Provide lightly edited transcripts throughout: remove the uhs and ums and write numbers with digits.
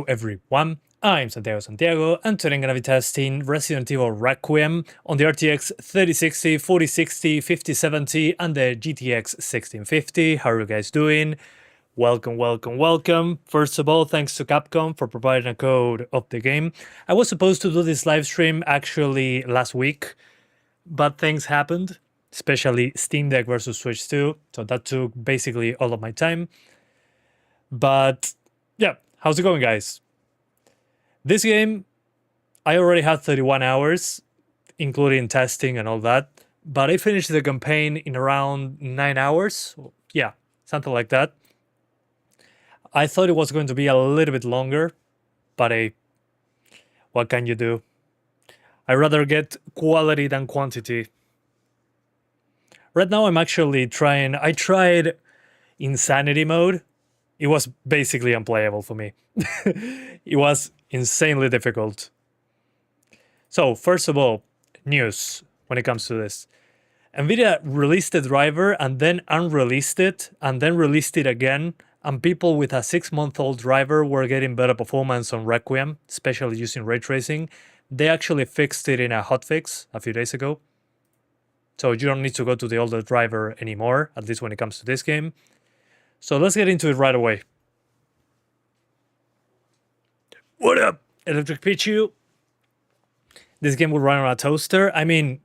everyone, I'm Santiago, and today I'm gonna be testing Resident Evil Requiem on the RTX 3060, 4060, 5070 and the GTX 1650. How are you guys doing? Welcome. First of all, thanks to Capcom for providing a code of the game. I was supposed to do this live stream actually last week, but things happened, especially Steam Deck versus Switch 2, so that took basically all of my time. But yeah, how's it going, guys? This game, I already had 31 hours, including testing and all that, but I finished the campaign in around 9 hours. Yeah, something like that. I thought it was going to be a little bit longer, but hey, what can you do? I'd rather get quality than quantity. Right now I'm actually trying, I tried Insanity mode. It was basically unplayable for me. It was insanely difficult. So first of all, news when it comes to this. Nvidia released the driver and then unreleased it and then released it again, and people with a 6-month-old driver were getting better performance on Requiem, especially using ray tracing. They actually fixed it in a hotfix a few days ago. So you don't need to go to the older driver anymore, at least when it comes to this game. So let's get into it right away. What up, Electric Pichu? This game will run on a toaster. I mean,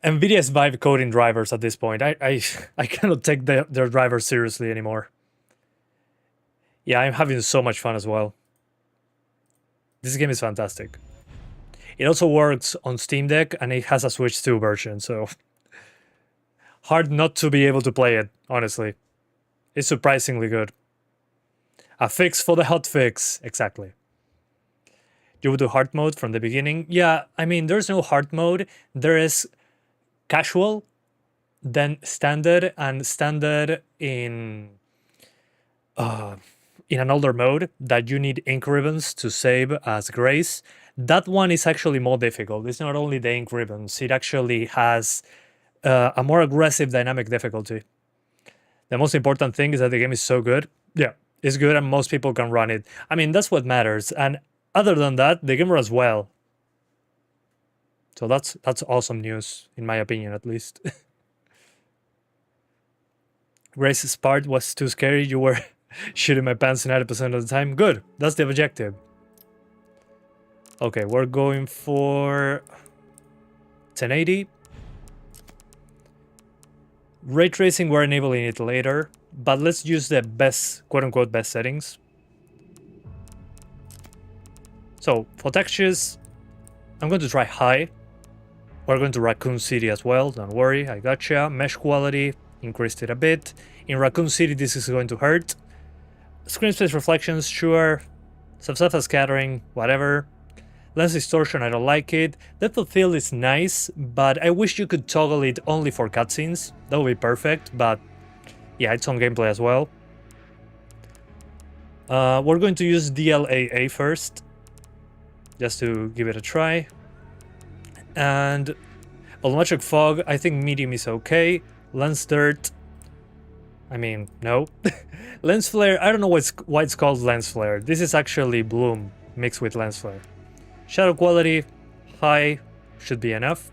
Nvidia's vibe coding drivers at this point. I cannot take their drivers seriously anymore. Yeah, I'm having so much fun as well. This game is fantastic. It also works on Steam Deck and it has a Switch 2 version, so hard not to be able to play it, honestly. It's surprisingly good. A fix for the hotfix, exactly. You would do hard mode from the beginning? Yeah, I mean, there's no hard mode. There is casual, then standard, and standard in an older mode that you need ink ribbons to save as grace. That one is actually more difficult. It's not only the ink ribbons, it actually has a more aggressive dynamic difficulty. The most important thing is that the game is so good. Yeah, it's good and most people can run it. I mean, that's what matters. And other than that, the game runs well. So that's awesome news, in my opinion, at least. Grace's part was too scary. You were shooting my pants 90% of the time. Good, that's the objective. Okay, we're going for 1080. Ray tracing, we're enabling it later, but let's use the best, quote-unquote, best settings. So, for textures, I'm going to try high. We're going to Raccoon City as well, don't worry, I gotcha. Mesh quality, increased it a bit. In Raccoon City, this is going to hurt. Screen space reflections, sure. Subsurface scattering, whatever. Lens distortion, I don't like it. Depth of field is nice, but I wish you could toggle it only for cutscenes. That would be perfect, but yeah, it's on gameplay as well. We're going to use DLAA first, just to give it a try. And volumetric fog, I think medium is okay. Lens dirt, I mean, no. Lens flare, I don't know why it's called lens flare. This is actually bloom mixed with lens flare. Shadow quality, high, should be enough.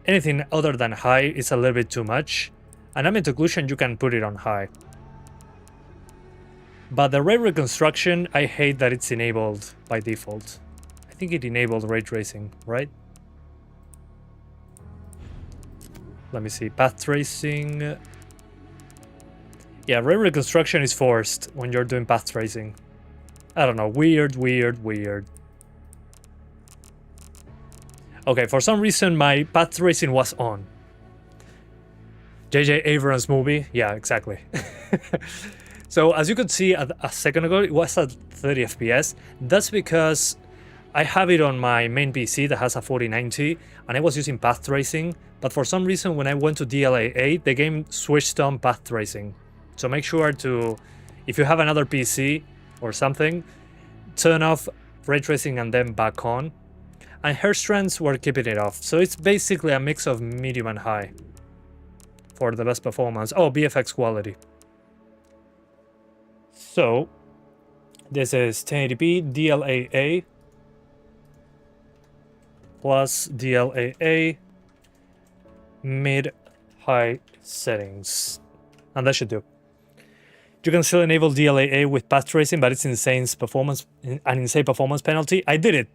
Anything other than high is a little bit too much. And ambient occlusion, you can put it on high. But the ray reconstruction, I hate that it's enabled by default. I think it enabled ray tracing, right? Let me see, path tracing. Yeah, ray reconstruction is forced when you're doing path tracing. I don't know, weird. Okay, for some reason my path tracing was on. J.J. Abrams movie? Yeah, exactly. So as you could see a second ago, it was at 30 FPS. That's because I have it on my main PC that has a 4090 and I was using path tracing, but for some reason when I went to DLAA, the game switched on path tracing. So make sure to, if you have another PC or something, turn off ray tracing and then back on. And hair strands, we're keeping it off. So it's basically a mix of medium and high for the best performance. Oh, VFX quality. So This is 1080p DLAA plus DLAA mid-high settings. And that should do. You can still enable DLAA with path tracing, but it's an insane performance penalty. I did it.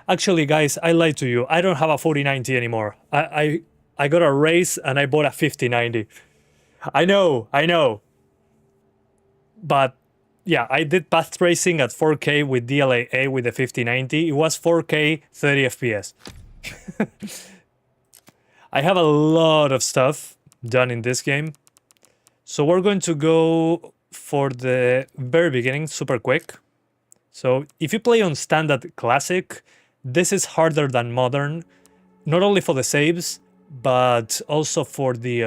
Actually, guys, I lied to you. I don't have a 4090 anymore. I got a raise and I bought a 5090. I know. But yeah, I did path tracing at 4K with DLAA with the 5090. It was 4K 30 FPS. I have a lot of stuff done in this game. So we're going to go for the very beginning, super quick. So if you play on standard classic, this is harder than modern, not only for the saves, but also for the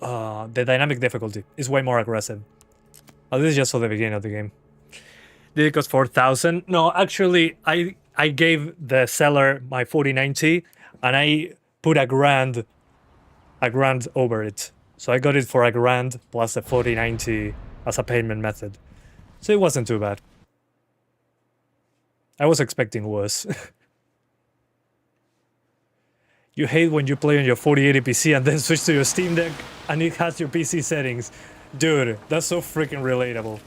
dynamic difficulty. It's way more aggressive. This is just for the beginning of the game. Did it cost 4,000? No, actually, I gave the seller my 4090 and I put a grand over it. So I got it for a grand plus the 4090 as a payment method. So it wasn't too bad. I was expecting worse. You hate when you play on your 4080 PC and then switch to your Steam Deck and it has your PC settings. Dude, that's so freaking relatable.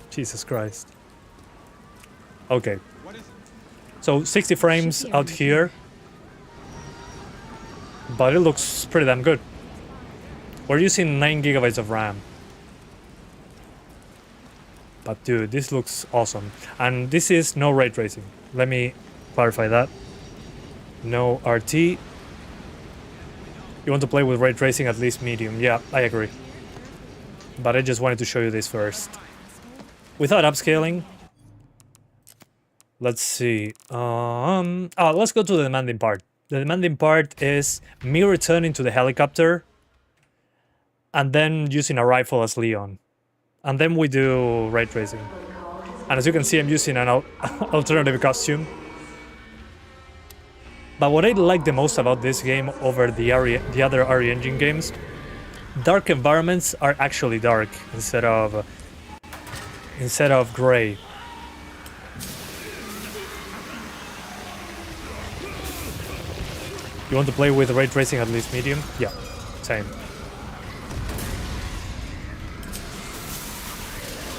Jesus Christ. Okay. So 60 frames out here. But it looks pretty damn good. We're using 9 gigabytes of RAM. But dude, this looks awesome. And this is no ray tracing. Let me clarify that. No RT. You want to play with ray tracing, at least medium. Yeah, I agree. But I just wanted to show you this first. Without upscaling. Let's see. Let's go to the demanding part. The demanding part is me returning to the helicopter and then using a rifle as Leon. And then we do ray tracing. And as you can see, I'm using an alternative costume. But what I like the most about this game over the other RE Engine games, dark environments are actually dark instead of gray. You want to play with ray tracing at least medium? Yeah, same.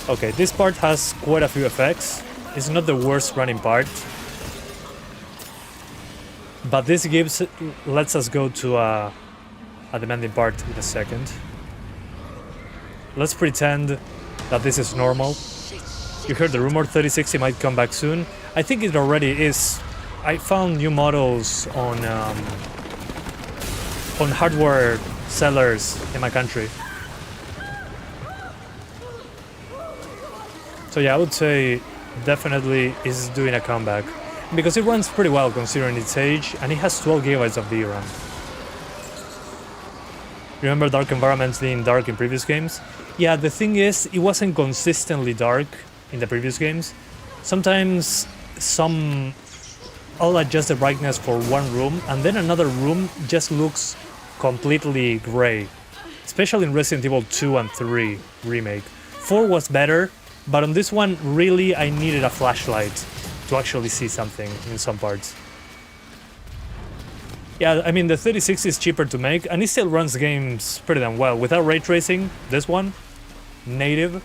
Okay, this part has quite a few effects. It's not the worst running part. But this lets us go to a demanding part in a second. Let's pretend that this is normal. You heard the rumor 3060 might come back soon. I think it already is. I found new models on hardware sellers in my country. So yeah, I would say definitely is doing a comeback. Because it runs pretty well considering its age, and it has 12 gigabytes of DRAM. Remember dark environments being dark in previous games? Yeah, the thing is, it wasn't consistently dark in the previous games. Sometimes I'll adjust the brightness for one room, and then another room just looks completely gray. Especially in Resident Evil 2 and 3 remake. 4 was better, but on this one, really I needed a flashlight to actually see something in some parts. Yeah, I mean, the 3060 is cheaper to make, and it still runs games pretty damn well. Without ray tracing, this one, native,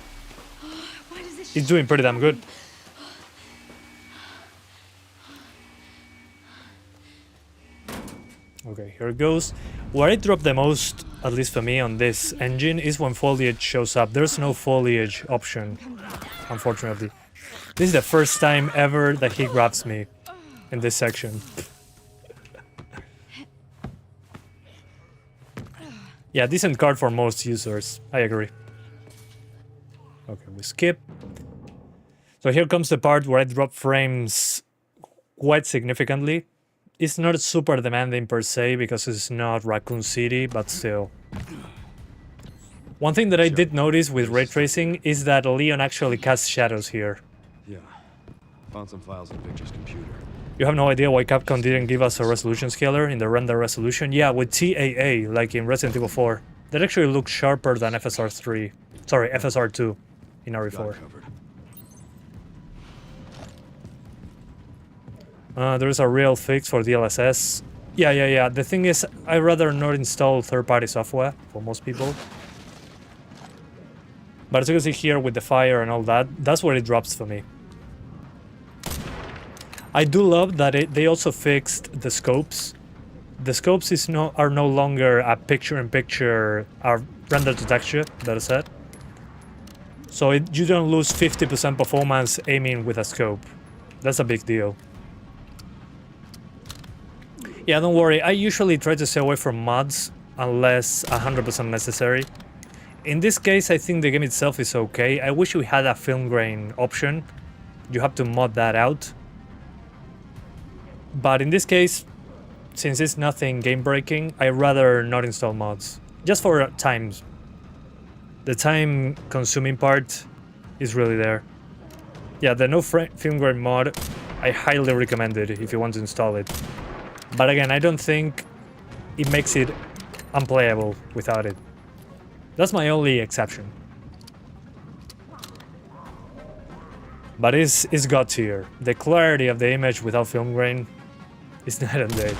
it's doing pretty damn good. Okay, here it goes. Where I drop the most, at least for me, on this engine is when foliage shows up. There's no foliage option, unfortunately. This is the first time ever that he grabs me in this section. Yeah, decent card for most users. I agree. Okay, we skip. So here comes the part where I drop frames quite significantly. It's not super demanding per se because it's not Raccoon City, but still. One thing that I did notice with ray tracing is that Leon actually casts shadows here. Yeah. Found some files in Victor's computer. You have no idea why Capcom didn't give us a resolution scaler in the render resolution? Yeah, with TAA, like in Resident Evil 4. That actually looks sharper than FSR 3. Sorry, FSR 2. in Got RE4. covered. There is a real fix for DLSS. Yeah. The thing is, I'd rather not install third-party software for most people. But as you can see here with the fire and all that, that's where it drops for me. I do love that they also fixed the scopes. The scopes are no longer a picture-in-picture, are rendered to texture, that is said. So you don't lose 50% performance aiming with a scope. That's a big deal. Yeah, don't worry, I usually try to stay away from mods unless 100% necessary. In this case, I think the game itself is okay. I wish we had a film grain option. You have to mod that out. But in this case, since it's nothing game-breaking, I'd rather not install mods. Just for times. The time-consuming part is really there. Yeah, the no film grain mod, I highly recommend it if you want to install it. But again, I don't think it makes it unplayable without it. That's my only exception. But it's god tier. The clarity of the image without film grain is night and day.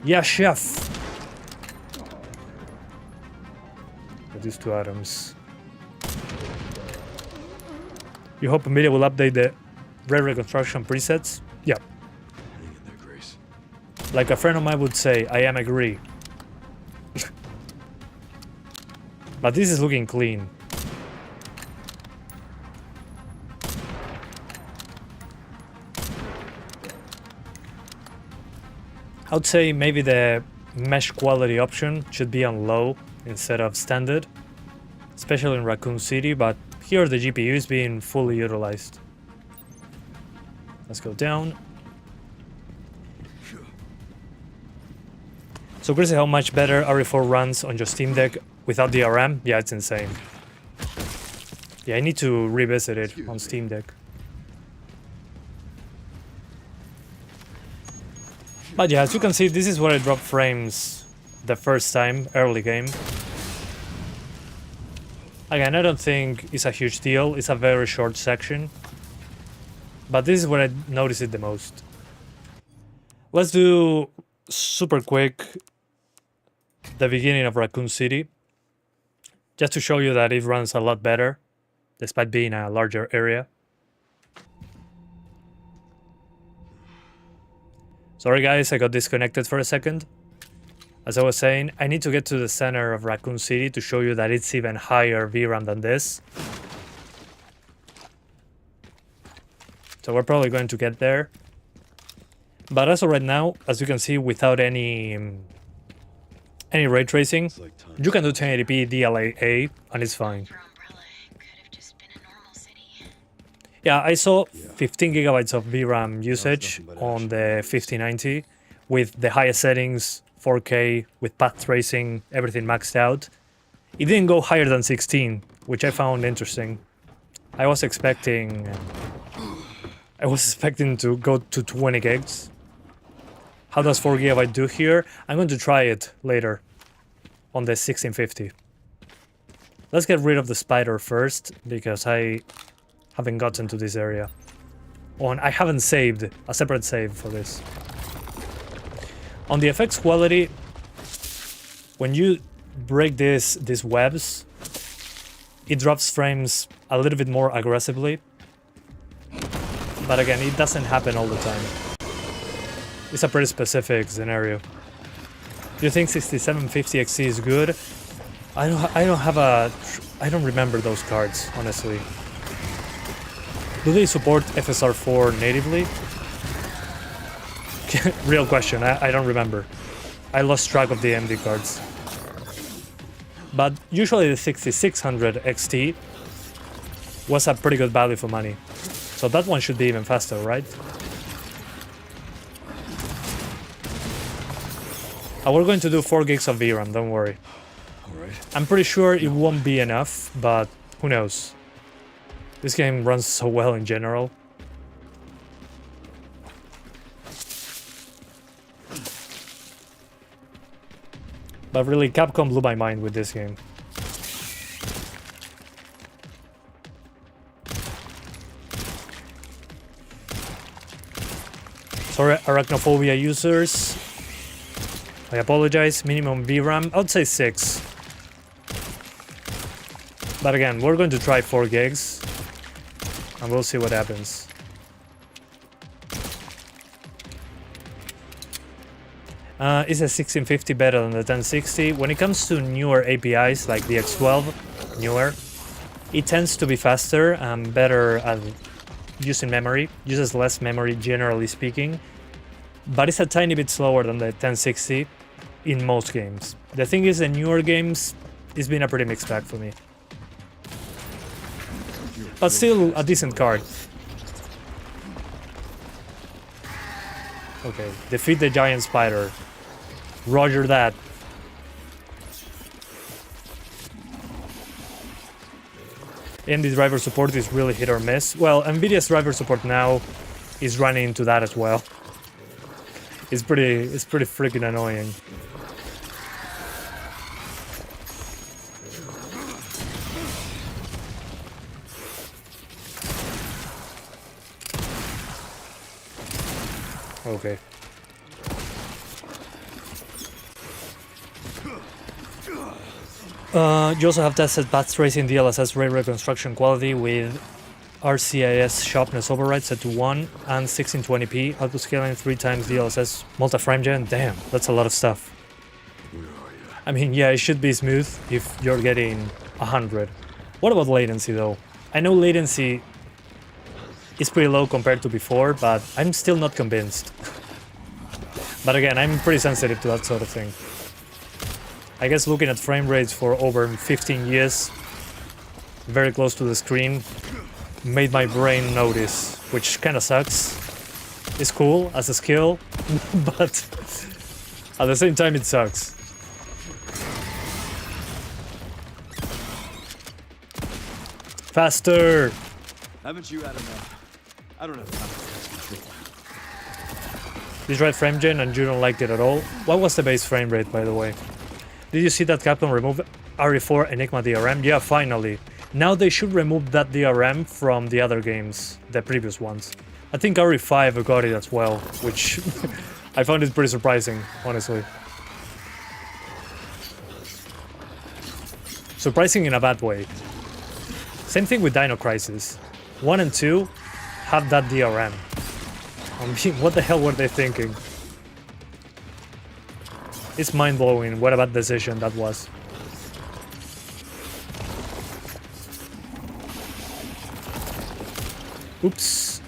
Yeah, chef! With these two items. You hope Avermedia will update the red reconstruction presets? Yeah. Hang in there, Grace. Like a friend of mine would say, I am agree. But this is looking clean. I would say maybe the mesh quality option should be on low instead of standard, especially in Raccoon City, but here the GPU is being fully utilized. Let's go down. So crazy how much better RE4 runs on your Steam Deck without the RAM. Yeah, it's insane. Yeah, I need to revisit it on Steam Deck. But yeah, as you can see, this is where I dropped frames the first time, early game. Again, I don't think it's a huge deal, it's a very short section. But this is where I notice it the most. Let's do super quick the beginning of Raccoon City. Just to show you that it runs a lot better, despite being a larger area. Sorry guys, I got disconnected for a second. As I was saying, I need to get to the center of Raccoon City to show you that it's even higher VRAM than this. So we're probably going to get there. But as of right now, as you can see, without any ray tracing, you can do 1080p DLAA and it's fine. Yeah, I saw 15 gigabytes of VRAM usage on the 5090 with the highest settings, 4K, with path tracing, everything maxed out. It didn't go higher than 16, which I found interesting. I was expecting to go to 20 gigs. How does 4 GB do here? I'm going to try it later on the 1650. Let's get rid of the spider first, because I haven't gotten to this area. Oh, and I haven't saved a separate save for this. On the FX quality, when you break these webs, it drops frames a little bit more aggressively. But again, it doesn't happen all the time. It's a pretty specific scenario. Do you think 6750 XC is good? I don't remember those cards, honestly. Do they support FSR4 natively? Real question, I don't remember. I lost track of the AMD cards. But usually the 6600 XT was a pretty good value for money. So that one should be even faster, right? We're going to do 4 gigs of VRAM, don't worry. Alright. I'm pretty sure it won't be enough, but who knows? This game runs so well in general. But really, Capcom blew my mind with this game. Sorry, Arachnophobia users. I apologize. Minimum VRAM, I would say 6. But again, we're going to try 4 gigs. And we'll see what happens. Is a 1650 better than the 1060? When it comes to newer APIs like the X12, newer, it tends to be faster and better at using memory, uses less memory generally speaking, but it's a tiny bit slower than the 1060 in most games. The thing is, the newer games, it's been a pretty mixed bag for me. But still a decent card. Okay, defeat the giant spider. Roger that. AMD driver support is really hit or miss. Well, Nvidia's driver support now is running into that as well. It's pretty freaking annoying. Okay. You also have tested path tracing DLSS ray reconstruction quality with RCIS sharpness override set to 1 and 1620p, output scaling 3 times DLSS multi-frame gen. Damn, that's a lot of stuff. I mean, yeah, it should be smooth if you're getting 100. What about latency though? I know latency is pretty low compared to before, but I'm still not convinced. But again, I'm pretty sensitive to that sort of thing. I guess looking at frame rates for over 15 years, very close to the screen, made my brain notice, which kind of sucks. It's cool as a skill, but at the same time it sucks. Faster! Haven't you had enough? I don't have time for this control. You tried frame gen and you don't like it at all? What was the base frame rate, by the way? Did you see that Capcom removed RE4 Enigma DRM? Yeah, finally. Now they should remove that DRM from the other games, the previous ones. I think RE5 got it as well, which I found it pretty surprising, honestly. Surprising in a bad way. Same thing with Dino Crisis. 1 and 2 have that DRM. I mean, what the hell were they thinking? It's mind-blowing what a bad decision that was. Oops.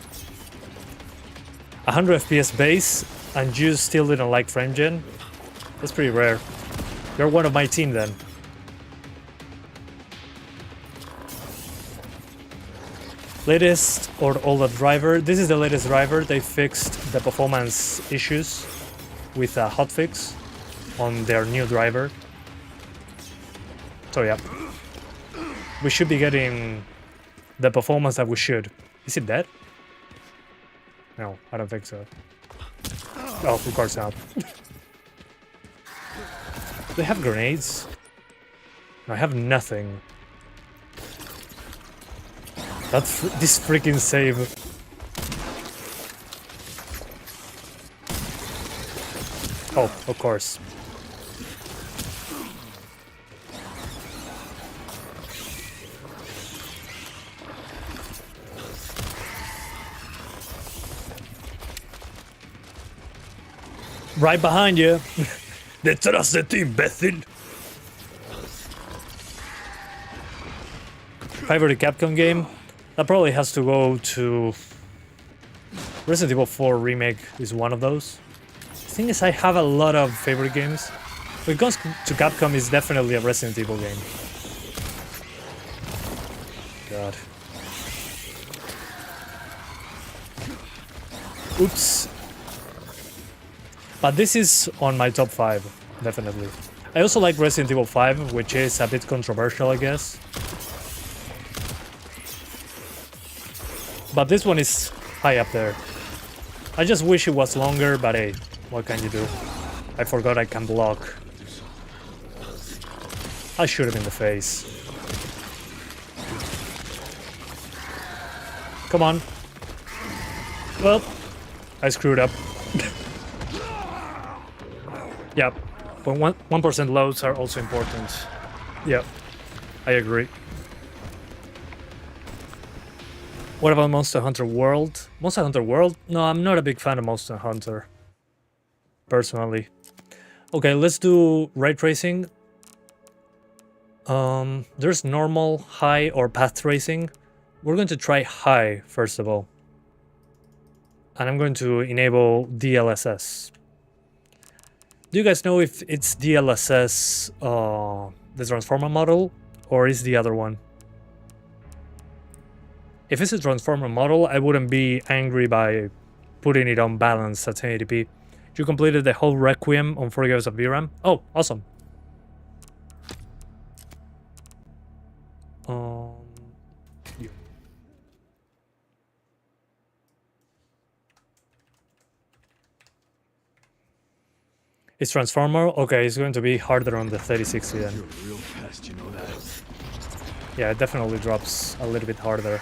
100 FPS base and you still didn't like frame gen? That's pretty rare. You're one of my team then. Latest or older driver. This is the latest driver. They fixed the performance issues with a hotfix on their new driver. So yeah, we should be getting the performance that we should. Is it dead? No, I don't think so. Oh, of course not. They have grenades? No, I have nothing. That's this freaking save. Oh, of course. Right behind you. Detrás de ti, imbécil. Favorite Capcom game? That probably has to go to Resident Evil 4 Remake is one of those. The thing is, I have a lot of favorite games. When it comes to Capcom, it's definitely a Resident Evil game. God. Oops. But this is on my top 5, definitely. I also like Resident Evil 5, which is a bit controversial, I guess. But this one is high up there. I just wish it was longer, but hey, what can you do? I forgot I can block. I shoot him in the face. Come on. Well, I screwed up. Yep. But 1% loads are also important. Yep. I agree. What about Monster Hunter World? Monster Hunter World? No, I'm not a big fan of Monster Hunter. Personally. Okay, let's do ray tracing. There's normal, high, or path tracing. We're going to try high, first of all. And I'm going to enable DLSS. Do you guys know if it's DLSS, the transformer model, or is the other one? If it's a transformer model, I wouldn't be angry by putting it on balance at 1080p. You completed the whole Requiem on 4 GB of VRAM? Oh, awesome. Yeah. It's transformer? Okay, it's going to be harder on the 3060 then. You're a real pest, you know that. Yeah, it definitely drops a little bit harder.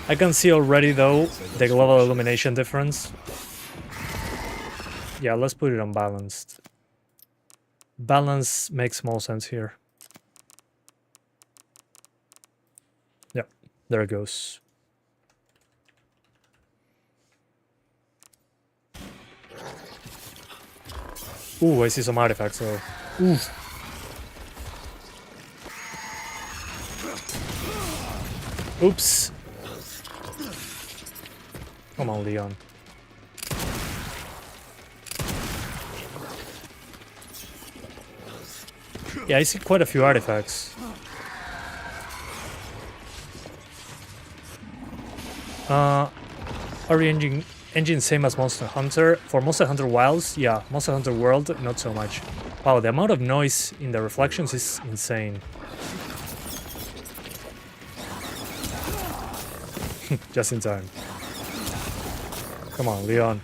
I can see already though the global illumination difference. Yeah, let's put it on balanced. Balance makes more sense here. Yeah, there it goes. Ooh, I see some artifacts though. Ooh. Oops. Come on, Leon. Yeah, I see quite a few artifacts. Are the engine same as Monster Hunter? For Monster Hunter Wilds, yeah. Monster Hunter World, not so much. Wow, the amount of noise in the reflections is insane. Just in time. Come on, Leon.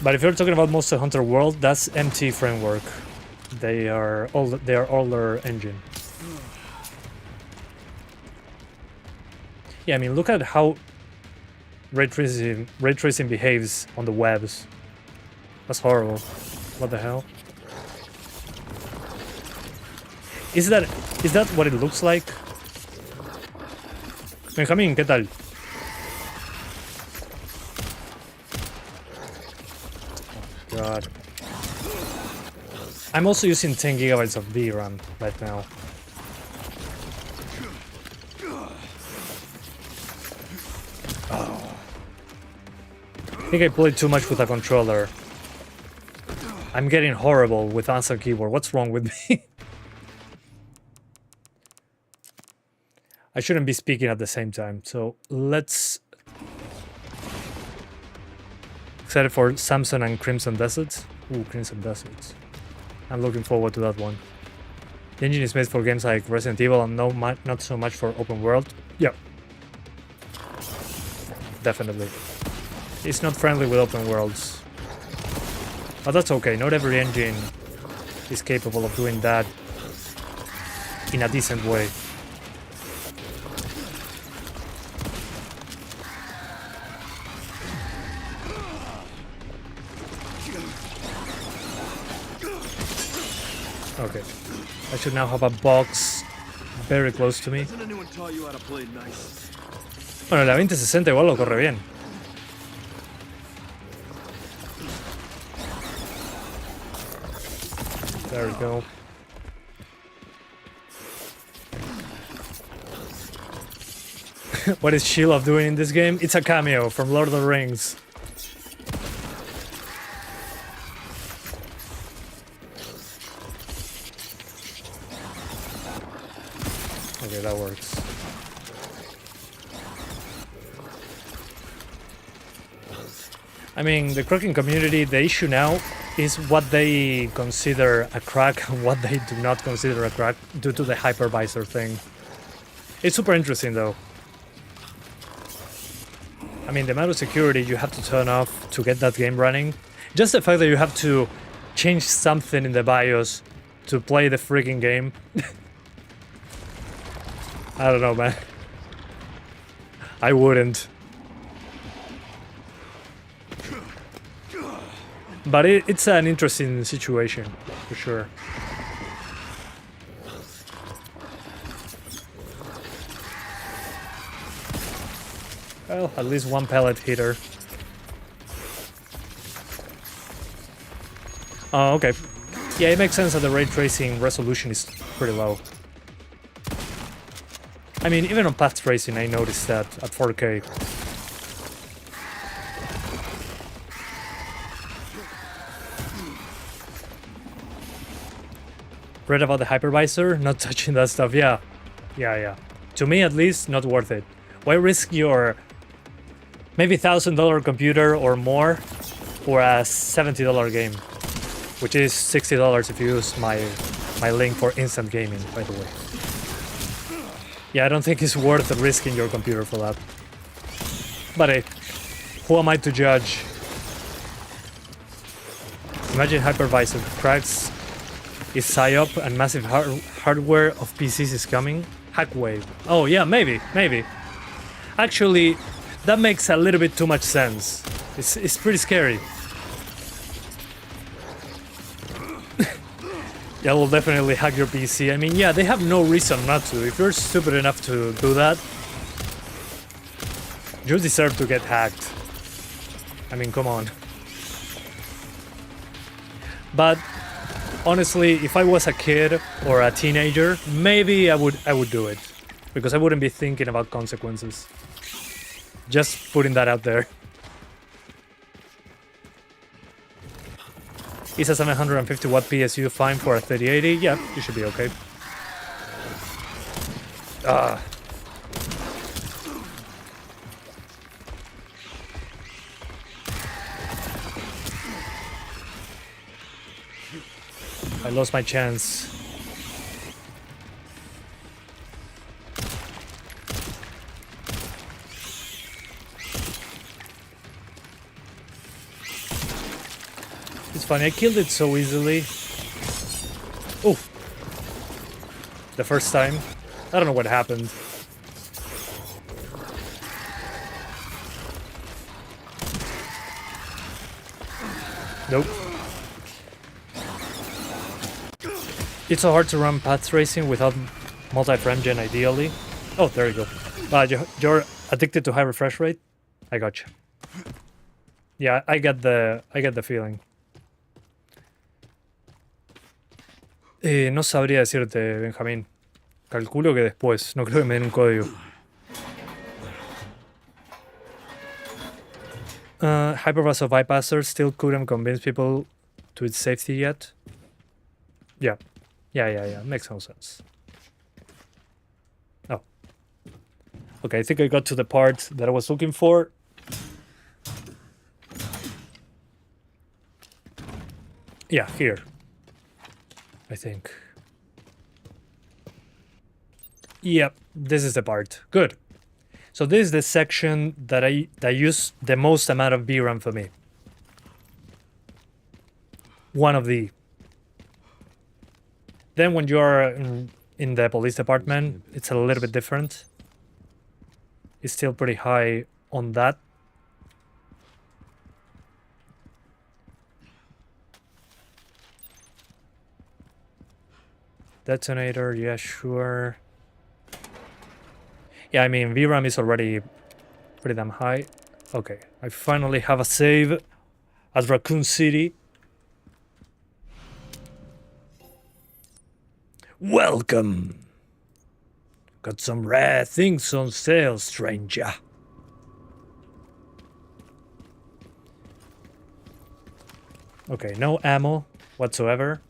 But if you're talking about Monster Hunter World, that's MT framework. They are older engine. Yeah, I mean, look at how ray tracing behaves on the webs. That's horrible. What the hell? Is that what it looks like? Benjamín, ¿qué tal? Oh, God. I'm also using 10 GB of VRAM right now. Oh. I think I played too much with a controller. I'm getting horrible with answer keyboard. What's wrong with me? I shouldn't be speaking at the same time, so let's... Excited for Samson and Crimson Desert? Ooh, Crimson Desert. I'm looking forward to that one. The engine is made for games like Resident Evil and not so much for open world. Yeah. Definitely. It's not friendly with open worlds. But that's okay, not every engine is capable of doing that in a decent way. Okay, I should now have a box very close to me. Bueno, la 2060 igual lo corre bien. There we go. What is Shelob doing in this game? It's a cameo from Lord of the Rings. Okay, that works. I mean, the cracking community, the issue now is what they consider a crack and what they do not consider a crack due to the hypervisor thing. It's super interesting though. I mean, the amount of security you have to turn off to get that game running Just the fact that you have to change something in the BIOS to play the freaking game. I don't know, man. I wouldn't. But it's an interesting situation, for sure. Well, at least one pellet hitter. Oh, okay. Yeah, it makes sense that the ray tracing resolution is pretty low. I mean, even on path tracing, I noticed that at 4K. Read about the hypervisor? Not touching that stuff, yeah. Yeah. To me, at least, not worth it. Why risk your maybe $1,000 computer or more for a $70 game? Which is $60 if you use my link for instant gaming, by the way. Yeah, I don't think it's worth risking your computer for that. But hey, who am I to judge? Imagine hypervisor cracks is PSYOP and massive hardware of PCs is coming. Hackwave. Oh yeah, maybe. Actually, that makes a little bit too much sense. It's pretty scary. Yeah, we'll definitely hack your PC. I mean, yeah, they have no reason not to. If you're stupid enough to do that, you deserve to get hacked. I mean, come on. But honestly, if I was a kid or a teenager, maybe I would do it, because I wouldn't be thinking about consequences. Just putting that out there. Is a 750 watt PSU fine for a 3080? Yeah, you should be okay. I lost my chance. It's funny, I killed it so easily. Oh! The first time. I don't know what happened. Nope. It's so hard to run path tracing without multi-frame gen ideally. Oh, there you go. You're addicted to high refresh rate? I gotcha. Yeah, I get the feeling. No sabría decirte, Benjamín. Calculo que después. No creo que me den un código. Hypervisor bypasser still couldn't convince people to its safety yet. Yeah. Makes no sense. Oh. Okay, I think I got to the part that I was looking for. Yeah, here. I think. Yep, this is the part. Good. So this is the section that I use the most amount of VRAM for me. One of the. Then when you're in the police department, it's a little bit different. It's still pretty high on that. Detonator, yeah, sure. Yeah, I mean, VRAM is already pretty damn high. Okay, I finally have a save at Raccoon City. Welcome! Got some rare things on sale, stranger. Okay, no ammo whatsoever.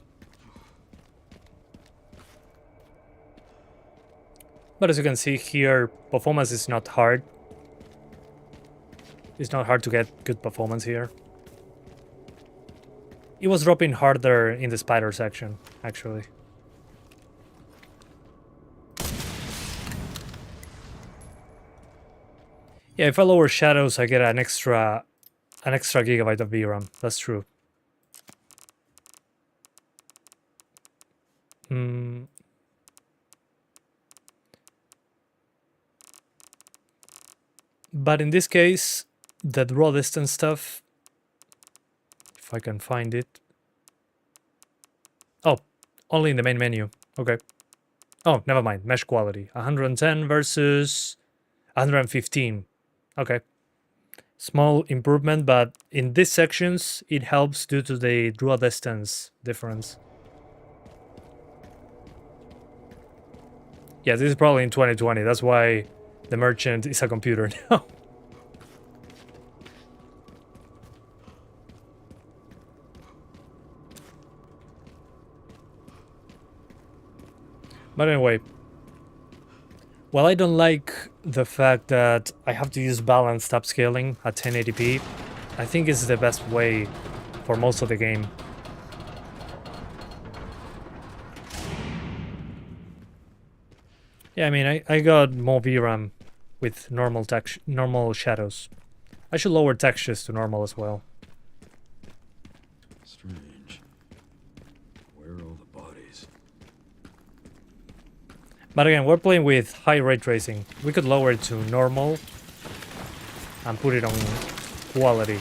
But as you can see here, performance is not hard. It's not hard to get good performance here. It was dropping harder in the spider section, actually. Yeah, if I lower shadows, I get an extra gigabyte of VRAM. That's true. Mm. But in this case, the draw distance stuff, if I can find it. Oh, only in the main menu. Okay. Oh, never mind. Mesh quality. 110 versus 115. Okay. Small improvement, but in these sections, it helps due to the draw distance difference. Yeah, this is probably in 2020. That's why the merchant is a computer now. But anyway, while I don't like the fact that I have to use balanced upscaling at 1080p, I think it's the best way for most of the game. Yeah, I mean, I got more VRAM with normal shadows. I should lower textures to normal as well. Strange. Where are all the bodies? But again, we're playing with high ray tracing. We could lower it to normal and put it on quality.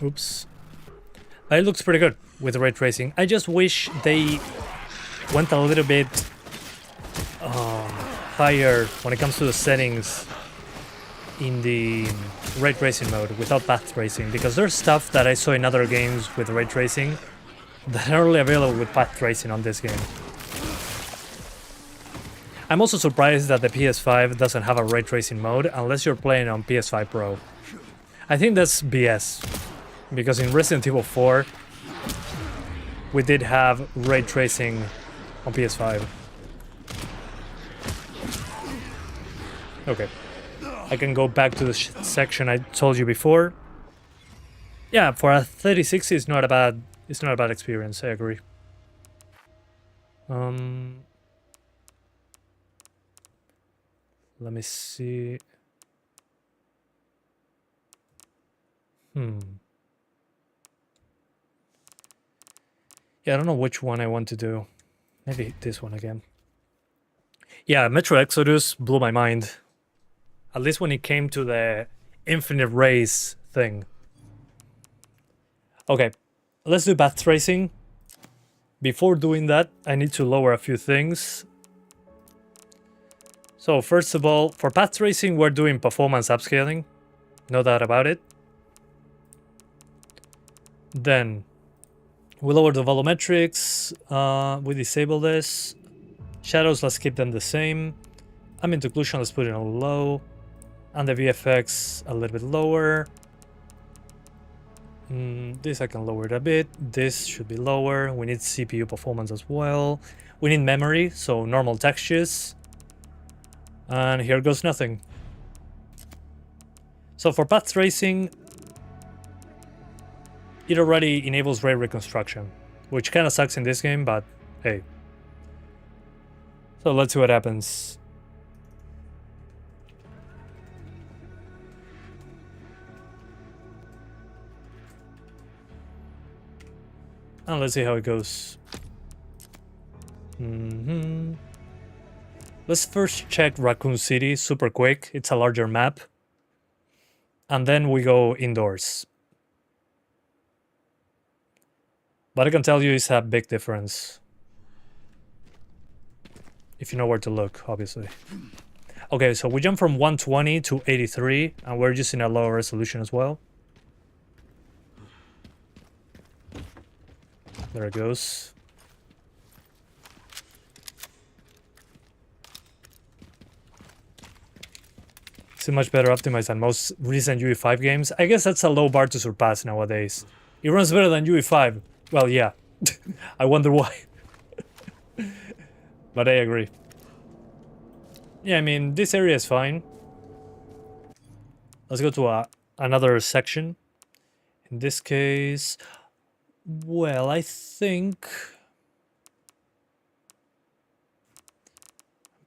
Oops. It looks pretty good with ray tracing. I just wish they went a little bit higher when it comes to the settings in the ray tracing mode without path tracing, because there's stuff that I saw in other games with ray tracing that are only available with path tracing on this game. I'm also surprised that the PS5 doesn't have a ray tracing mode unless you're playing on PS5 Pro. I think that's BS, because in Resident Evil 4 we did have ray tracing on PS5. Okay, I can go back to the section I told you before. Yeah, for a 3060 it's not a bad experience, I agree. Let me see. Yeah, I don't know which one I want to do. Maybe this one again. Yeah, Metro Exodus blew my mind. At least when it came to the infinite rays thing. Okay, let's do path tracing. Before doing that, I need to lower a few things. So first of all, for path tracing, we're doing performance upscaling. No doubt about it. Then we lower the volumetrics. We disable this. Shadows, let's keep them the same. Ambient occlusion, let's put it on low. And the VFX a little bit lower. This I can lower it a bit. This should be lower. We need CPU performance as well. We need memory, so normal textures. And here goes nothing. So for path tracing, it already enables ray reconstruction, which kind of sucks in this game, but hey. So let's see what happens. And let's see how it goes. Let's first check Raccoon City super quick. It's a larger map. And then we go indoors. But I can tell you it's a big difference. If you know where to look, obviously. Okay, so we jump from 120 to 83, and we're using a lower resolution as well. There it goes. It's much better optimized than most recent UE5 games. I guess that's a low bar to surpass nowadays. It runs better than UE5. Well, yeah. I wonder why. But I agree. Yeah, I mean, this area is fine. Let's go to another section. In this case... Well, I think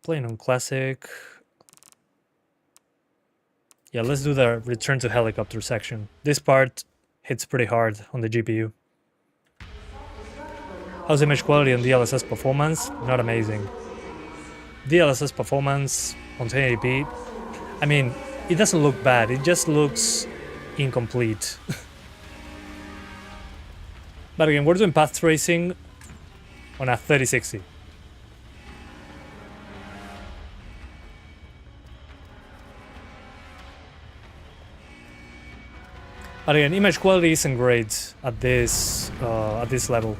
Playing on classic. Yeah, let's do the return to helicopter section. This part hits pretty hard on the GPU. How's image quality and DLSS performance? Not amazing. DLSS performance on 1080p, I mean, it doesn't look bad, it just looks incomplete. But again, we're doing path tracing on a 3060. But again, image quality isn't great at this level.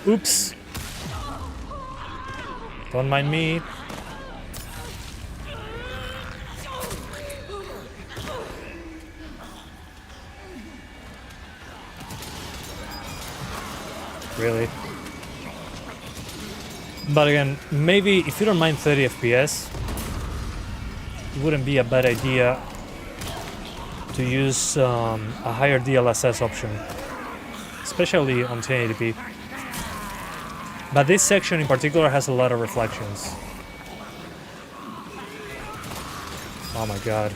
Oops. Don't mind me. Really? But again, maybe if you don't mind 30 FPS, it wouldn't be a bad idea to use a higher DLSS option, especially on 1080p. But this section in particular has a lot of reflections. Oh my god.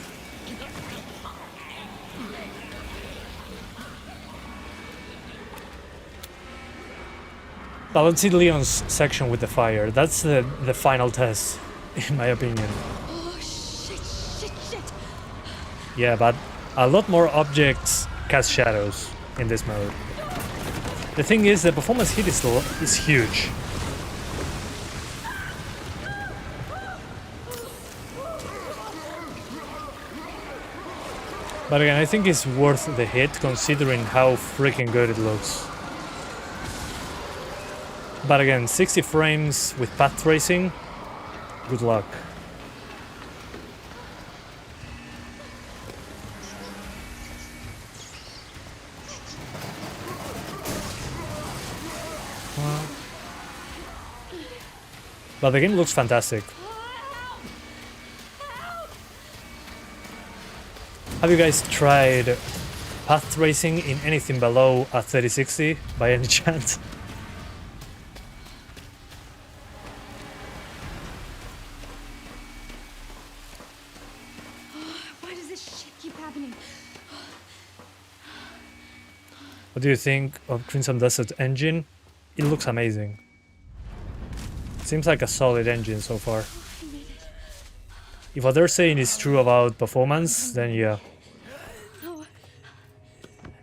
Now let's see Leon's section with the fire. That's the final test, in my opinion. Oh, shit. Yeah, but a lot more objects cast shadows in this mode. The thing is, the performance hit is huge. But again, I think it's worth the hit considering how freaking good it looks. But again, 60 frames with path tracing, good luck. But the game looks fantastic. Have you guys tried path tracing in anything below a 3060 by any chance? Why does this shit keep happening? What do you think of Crimson Desert engine? It looks amazing. Seems like a solid engine so far. If what they're saying is true about performance, then yeah.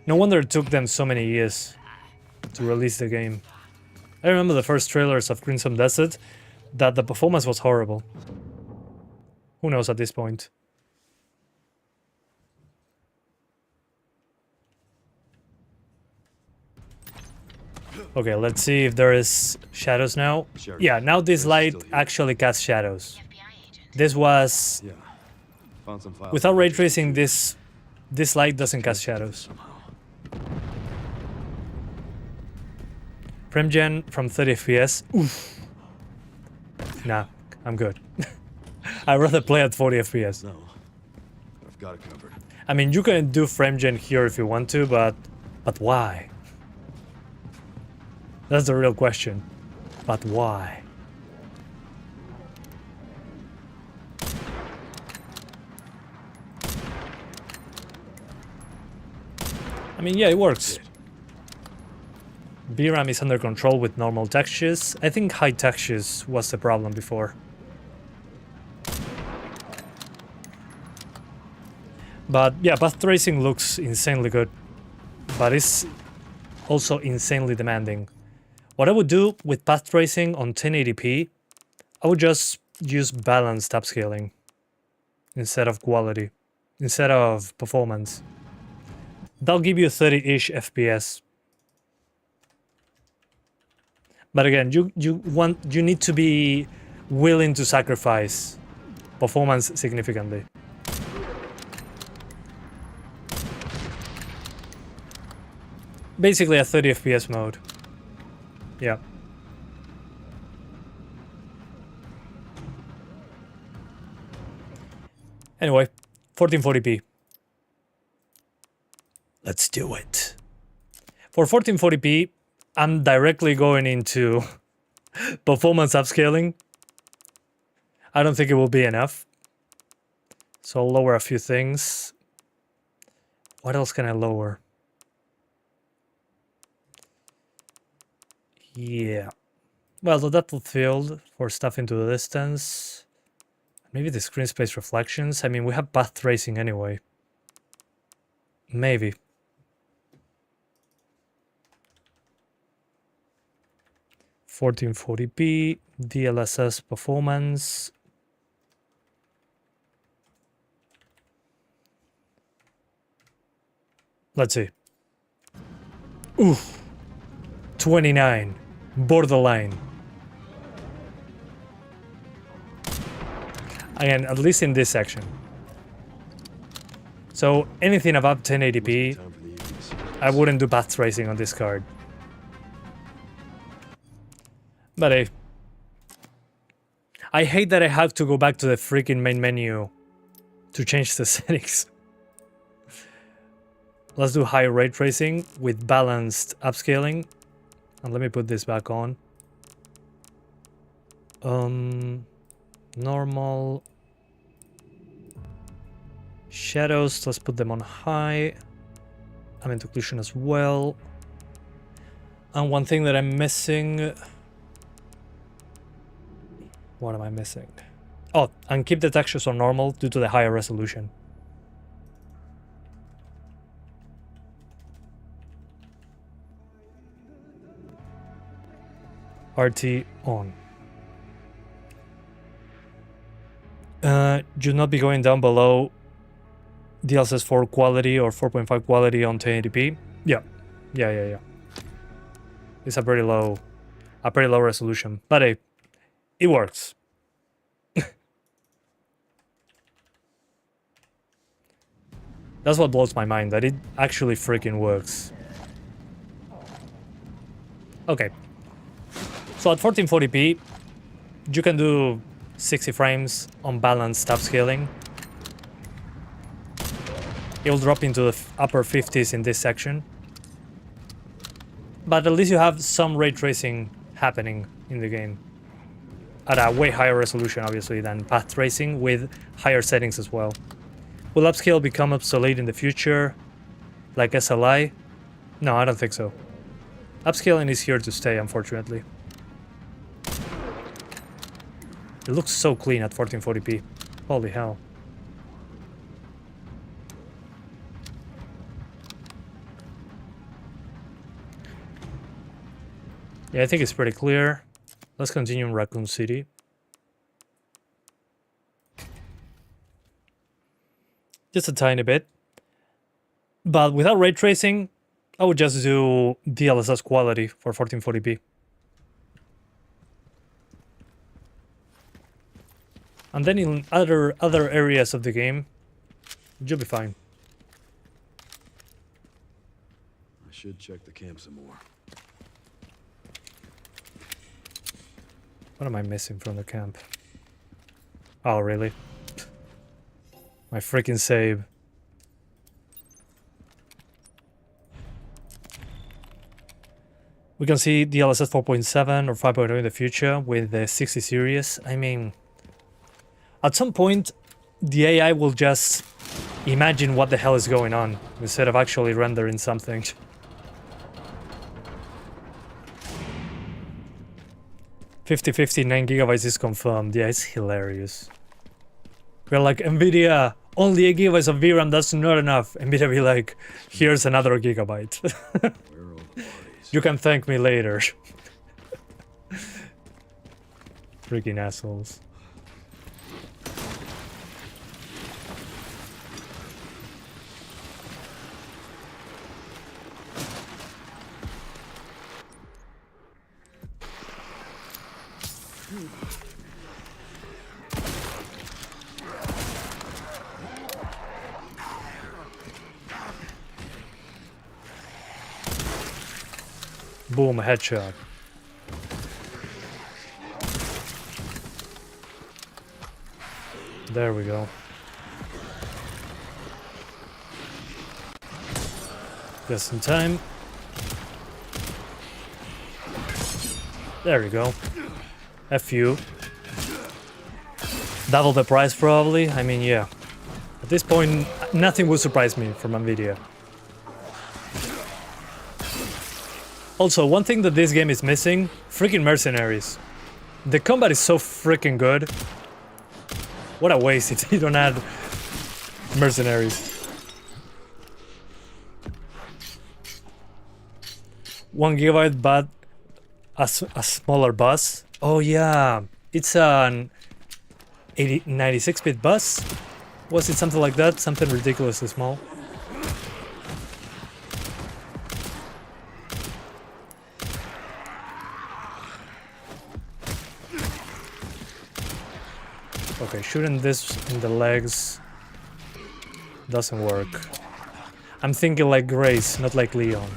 No wonder it took them so many years to release the game. I remember the first trailers of Crimson Desert, that the performance was horrible. Who knows at this point? Okay, let's see if there is shadows now. Sure. Yeah, now this light still here. actually casts shadows. This was... Yeah. Found some files. Without ray tracing, this light doesn't cast shadows. Somehow. Frame gen from 30 FPS. Oof. Nah, I'm good. I'd rather play at 40 FPS. No. I've got it covered. I mean, you can do frame gen here if you want to, but why? That's the real question. But why? I mean, yeah, it works. VRAM is under control with normal textures. I think high textures was the problem before. But yeah, path tracing looks insanely good. But it's also insanely demanding. What I would do with path tracing on 1080p, I would just use balanced upscaling instead of quality, instead of performance. That'll give you 30-ish FPS. But again, you need to be willing to sacrifice performance significantly. Basically a 30 FPS mode. Yeah. Anyway, 1440p. Let's do it. For 1440p, I'm directly going into performance upscaling. I don't think it will be enough. So I'll lower a few things. What else can I lower? Yeah. Well, the depth of field for stuff into the distance. Maybe the screen space reflections. I mean, we have path tracing anyway. Maybe. (1440p) DLSS performance. Let's see. Oof. 29. Borderline. Again, at least in this section. So anything above 1080p, I wouldn't do path tracing on this card. But hey, I hate that I have to go back to the freaking main menu to change the settings. Let's do high ray tracing with balanced upscaling. And let me put this back on. Normal. Shadows, let's put them on high. Ambient occlusion as well. And one thing that I'm missing. What am I missing? Oh, and keep the textures on normal due to the higher resolution. RT on. Do not be going down below DLSS 4 quality or 4.5 quality on 1080p. Yeah. It's a pretty low resolution, but hey, it works. That's what blows my mind, that it actually freaking works. Okay. So at 1440p, you can do 60 frames on balanced upscaling. It will drop into the upper 50s in this section. But at least you have some ray tracing happening in the game. At a way higher resolution, obviously, than path tracing with higher settings as well. Will upscale become obsolete in the future? Like SLI? No, I don't think so. Upscaling is here to stay, unfortunately. It looks so clean at 1440p. Holy hell. Yeah, I think it's pretty clear. Let's continue in Raccoon City. Just a tiny bit. But without ray tracing, I would just do DLSS quality for 1440p. And then in other areas of the game, you'll be fine. I should check the camp some more. What am I missing from the camp? Oh, really? My freaking save. We can see DLSS 4.7 or 5.0 in the future with the 60 series. I mean, at some point, the AI will just imagine what the hell is going on instead of actually rendering something. (50-50) 9 gigabytes is confirmed. Yeah, it's hilarious. We're like, Nvidia, only 8 gigabytes of VRAM, that's not enough. Nvidia be like, here's another gigabyte. Where are all the bodies? You can thank me later. Freaking assholes. Boom, headshot. There we go. Just in time. There we go. A few. Double the price probably. I mean, yeah. At this point, nothing would surprise me from Nvidia. Also, one thing that this game is missing, freaking mercenaries. The combat is so freaking good. What a waste if you don't add mercenaries. 1 gigabyte, but a smaller bus. Oh yeah, it's an 96-bit bus. Was it something like that? Something ridiculously small. Okay, shooting this in the legs doesn't work. I'm thinking like Grace, not like Leon.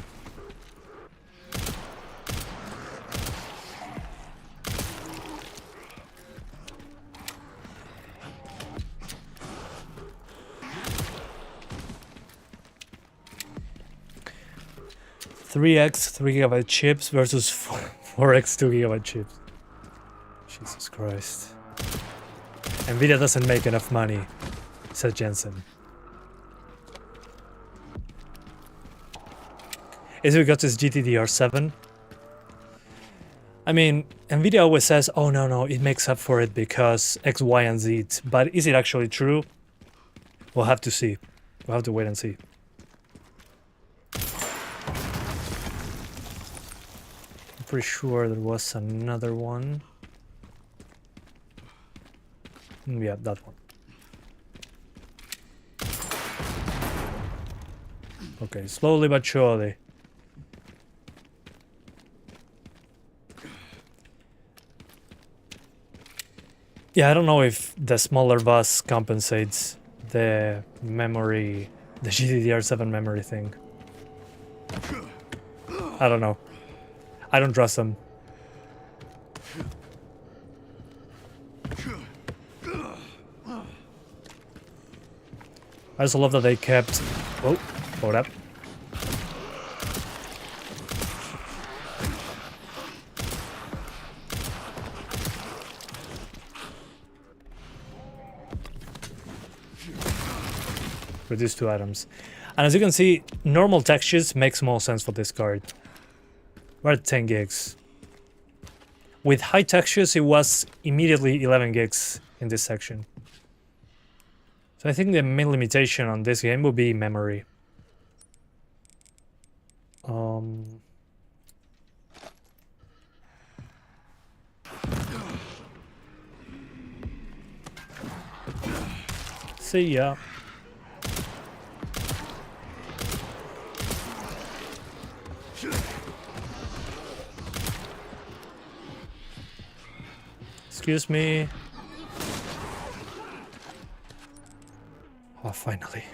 .3x 3 gigabyte chips versus 4x 2 gigabyte chips. Jesus Christ. Nvidia doesn't make enough money, said Jensen. Is it because it's GDDR7? I mean, Nvidia always says, oh no, it makes up for it because X, Y, and Z. But is it actually true? We'll have to see. We'll have to wait and see. I'm pretty sure there was another one. Yeah, that one. Okay, slowly but surely. Yeah, I don't know if the smaller bus compensates the memory, the GDDR7 memory thing. I don't know. I don't trust them. I also love that they kept... Oh, hold up. Reduce 2 items. And as you can see, normal textures makes more sense for this card. We're at 10 gigs. With high textures, it was immediately 11 gigs in this section. So I think the main limitation on this game will be memory. See ya. Excuse me. Oh, finally.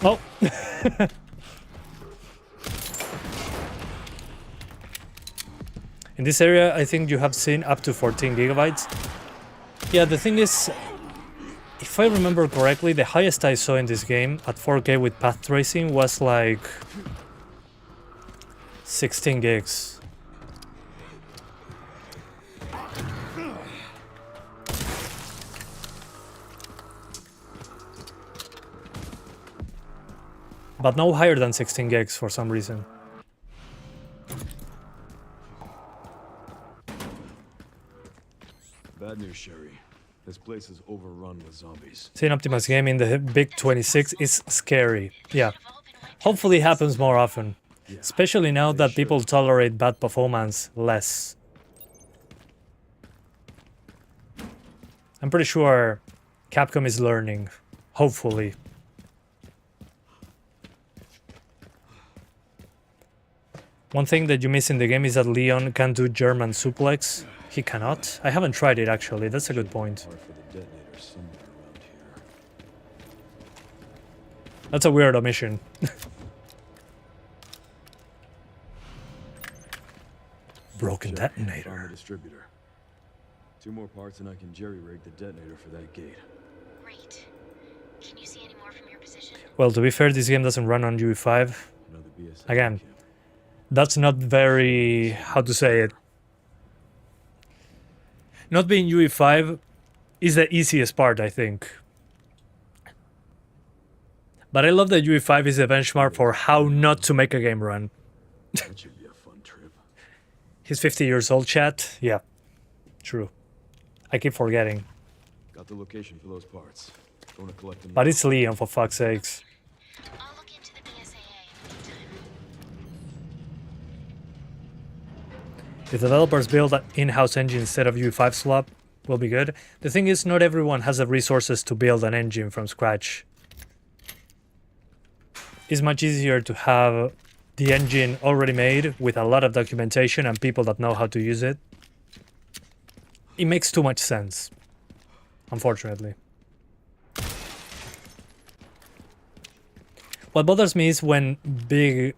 Oh. In this area, I think you have seen up to 14 gigabytes. Yeah, the thing is, if I remember correctly, the highest I saw in this game at 4K with path tracing was like 16 gigs. But no higher than 16 gigs for some reason. Bad news, Sherry. This place is overrun with zombies. Seeing Optimus Gaming, the big 26 is scary. Yeah. Hopefully it happens more often. Yeah, Especially now that people tolerate bad performance less. I'm pretty sure Capcom is learning. Hopefully. One thing that you miss in the game is that Leon can do German suplex. He cannot. I haven't tried it actually, that's a good point. That's a weird omission. Broken detonator. Distributor. 2 more parts and I can jerry-rig the detonator for that gate. Great. Can you see any more from your position? Well, to be fair, this game doesn't run on UE5. Another BS. Again, that's not very... how to say it? Not being UE5 is the easiest part, I think. But I love that UE5 is a benchmark for how not to make a game run. That should be a fun trip. He's 50 years old, chat. Yeah, true. I keep forgetting. Got the location for those parts. Going to collect them. But it's Leon, for fuck's sakes. I'll look into the BSAA in the meantime. If developers build an in-house engine instead of UE5 swap, will be good. The thing is, not everyone has the resources to build an engine from scratch. It's much easier to have the engine already made with a lot of documentation and people that know how to use it. It makes too much sense, unfortunately. What bothers me is when big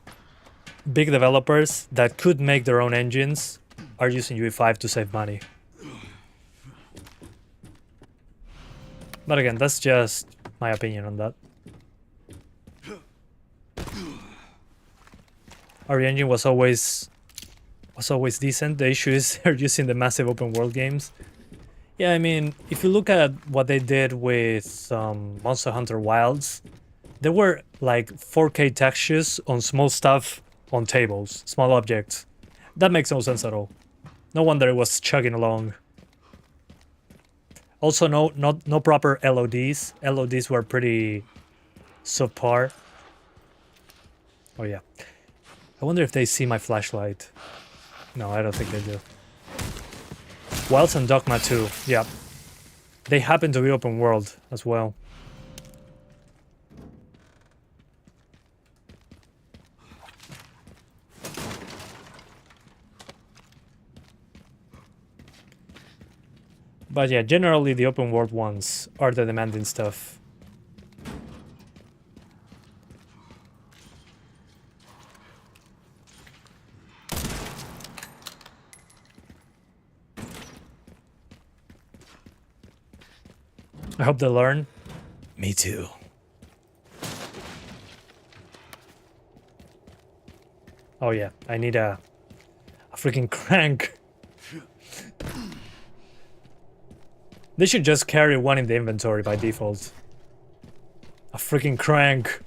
developers that could make their own engines are using UE5 to save money. But again, that's just my opinion on that. Our engine was always decent. The issue is they're using the massive open world games. Yeah, I mean, if you look at what they did with Monster Hunter Wilds, there were like 4K textures on small stuff on tables, small objects. That makes no sense at all. No wonder it was chugging along. Also, no proper LODs. LODs were pretty subpar. Oh yeah. I wonder if they see my flashlight. No, I don't think they do. Wilds and Dogma 2, yeah. They happen to be open world as well. But yeah, generally the open world ones are the demanding stuff. I hope they learn. Me too. Oh yeah, I need a freaking crank. They should just carry one in the inventory by default. A freaking crank.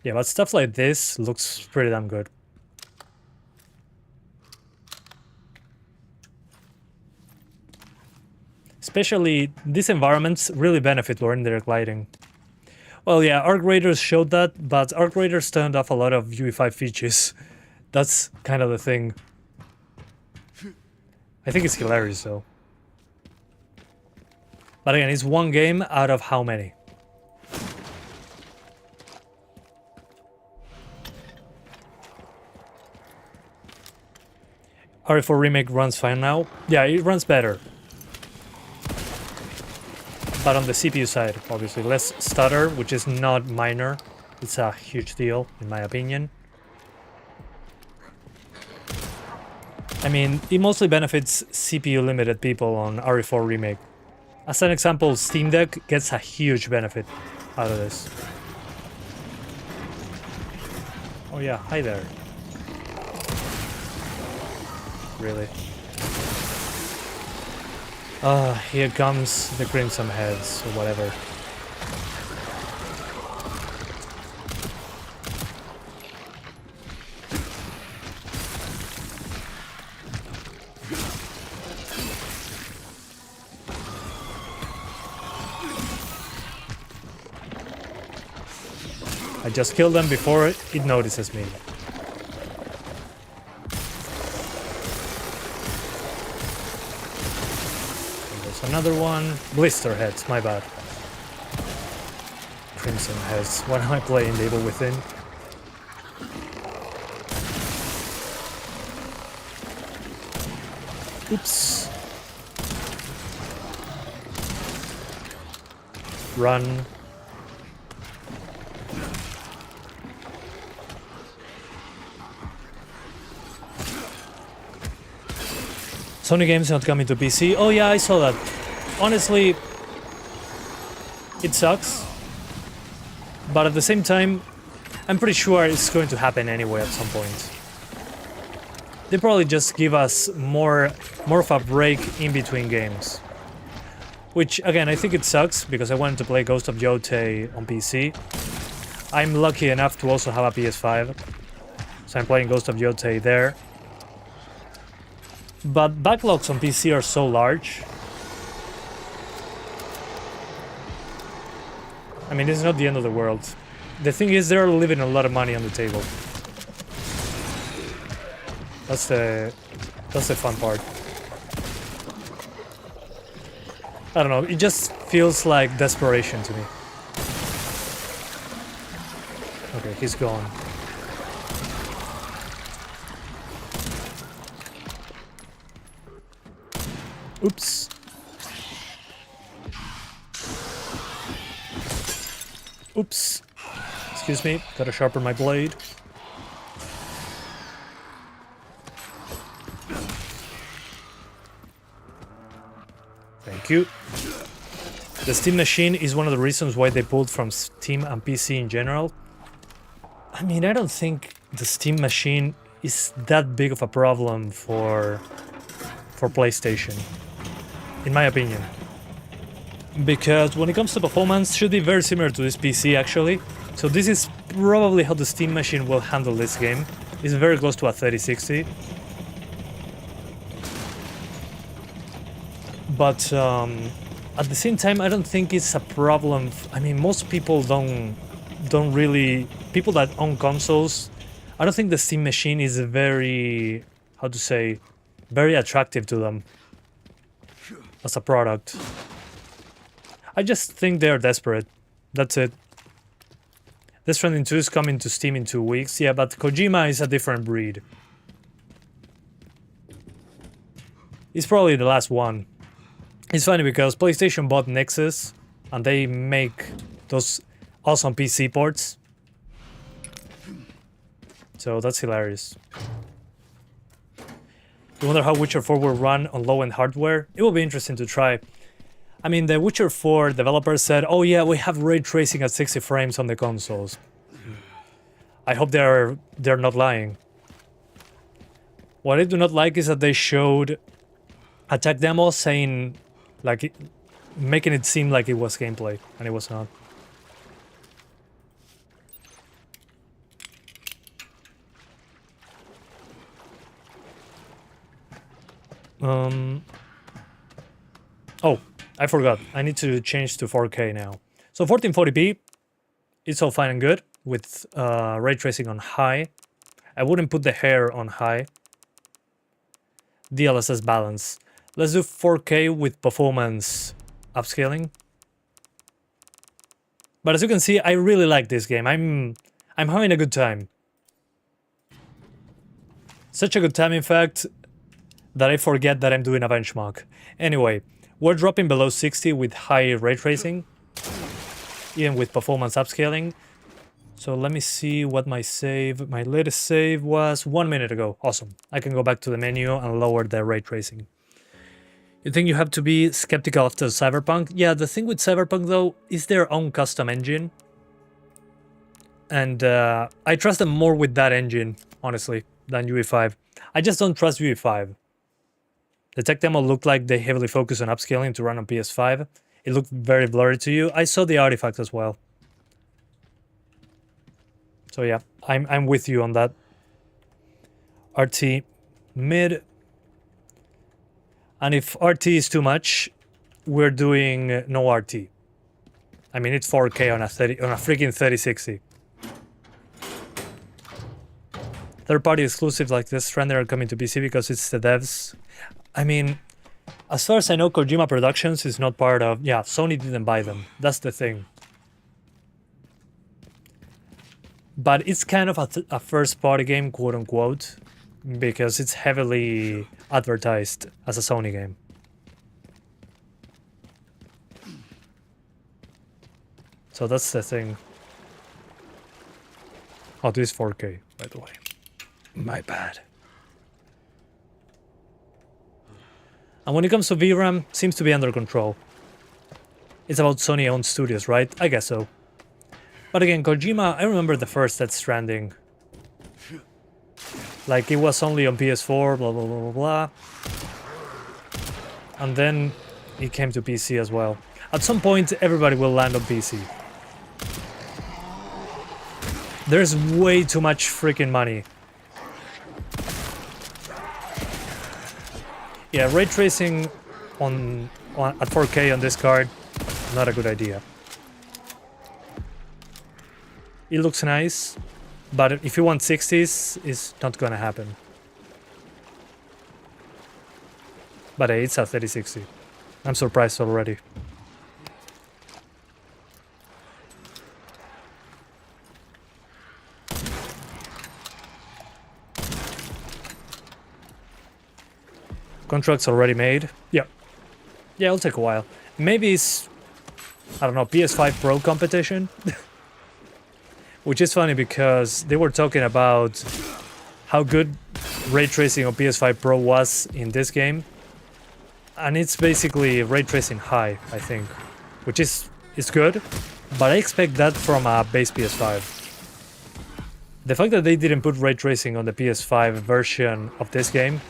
Yeah, but stuff like this looks pretty damn good. Especially, these environments really benefit for indirect lighting. Well, yeah, Arc Raiders showed that, but Arc Raiders turned off a lot of UE5 features. That's kind of the thing. I think it's hilarious, though. But again, it's one game out of how many? RE4 Remake runs fine now. Yeah, it runs better. But on the CPU side, obviously, less stutter, which is not minor. It's a huge deal, in my opinion. I mean, it mostly benefits CPU-limited people on RE4 Remake. As an example, Steam Deck gets a huge benefit out of this. Oh yeah, hi there. Really? Here comes the Crimson Heads, or whatever. I just killed them before it notices me. Another one. Blister Heads, my bad. Crimson Heads. What am I playing? The Evil Within? Oops. Run. Sony games not coming to PC. Oh yeah, I saw that. Honestly, it sucks. But at the same time, I'm pretty sure it's going to happen anyway at some point. They probably just give us more of a break in between games. Which, again, I think it sucks, because I wanted to play Ghost of Yotei on PC. I'm lucky enough to also have a PS5, so I'm playing Ghost of Yotei there. But backlogs on PC are so large. I mean, it's not the end of the world. The thing is, they're leaving a lot of money on the table. That's the fun part. I don't know, it just feels like desperation to me. Okay, he's gone. Oops. Oops. Excuse me, gotta sharpen my blade. Thank you. The Steam Machine is one of the reasons why they pulled from Steam and PC in general. I mean, I don't think the Steam Machine is that big of a problem for PlayStation, in my opinion. Because when it comes to performance, it should be very similar to this PC actually. So this is probably how the Steam Machine will handle this game. It's very close to a 3060. But at the same time, I don't think it's a problem. I mean, most people don't really... People that own consoles, I don't think the Steam Machine is very... How to say? Very attractive to them as a product. I just think they're desperate. That's it. Death Stranding 2 is coming to Steam in 2 weeks. Yeah, but Kojima is a different breed. He's probably the last one. It's funny because PlayStation bought Nexus and they make those awesome PC ports. So that's hilarious. You wonder how Witcher 4 will run on low-end hardware? It will be interesting to try. I mean, the Witcher 4 developers said, oh yeah, we have ray tracing at 60 frames on the consoles. I hope they're not lying. What I do not like is that they showed a tech demo saying, like, making it seem like it was gameplay, and it was not. Oh, I forgot. I need to change to 4K now. So 1440p, it's all fine and good with ray tracing on high. I wouldn't put the hair on high. DLSS balance. Let's do 4K with performance upscaling. But as you can see, I really like this game. I'm having a good time. Such a good time, in fact, that I forget that I'm doing a benchmark. Anyway, we're dropping below 60 with high ray tracing, even with performance upscaling. So let me see what my latest save was 1 minute ago. Awesome. I can go back to the menu and lower the ray tracing. You think you have to be skeptical after Cyberpunk? Yeah, the thing with Cyberpunk though is their own custom engine. And I trust them more with that engine, honestly, than UE5. I just don't trust UE5. The tech demo looked like they heavily focused on upscaling to run on PS5. It looked very blurry to you. I saw the artifacts as well. So yeah, I'm with you on that. RT mid. And if RT is too much, we're doing no RT. I mean, it's 4K on a freaking 3060. Third-party exclusives like this Stranding are coming to PC because it's the devs. I mean, as far as I know, Kojima Productions is not part of... Yeah, Sony didn't buy them. That's the thing. But it's kind of a first-party game, quote-unquote, because it's heavily advertised as a Sony game. So that's the thing. Oh, this is 4K, by the way. My bad. And when it comes to VRAM, seems to be under control. It's about Sony-owned studios, right? I guess so. But again, Kojima, I remember the first Death Stranding. Like, it was only on PS4, blah, blah, blah, blah, blah. And then it came to PC as well. At some point, everybody will land on PC. There's way too much freaking money. Yeah, ray tracing at 4K on this card, not a good idea. It looks nice, but if you want 60s, it's not gonna happen. But hey, it's a 3060. I'm surprised already. Contracts already made. Yeah. Yeah, it'll take a while. Maybe it's, I don't know, PS5 Pro competition? Which is funny because they were talking about how good ray tracing on PS5 Pro was in this game. And it's basically ray tracing high, I think. Which is good, but I expect that from a base PS5. The fact that they didn't put ray tracing on the PS5 version of this game.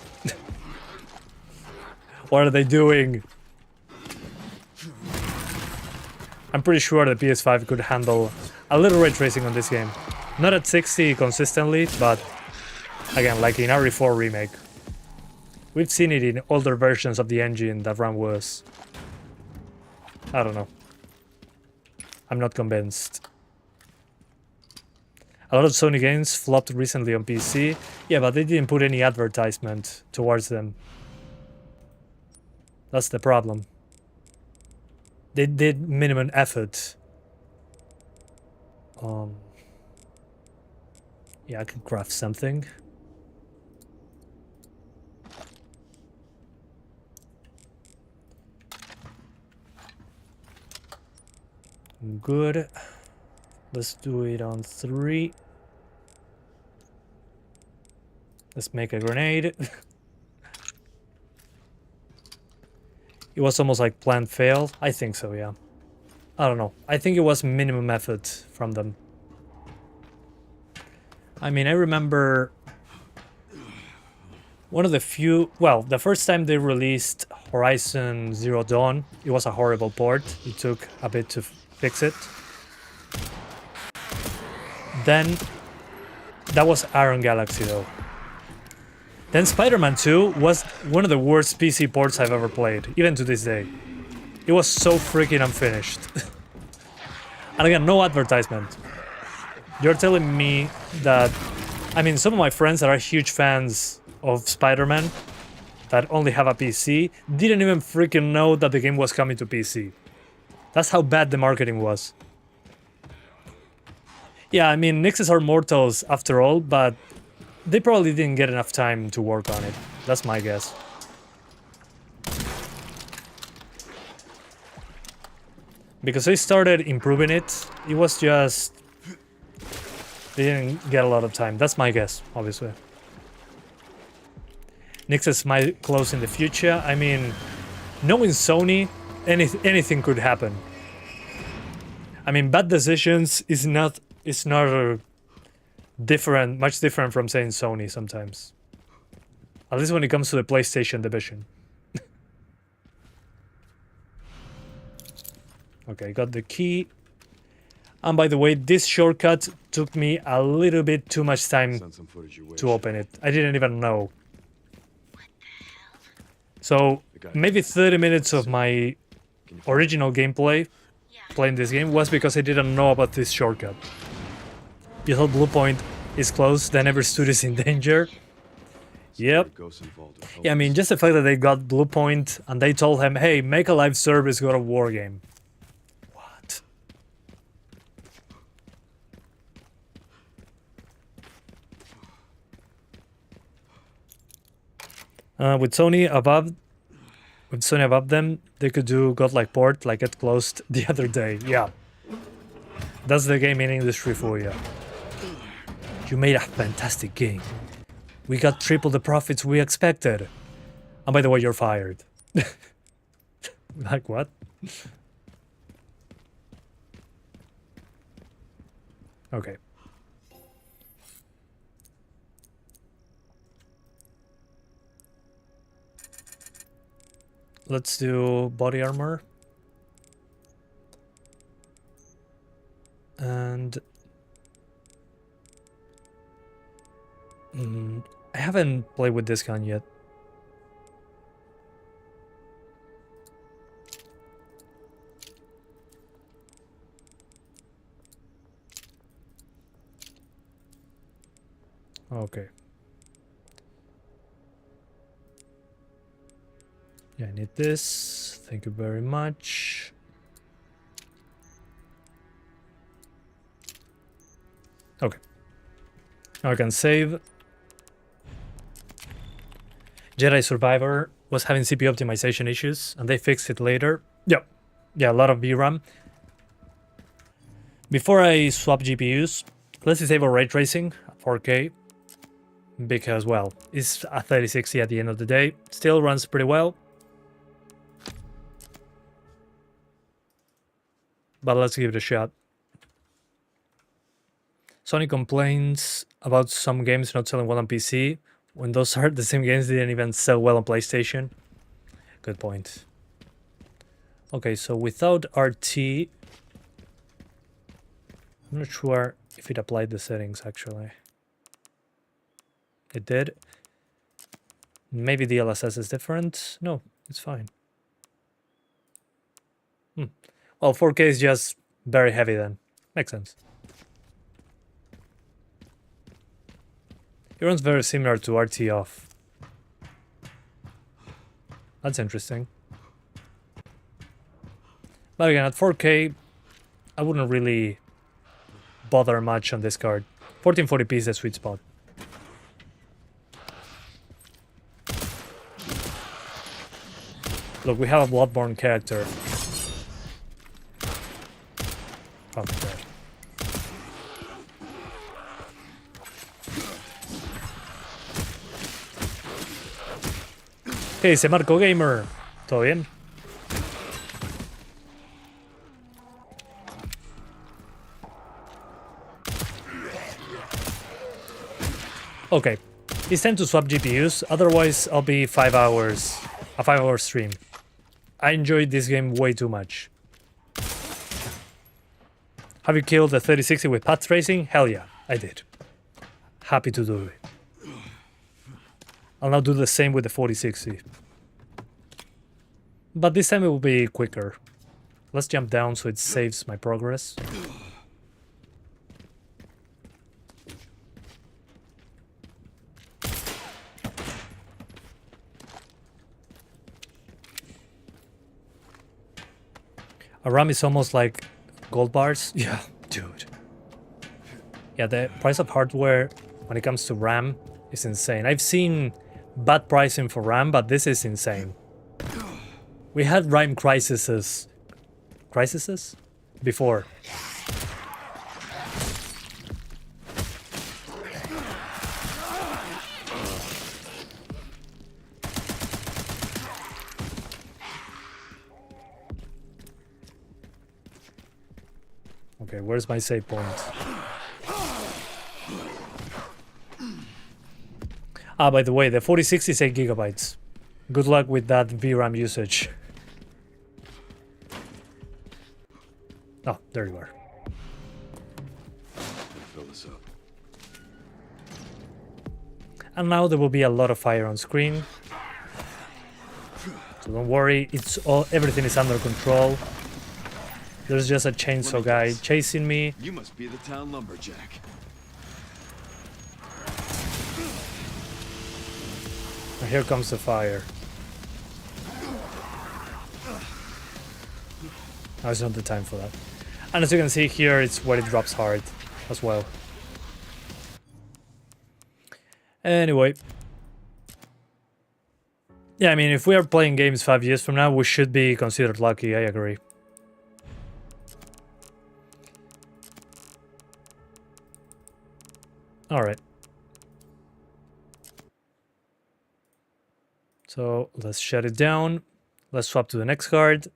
What are they doing? I'm pretty sure the PS5 could handle a little ray tracing on this game. Not at 60 consistently, but again, like in RE4 Remake. We've seen it in older versions of the engine that ran worse. I don't know. I'm not convinced. A lot of Sony games flopped recently on PC. Yeah, but they didn't put any advertisement towards them. That's the problem. They did minimum effort. Yeah, I can craft something. Good. Let's do it on 3. Let's make a grenade. It was almost like planned fail. I think so, yeah. I don't know. I think it was minimum effort from them. I mean, I remember one of the few... Well, the first time they released Horizon Zero Dawn, it was a horrible port. It took a bit to fix it. Then, that was Iron Galaxy, though. Then Spider-Man 2 was one of the worst PC ports I've ever played, even to this day. It was so freaking unfinished. And again, no advertisement. You're telling me that... I mean, some of my friends that are huge fans of Spider-Man, that only have a PC, didn't even freaking know that the game was coming to PC. That's how bad the marketing was. Yeah, I mean, Nixes are mortals after all, but they probably didn't get enough time to work on it. That's my guess. Because they started improving it, it was just... They didn't get a lot of time. That's my guess, obviously. Nixes might close in the future. I mean, knowing Sony, anything could happen. I mean, bad decisions is not much different from saying Sony sometimes. At least when it comes to the PlayStation division. Okay, got the key. And by the way, this shortcut took me a little bit too much time to open it. I didn't even know. So, maybe 30 minutes of my original gameplay playing this game was because I didn't know about this shortcut. You thought Blue Point is closed, then every studio is in danger. Yep. Yeah, I mean, just the fact that they got Blue Point and they told him, hey, make a live service God of War game. What? With Sony above them, they could do godlike port like it closed the other day. Yeah. That's the gaming industry for you. You made a fantastic game. We got triple the profits we expected. And by the way, you're fired. Like what? Okay. Let's do body armor. And I haven't played with this gun yet. Okay. Yeah, I need this. Thank you very much. Okay. Now I can save. Jedi Survivor was having CPU optimization issues, and they fixed it later. Yep. Yeah, a lot of VRAM. Before I swap GPUs, let's disable ray tracing, 4K. Because, well, it's a 3060 at the end of the day. Still runs pretty well. But let's give it a shot. Sony complains about some games not selling well on PC, when those are the same games that didn't even sell well on PlayStation. Good point. Okay, so without RT, I'm not sure if it applied the settings actually. It did. Maybe the DLSS is different. No, it's fine. Well, 4K is just very heavy then. Makes sense. It runs very similar to RT off. That's interesting. But again, at 4K, I wouldn't really bother much on this card. 1440p is the sweet spot. Look, we have a Bloodborne character. Oh, God. ¿Qué dice Marco Gamer? ¿Todo bien? Okay, it's time to swap GPUs, otherwise I'll be 5 hours, a 5-hour stream. I enjoyed this game way too much. Have you killed the 3060 with path tracing? Hell yeah, I did. Happy to do it. I'll now do the same with the 4060. But this time it will be quicker. Let's jump down so it saves my progress. A RAM is almost like gold bars. Yeah, dude. Yeah, the price of hardware when it comes to RAM is insane. I've seen bad pricing for RAM, but this is insane. We had RAM crises before. Okay, where's my save point? Ah, by the way, the 4060 is 8 gigabytes. Good luck with that VRAM usage. Oh, there you are. Fill this up. And now there will be a lot of fire on screen. So don't worry, everything is under control. There's just a chainsaw guy chasing me. You must be the town lumberjack. And here comes the fire. Now it's not the time for that. And as you can see here, it's where it drops hard as well. Anyway. Yeah, I mean, if we are playing games 5 years from now, we should be considered lucky, I agree. Alright. So let's shut it down. Let's swap to the next card.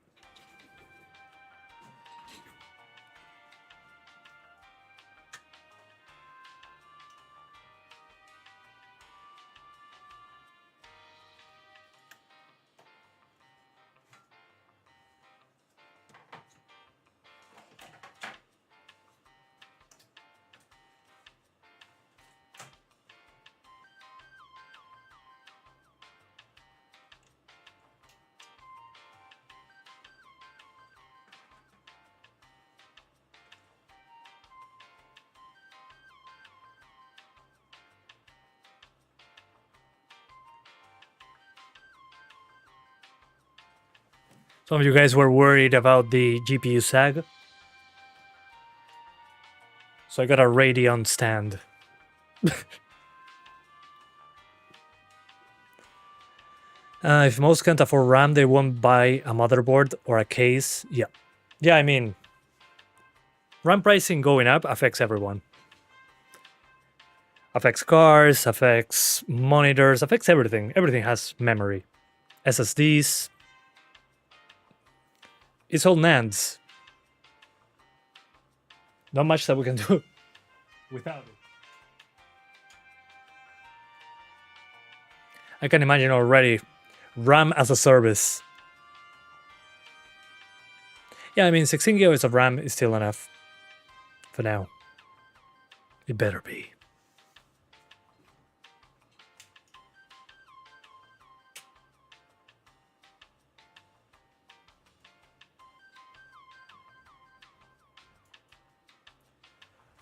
Some of you guys were worried about the GPU sag. So I got a Radeon stand. If most can't afford RAM, they won't buy a motherboard or a case. Yeah. Yeah, I mean, RAM pricing going up affects everyone. Affects cars, affects monitors, affects everything. Everything has memory. SSDs. It's all NANDs. Not much that we can do without it. I can imagine already RAM as a service. Yeah, I mean, 16 gigabytes of RAM is still enough for now. It better be.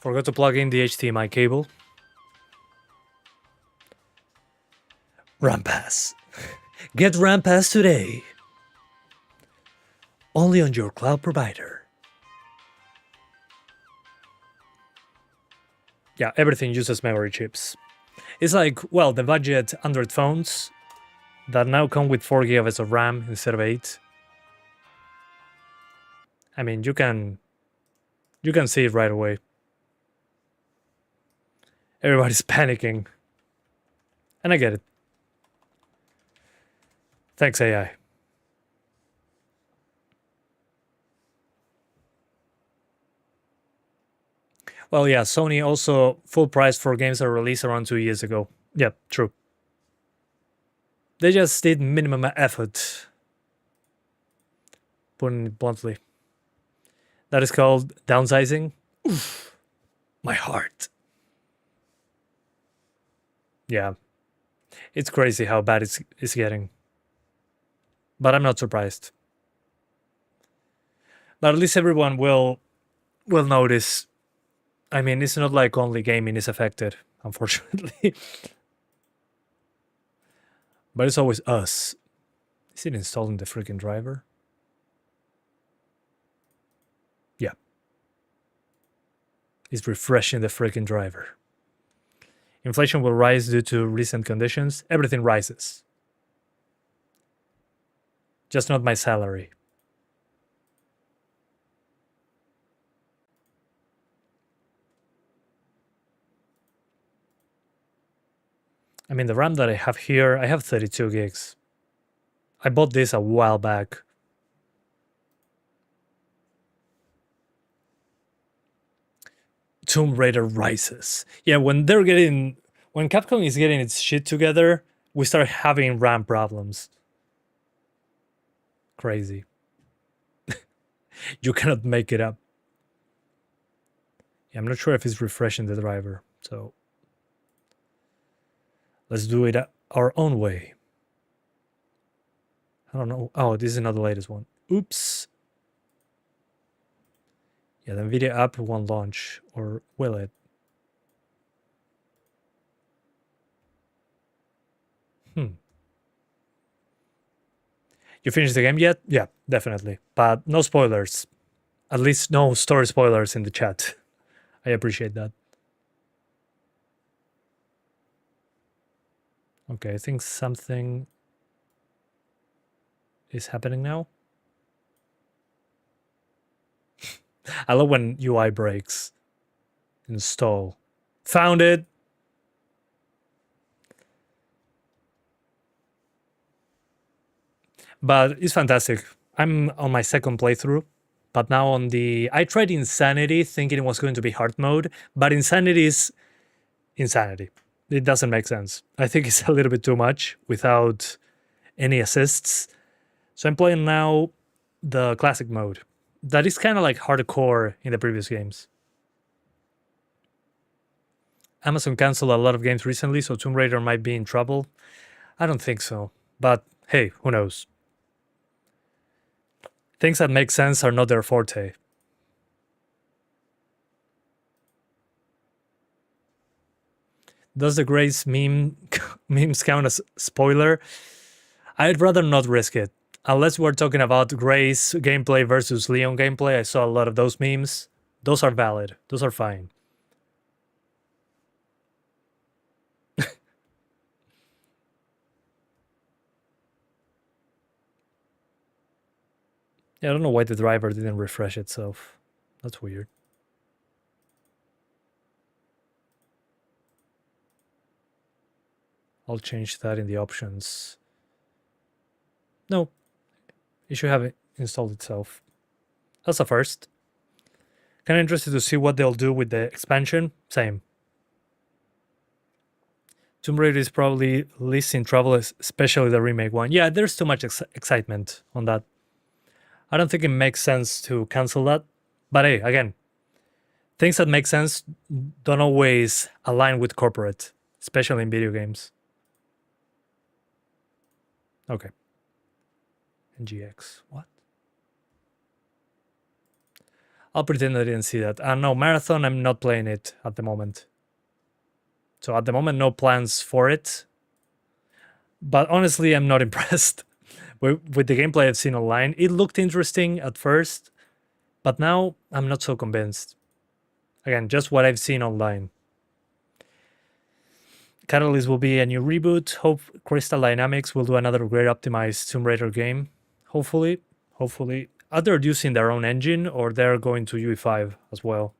Forgot to plug in the HDMI cable. RAM Pass. Get RAM Pass today. Only on your cloud provider. Yeah, everything uses memory chips. It's like, well, the budget Android phones that now come with 4 gigabytes of RAM instead of 8. I mean, you can see it right away. Everybody's panicking. And I get it. Thanks, AI. Well, yeah, Sony also full price for games that were released around 2 years ago. Yep, true. They just did minimum effort. Putting it bluntly. That is called downsizing. Oof, my heart. Yeah. It's crazy how bad it's getting. But I'm not surprised. But at least everyone will notice. I mean, it's not like only gaming is affected, unfortunately. But it's always us. Is it installing the freaking driver? Yeah. It's refreshing the freaking driver. Inflation will rise due to recent conditions. Everything rises. Just not my salary. I mean, the RAM that I have here, I have 32 gigs. I bought this a while back. Tomb Raider rises. Yeah, when Capcom is getting its shit together, we start having RAM problems. Crazy. You cannot make it up. Yeah, I'm not sure if it's refreshing the driver, so let's do it our own way. I don't know. Oh, this is not the latest one. Oops. Yeah, the NVIDIA app won't launch, or will it? You finished the game yet? Yeah, definitely. But no spoilers. At least no story spoilers in the chat. I appreciate that. Okay, I think something is happening now. I love when UI breaks. Install. Found it. But it's fantastic. I'm on my second playthrough, but now on the... I tried Insanity thinking it was going to be hard mode, but Insanity is insanity. It doesn't make sense. I think it's a little bit too much without any assists. So I'm playing now the classic mode. That is kind of like hardcore in the previous games. Amazon canceled a lot of games recently, so Tomb Raider might be in trouble. I don't think so, but hey, who knows? Things that make sense are not their forte. Does the Grace memes count as spoiler? I'd rather not risk it. Unless we're talking about Grace gameplay versus Leon gameplay, I saw a lot of those memes. Those are valid. Those are fine. Yeah, I don't know why the driver didn't refresh itself. That's weird. I'll change that in the options. No, it should have it installed itself. That's a first. Kind of interested to see what they'll do with the expansion. Same. Tomb Raider is probably least in trouble, especially the remake one. Yeah, there's too much excitement on that. I don't think it makes sense to cancel that. But hey, again, things that make sense don't always align with corporate, especially in video games. Okay. NGX. What? I'll pretend I didn't see that. No, Marathon, I'm not playing it at the moment. So at the moment, no plans for it. But honestly, I'm not impressed with the gameplay I've seen online. It looked interesting at first, but now I'm not so convinced. Again, just what I've seen online. Catalyst will be a new reboot. Hope Crystal Dynamics will do another great optimized Tomb Raider game. Hopefully. Either using their own engine or they're going to UE5 as well.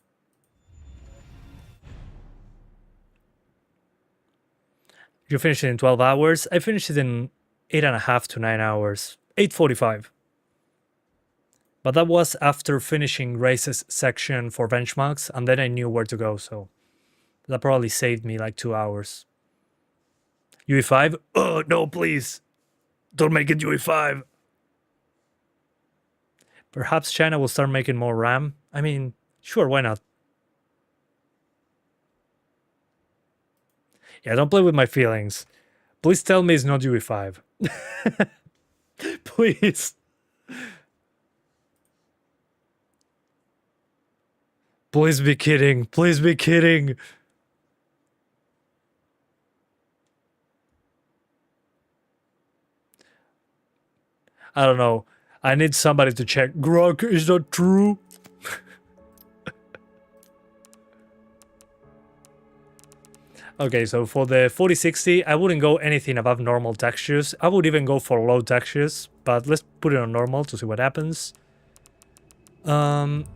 You finished it in 12 hours. I finished it in 8.5 to 9 hours. 8:45. But that was after finishing races section for benchmarks, and then I knew where to go, so that probably saved me like 2 hours. UE5? Oh, no, please. Don't make it UE5. Perhaps China will start making more RAM. I mean, sure, why not? Yeah, don't play with my feelings. Please tell me it's not UE5. Please. Please be kidding. Please be kidding. I don't know. I need somebody to check. Grok, is that true? Okay, so for the 4060, I wouldn't go anything above normal textures. I would even go for low textures, but let's put it on normal to see what happens. DLAA.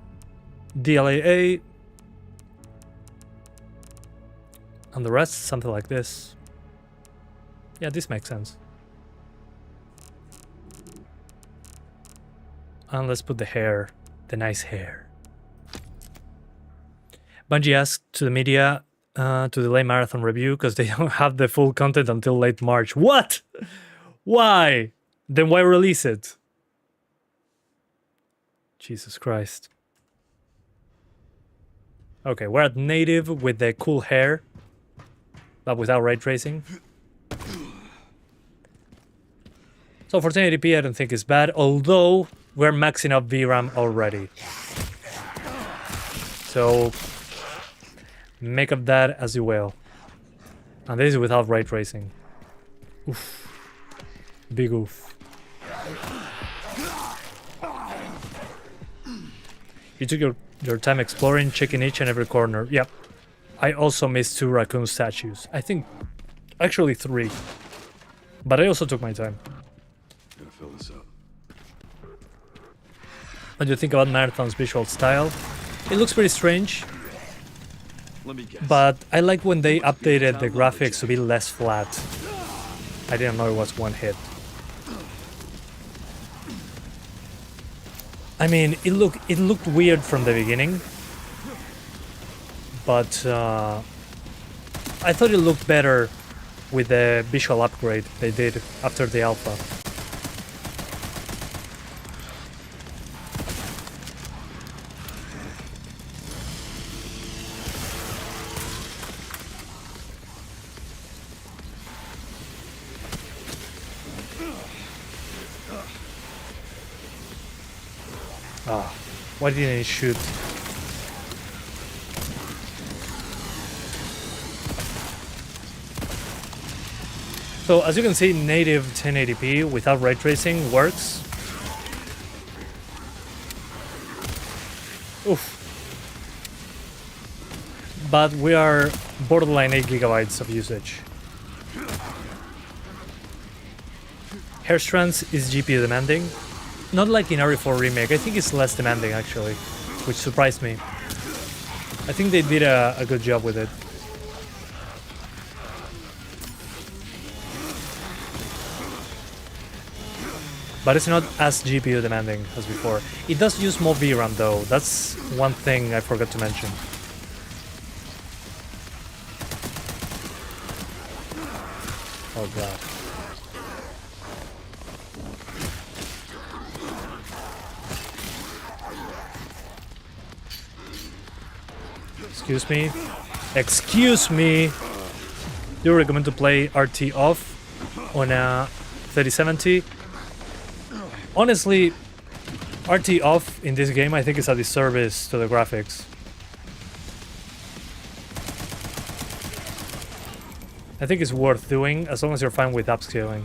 And the rest, something like this. Yeah, this makes sense. And let's put the hair, the nice hair. Bungie asked to the media to delay Marathon review because they don't have the full content until late March. What? Why? Then why release it? Jesus Christ. Okay, we're at native with the cool hair, but without ray tracing. So for 1080p, I don't think it's bad, although we're maxing up VRAM already. So make of that as you will. And this is without ray tracing. Oof. Big oof. You took your time exploring, checking each and every corner. Yep. I also missed 2 raccoon statues. I think actually 3. But I also took my time. Gotta fill this up. What do you think about Marathon's visual style? It looks pretty strange. Let me guess. But I like when they updated the graphics to be less flat. I didn't know it was one hit. I mean, it looked weird from the beginning, but I thought it looked better with the visual upgrade they did after the alpha. Ah, why didn't he shoot? So as you can see, native 1080p without ray tracing works. Oof. But we are borderline 8 gigabytes of usage. Hair strands is GPU demanding. Not like in RE4 Remake, I think it's less demanding actually, which surprised me. I think they did a good job with it. But it's not as GPU demanding as before. It does use more VRAM though, that's one thing I forgot to mention. Oh god. Excuse me. Excuse me! Do you recommend to play RT off on a 3070? Honestly, RT off in this game I think is a disservice to the graphics. I think it's worth doing as long as you're fine with upscaling.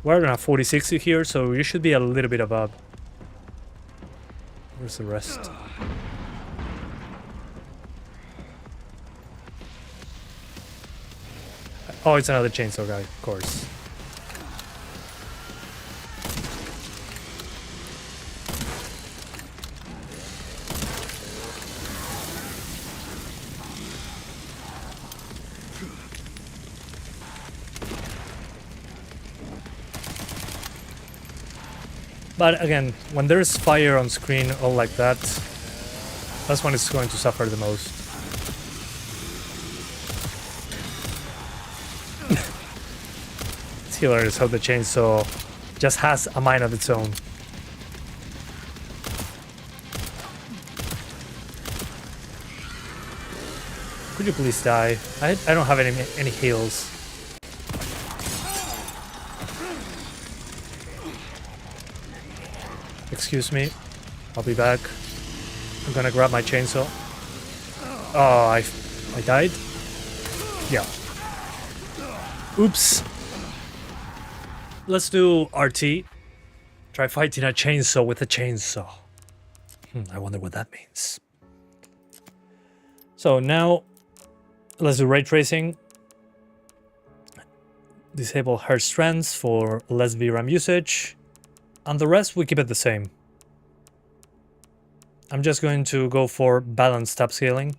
We're on a 4060 here, so you should be a little bit above. Where's the rest? Oh, it's another chainsaw guy, of course. But again, when there's fire on screen all like that, that's when it's going to suffer the most. It's hilarious how the chainsaw just has a mind of its own. Could you please die? I don't have any heals. Excuse me, I'll be back. I'm gonna grab my chainsaw. Oh, I died? Yeah. Oops. Let's do RT. Try fighting a chainsaw with a chainsaw. I wonder what that means. So now, let's do ray tracing. Disable hair strands for less VRAM usage. And the rest, we keep it the same. I'm just going to go for balanced upscaling.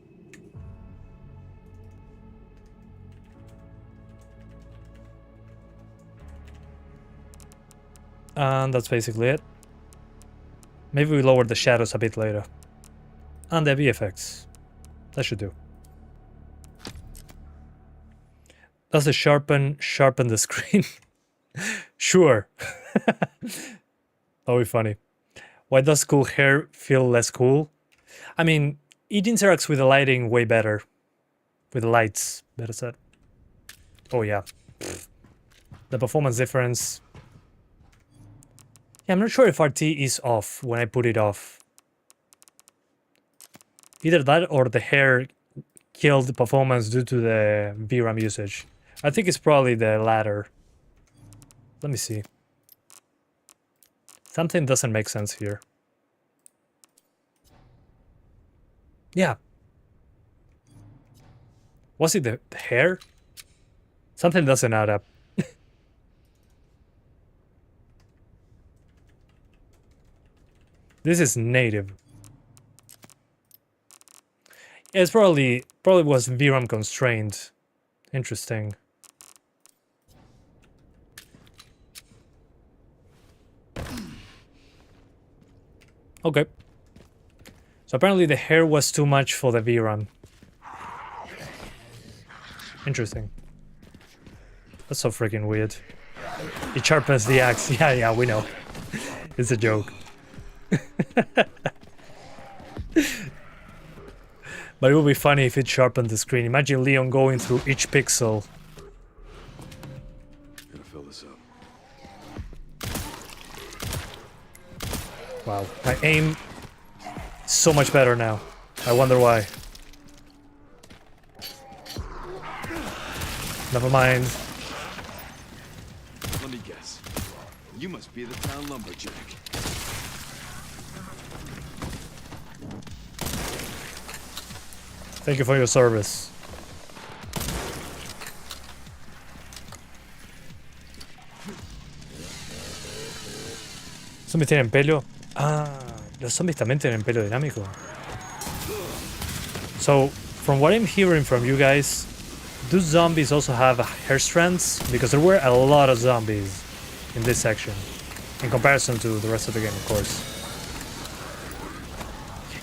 And that's basically it. Maybe we lower the shadows a bit later. And the VFX. That should do. Does the sharpen the screen? Sure. That'll be funny. Why does cool hair feel less cool? I mean, it interacts with the lighting way better. With the lights, better said. Oh yeah. The performance difference. Yeah, I'm not sure if RT is off when I put it off. Either that or the hair killed the performance due to the VRAM usage. I think it's probably the latter. Let me see. Something doesn't make sense here. Yeah. Was it the hair? Something doesn't add up. This is native. Yeah, it's probably was VRAM constrained. Interesting. Okay. So apparently the hair was too much for the VRAM. Interesting. That's so freaking weird. It sharpens the axe. Yeah, we know. It's a joke. But it would be funny if it sharpened the screen. Imagine Leon going through each pixel. Gonna fill this up. Wow, my aim is so much better now. I wonder why. Never mind. Let me guess. You must be the town lumberjack. Thank you for your service. ¿Zombies tienen pelo? Ah, los zombies también tienen pelo dinámico. So, from what I'm hearing from you guys, do zombies also have hair strands? Because there were a lot of zombies in this section, in comparison to the rest of the game, of course.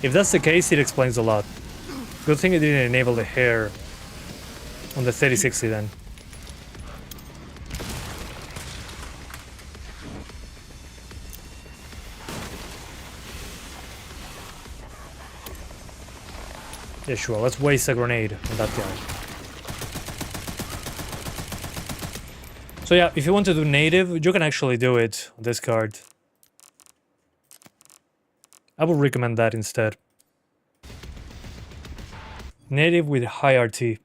If that's the case, it explains a lot. Good thing it didn't enable the hair on the 3060 then. Yeah, sure, let's waste a grenade on that guy. So yeah, if you want to do native, you can actually do it on this card. I would recommend that instead. Native with high RT.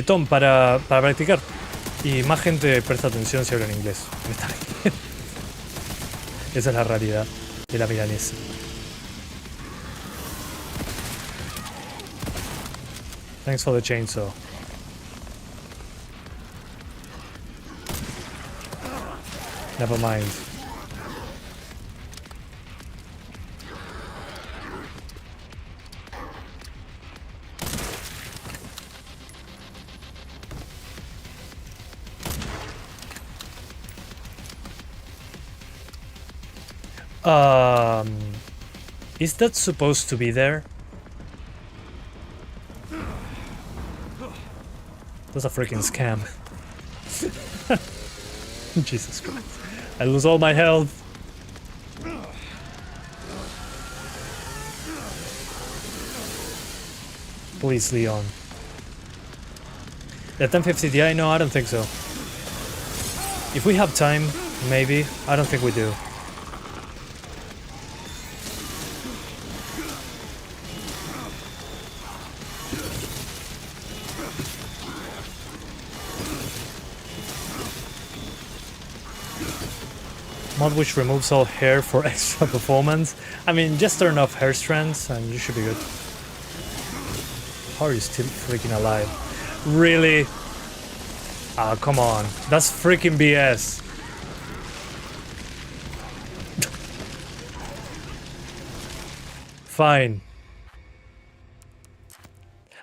Tom, para practicar. Y más gente presta atención si habla en inglés. Esa es la realidad de la milanesa. Thanks for the chainsaw. Never mind. Is that supposed to be there? That's a freaking scam. Jesus Christ. I lose all my health. Please, Leon. The 1050 Ti? No, I don't think so. If we have time, maybe. I don't think we do. Mod which removes all hair for extra performance. I mean, just turn off hair strands and you should be good. How are you still freaking alive? Really? Ah, oh, come on. That's freaking BS. Fine.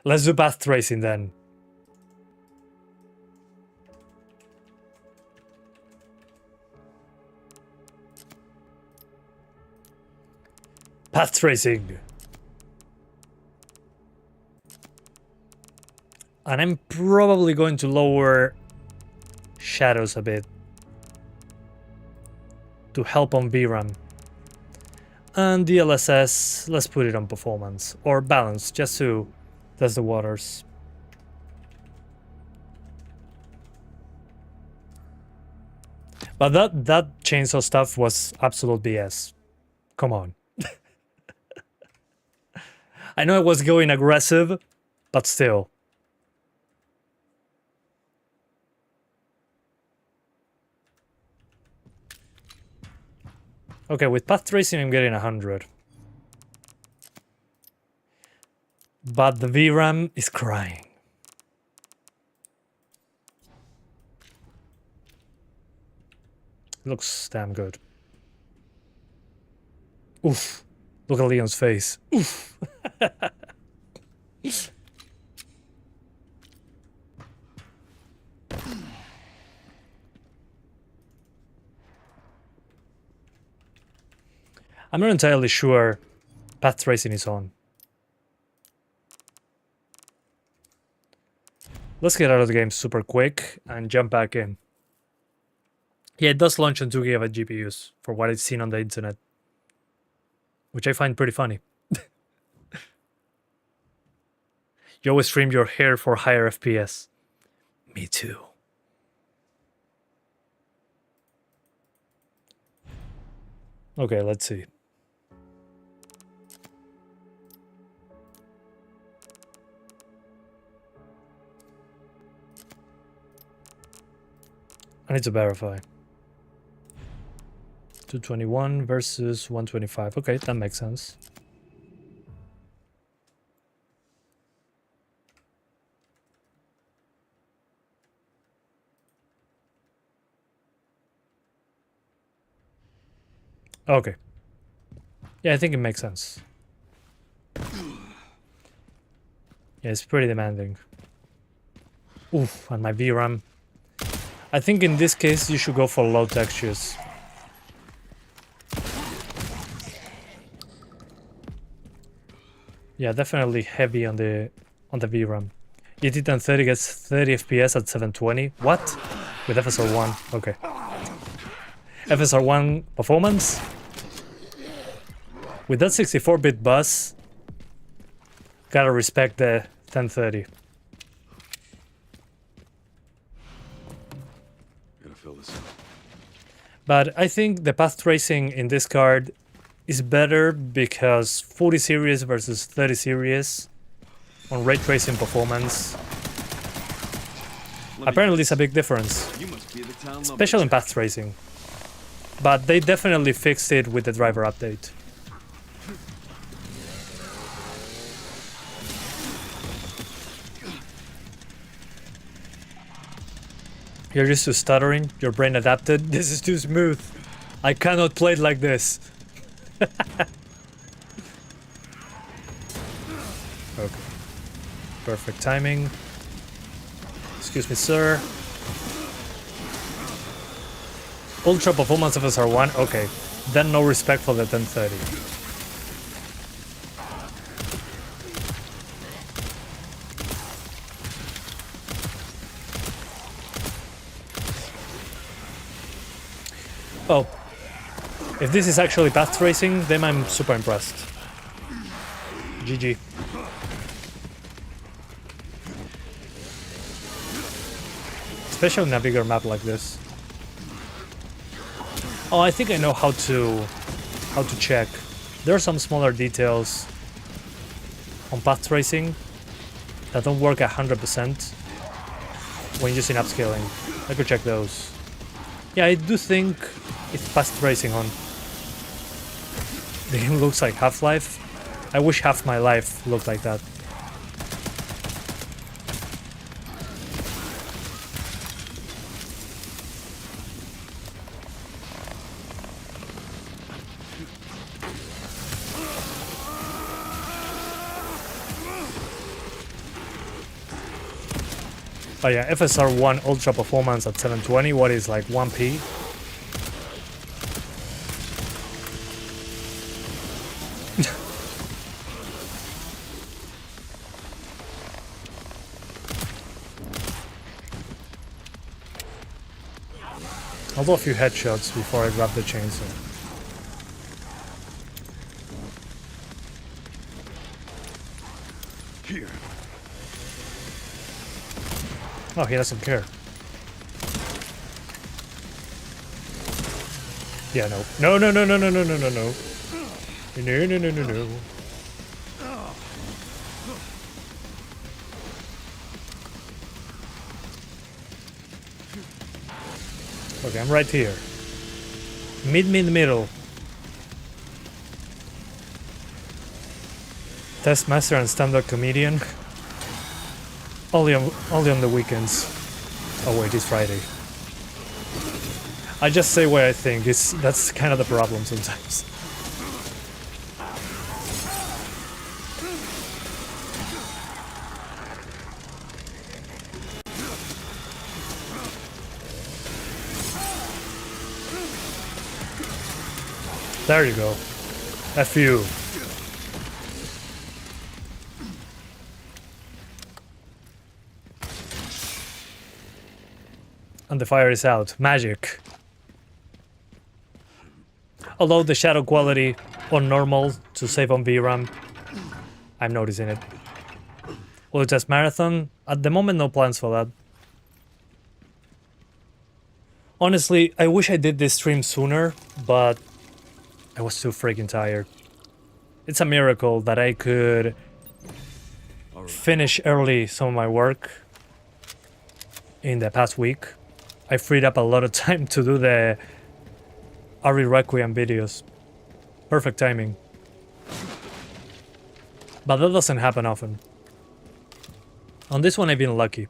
Let's do path tracing then. Path tracing. And I'm probably going to lower shadows a bit to help on VRAM. And DLSS, let's put it on performance or balance just to test the waters. But that chainsaw stuff was absolute BS. Come on. I know I was going aggressive, but still. Okay, with path tracing I'm getting 100. But the VRAM is crying. Looks damn good. Oof. Look at Leon's face. Oof. I'm not entirely sure path tracing is on. Let's get out of the game super quick and jump back in. Yeah, it does launch on 2 GB GPUs, for what I've seen on the internet. Which I find pretty funny. You always trim your hair for higher FPS. Me too. Okay, let's see. I need to verify. 221 versus 125. Okay, that makes sense. Okay. Yeah, I think it makes sense. Yeah, it's pretty demanding. Oof, and my VRAM. I think in this case you should go for low textures. Yeah, definitely heavy on the VRAM. ET1030 gets 30 FPS at 720. What? With FSR1. Okay. FSR1 performance? With that 64-bit bus, gotta respect the 1030. Gotta fill this up. But I think the path tracing in this card is better because 40 series versus 30 series on ray tracing performance. Apparently it's a big difference, You must be the town especially in path tracing. But they definitely fixed it with the driver update. You're used to stuttering, your brain adapted. This is too smooth. I cannot play it like this. Okay. Perfect timing. Excuse me, sir. Ultra performance of SR1? Okay. Then no respect for the 1030. Oh, if this is actually path tracing, then I'm super impressed. GG. Especially on a bigger map like this. Oh, I think I know how to check. There are some smaller details on path tracing that don't work 100% when using upscaling. I could check those. Yeah, I do think it's path tracing on. The game looks like Half-Life. I wish half my life looked like that. Oh yeah, FSR1 Ultra Performance at 720, what is like 1p? I'll do a few headshots before I grab the chainsaw. Here. Oh, he doesn't care. Yeah, no. No, no, no, no, no, no, no, no, no. No, no, no, no, no. Okay, I'm right here. Middle. Test master and stand-up comedian. Only on the weekends. Oh wait, it's Friday. I just say what I think. That's kind of the problem sometimes. There you go. F you. And the fire is out. Magic. Although the shadow quality on normal to save on VRAM, I'm noticing it. Will it test marathon? At the moment, no plans for that. Honestly, I wish I did this stream sooner, but I was too freaking tired. It's a miracle that I could finish early some of my work in the past week. I freed up a lot of time to do the Requiem videos. Perfect timing. But that doesn't happen often. On this one I've been lucky.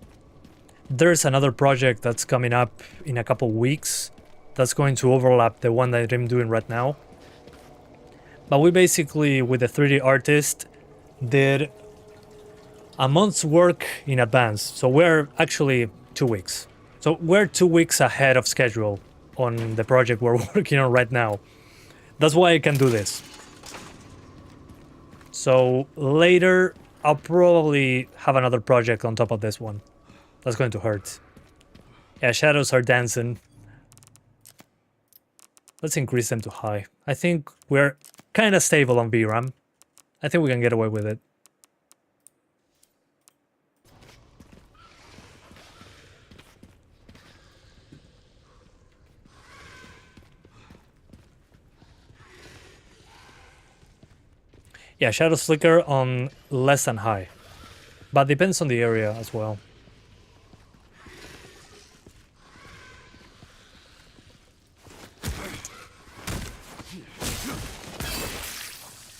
There's another project that's coming up in a couple weeks that's going to overlap the one that I'm doing right now. But we basically, with the 3D artist, did a month's work in advance. So we're actually 2 weeks. So we're 2 weeks ahead of schedule on the project we're working on right now. That's why I can do this. So later, I'll probably have another project on top of this one. That's going to hurt. Yeah, shadows are dancing. Let's increase them to high. I think we're kind of stable on VRAM. I think we can get away with it. Yeah, shadows flicker on less than high. But depends on the area as well.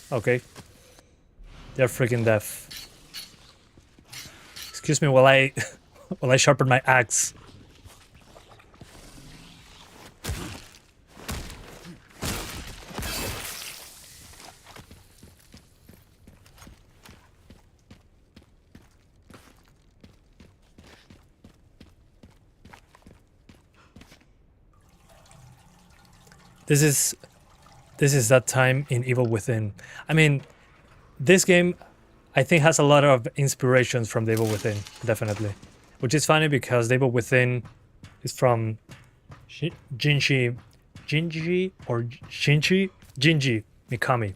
Okay. They're freaking deaf. Excuse me while I while I sharpen my axe. This is that time in Evil Within. I mean, this game, I think, has a lot of inspirations from the Evil Within, definitely. Which is funny because the Evil Within is from Shinji Mikami,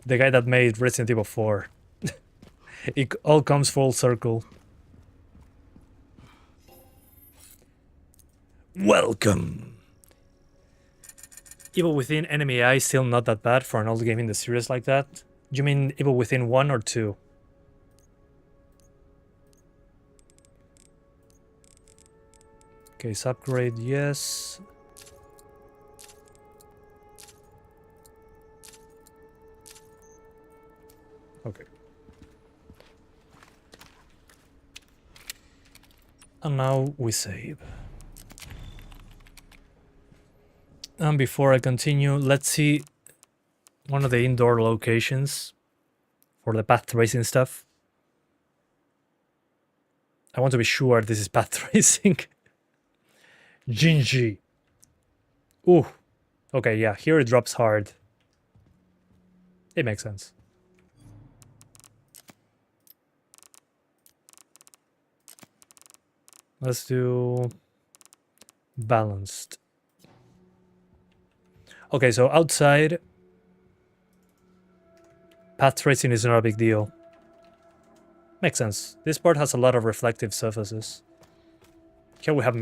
the guy that made Resident Evil 4. It all comes full circle. Welcome. Evil Within enemy AI is still not that bad for an old game in the series like that. Do you mean Evil Within 1 or 2? Case upgrade, yes. Okay. And now we save. And before I continue, let's see one of the indoor locations for the path tracing stuff. I want to be sure this is path tracing. Jinji. Ooh. Okay, yeah, here it drops hard. It makes sense. Let's do balanced. Okay, so outside, path tracing is not a big deal. Makes sense. This part has a lot of reflective surfaces. Here we have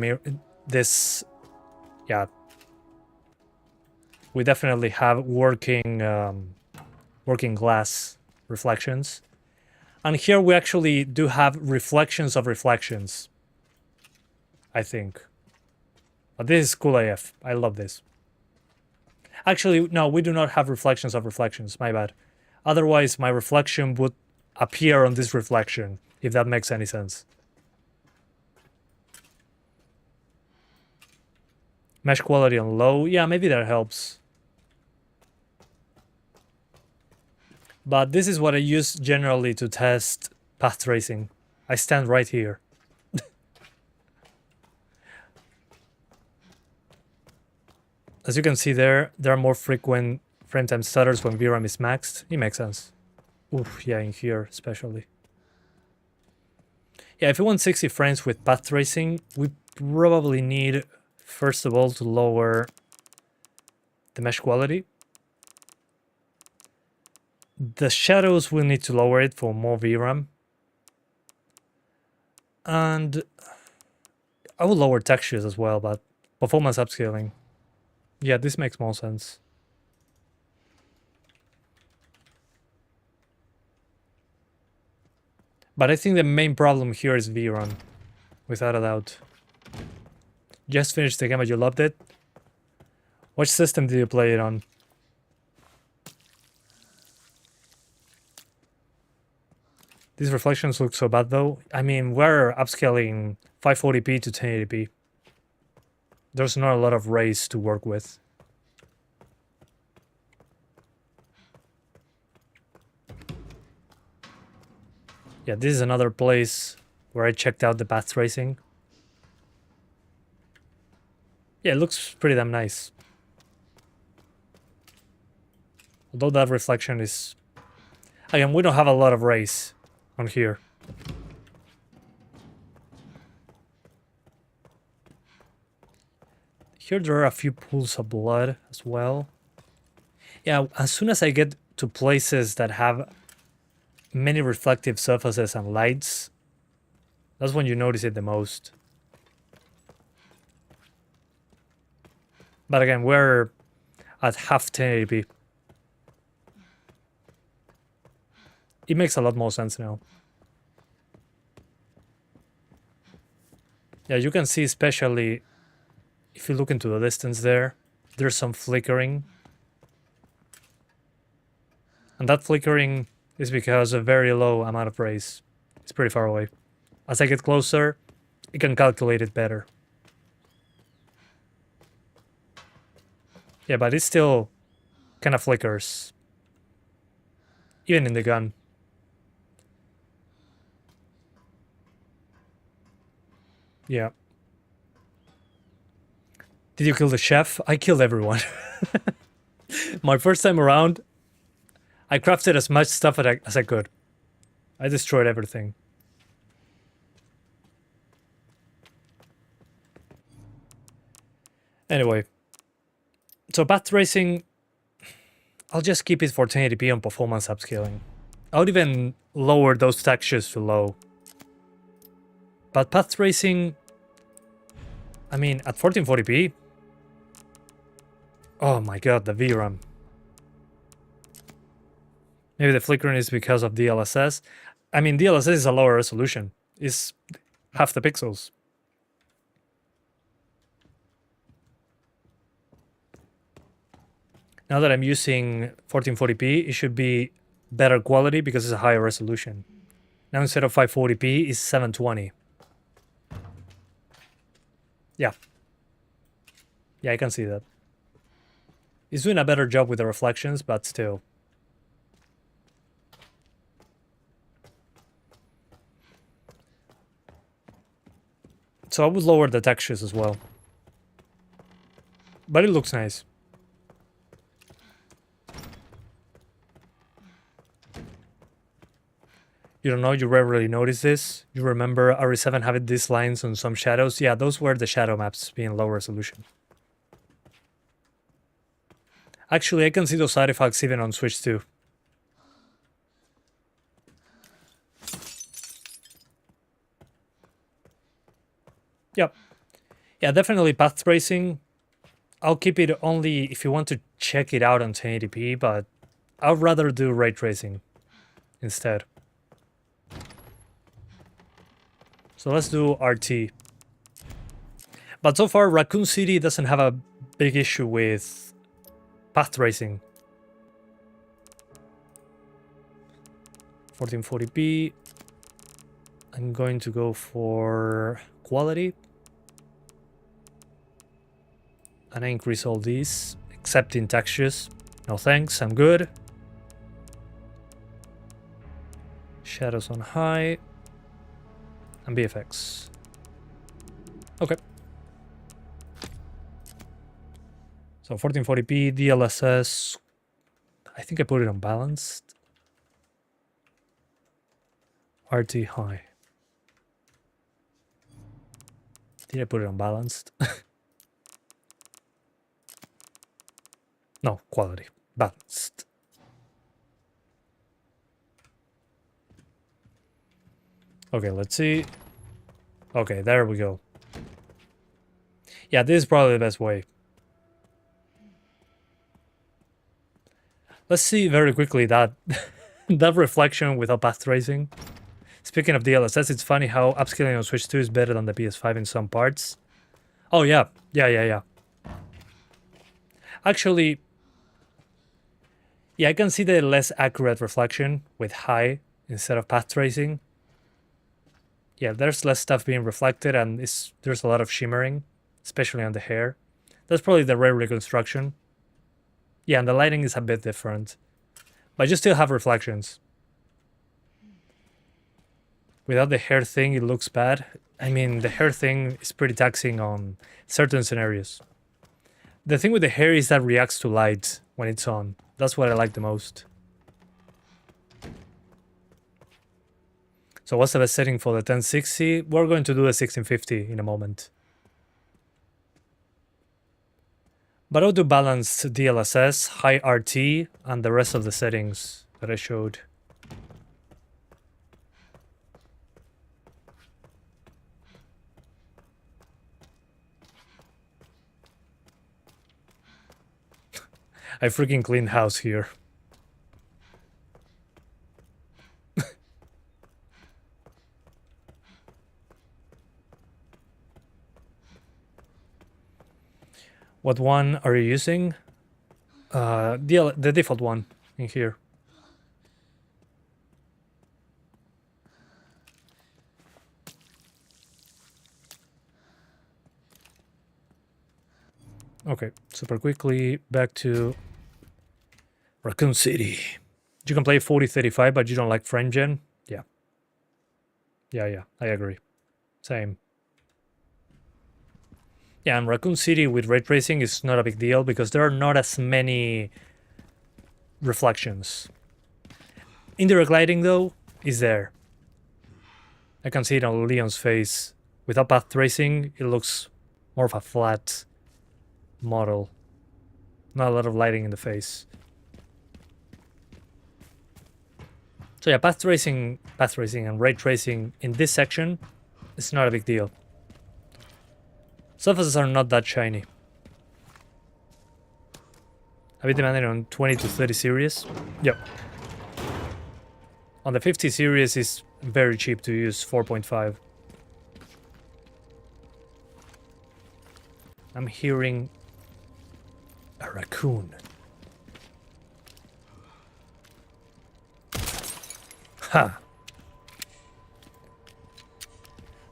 this, yeah. We definitely have working glass reflections. And here we actually do have reflections of reflections, I think. But this is cool AF. I love this. Actually, no, we do not have reflections of reflections, my bad. Otherwise, my reflection would appear on this reflection, if that makes any sense. Mesh quality on low, yeah, maybe that helps. But this is what I use generally to test path tracing. I stand right here. As you can see there are more frequent frame time stutters when VRAM is maxed. It makes sense. Oof, yeah, in here especially. Yeah, if you want 60 frames with path tracing, we probably need, first of all, to lower the mesh quality. The shadows will need to lower it for more VRAM. And I will lower textures as well, but performance upscaling. Yeah, this makes more sense. But I think the main problem here is VRAM, without a doubt. Just finished the game and you loved it? Which system did you play it on? These reflections look so bad though. I mean, we're upscaling 540p to 1080p. There's not a lot of rays to work with. Yeah, this is another place where I checked out the path tracing. Yeah, it looks pretty damn nice. Although that reflection is... Again, we don't have a lot of rays on here. Here there are a few pools of blood as well. Yeah, as soon as I get to places that have many reflective surfaces and lights, that's when you notice it the most. But again, we're at half 1080p. It makes a lot more sense now. Yeah, you can see, especially if you look into the distance there, there's some flickering. And that flickering is because of very low amount of rays. It's pretty far away. As I get closer, you can calculate it better. Yeah, but it still kind of flickers. Even in the gun. Yeah. Did you kill the chef? I killed everyone. My first time around, I crafted as much stuff as I could. I destroyed everything. Anyway. So path tracing, I'll just keep it for 1080p on performance upscaling. I would even lower those textures to low. But path tracing, I mean, at 1440p, oh my god, the VRAM. Maybe the flickering is because of DLSS. I mean, DLSS is a lower resolution. It's half the pixels. Now that I'm using 1440p, it should be better quality because it's a higher resolution. Now instead of 540p, it's 720. Yeah. Yeah, I can see that. It's doing a better job with the reflections, but still. So I would lower the textures as well. But it looks nice. You don't know, you rarely notice this. You remember RE7 having these lines on some shadows? Yeah, those were the shadow maps being low resolution. Actually, I can see those artifacts even on Switch too. Yep. Yeah, definitely path tracing. I'll keep it only if you want to check it out on 1080p, but I'd rather do ray tracing instead. So let's do RT. But so far, Raccoon City doesn't have a big issue with path tracing. 1440p. I'm going to go for quality. And I increase all these, except in textures. No thanks, I'm good. Shadows on high. And VFX. Okay. So 1440p, DLSS, I think I put it on balanced. RT high. Did I put it on balanced? No, quality. Balanced. Okay, let's see. Okay, there we go. Yeah, this is probably the best way. Let's see very quickly that that reflection without path tracing. Speaking of DLSS, it's funny how upscaling on Switch 2 is better than the PS5 in some parts. Oh yeah, yeah. Actually, yeah, I can see the less accurate reflection with high instead of path tracing. Yeah, there's less stuff being reflected and there's a lot of shimmering, especially on the hair. That's probably the rare reconstruction. Yeah, and the lighting is a bit different. But you still have reflections. Without the hair thing, it looks bad. I mean, the hair thing is pretty taxing on certain scenarios. The thing with the hair is that it reacts to light when it's on. That's what I like the most. So what's the best setting for the 1060? We're going to do a 1650 in a moment. But I'll do balanced DLSS, high RT, and the rest of the settings that I showed. I freaking cleaned house here. What one are you using? The default one in here. Okay, super quickly back to Raccoon City. You can play 4035, but you don't like frame gen? Yeah. Yeah, I agree. Same. Yeah, and Raccoon City with ray tracing is not a big deal because there are not as many reflections. Indirect lighting, though, is there. I can see it on Leon's face. Without path tracing, it looks more of a flat model. Not a lot of lighting in the face. So yeah, path tracing and ray tracing in this section is not a big deal. Surfaces are not that shiny. A bit demanding on 20 to 30 series. Yep. On the 50 series is very cheap to use 4.5. I'm hearing a raccoon. Ha!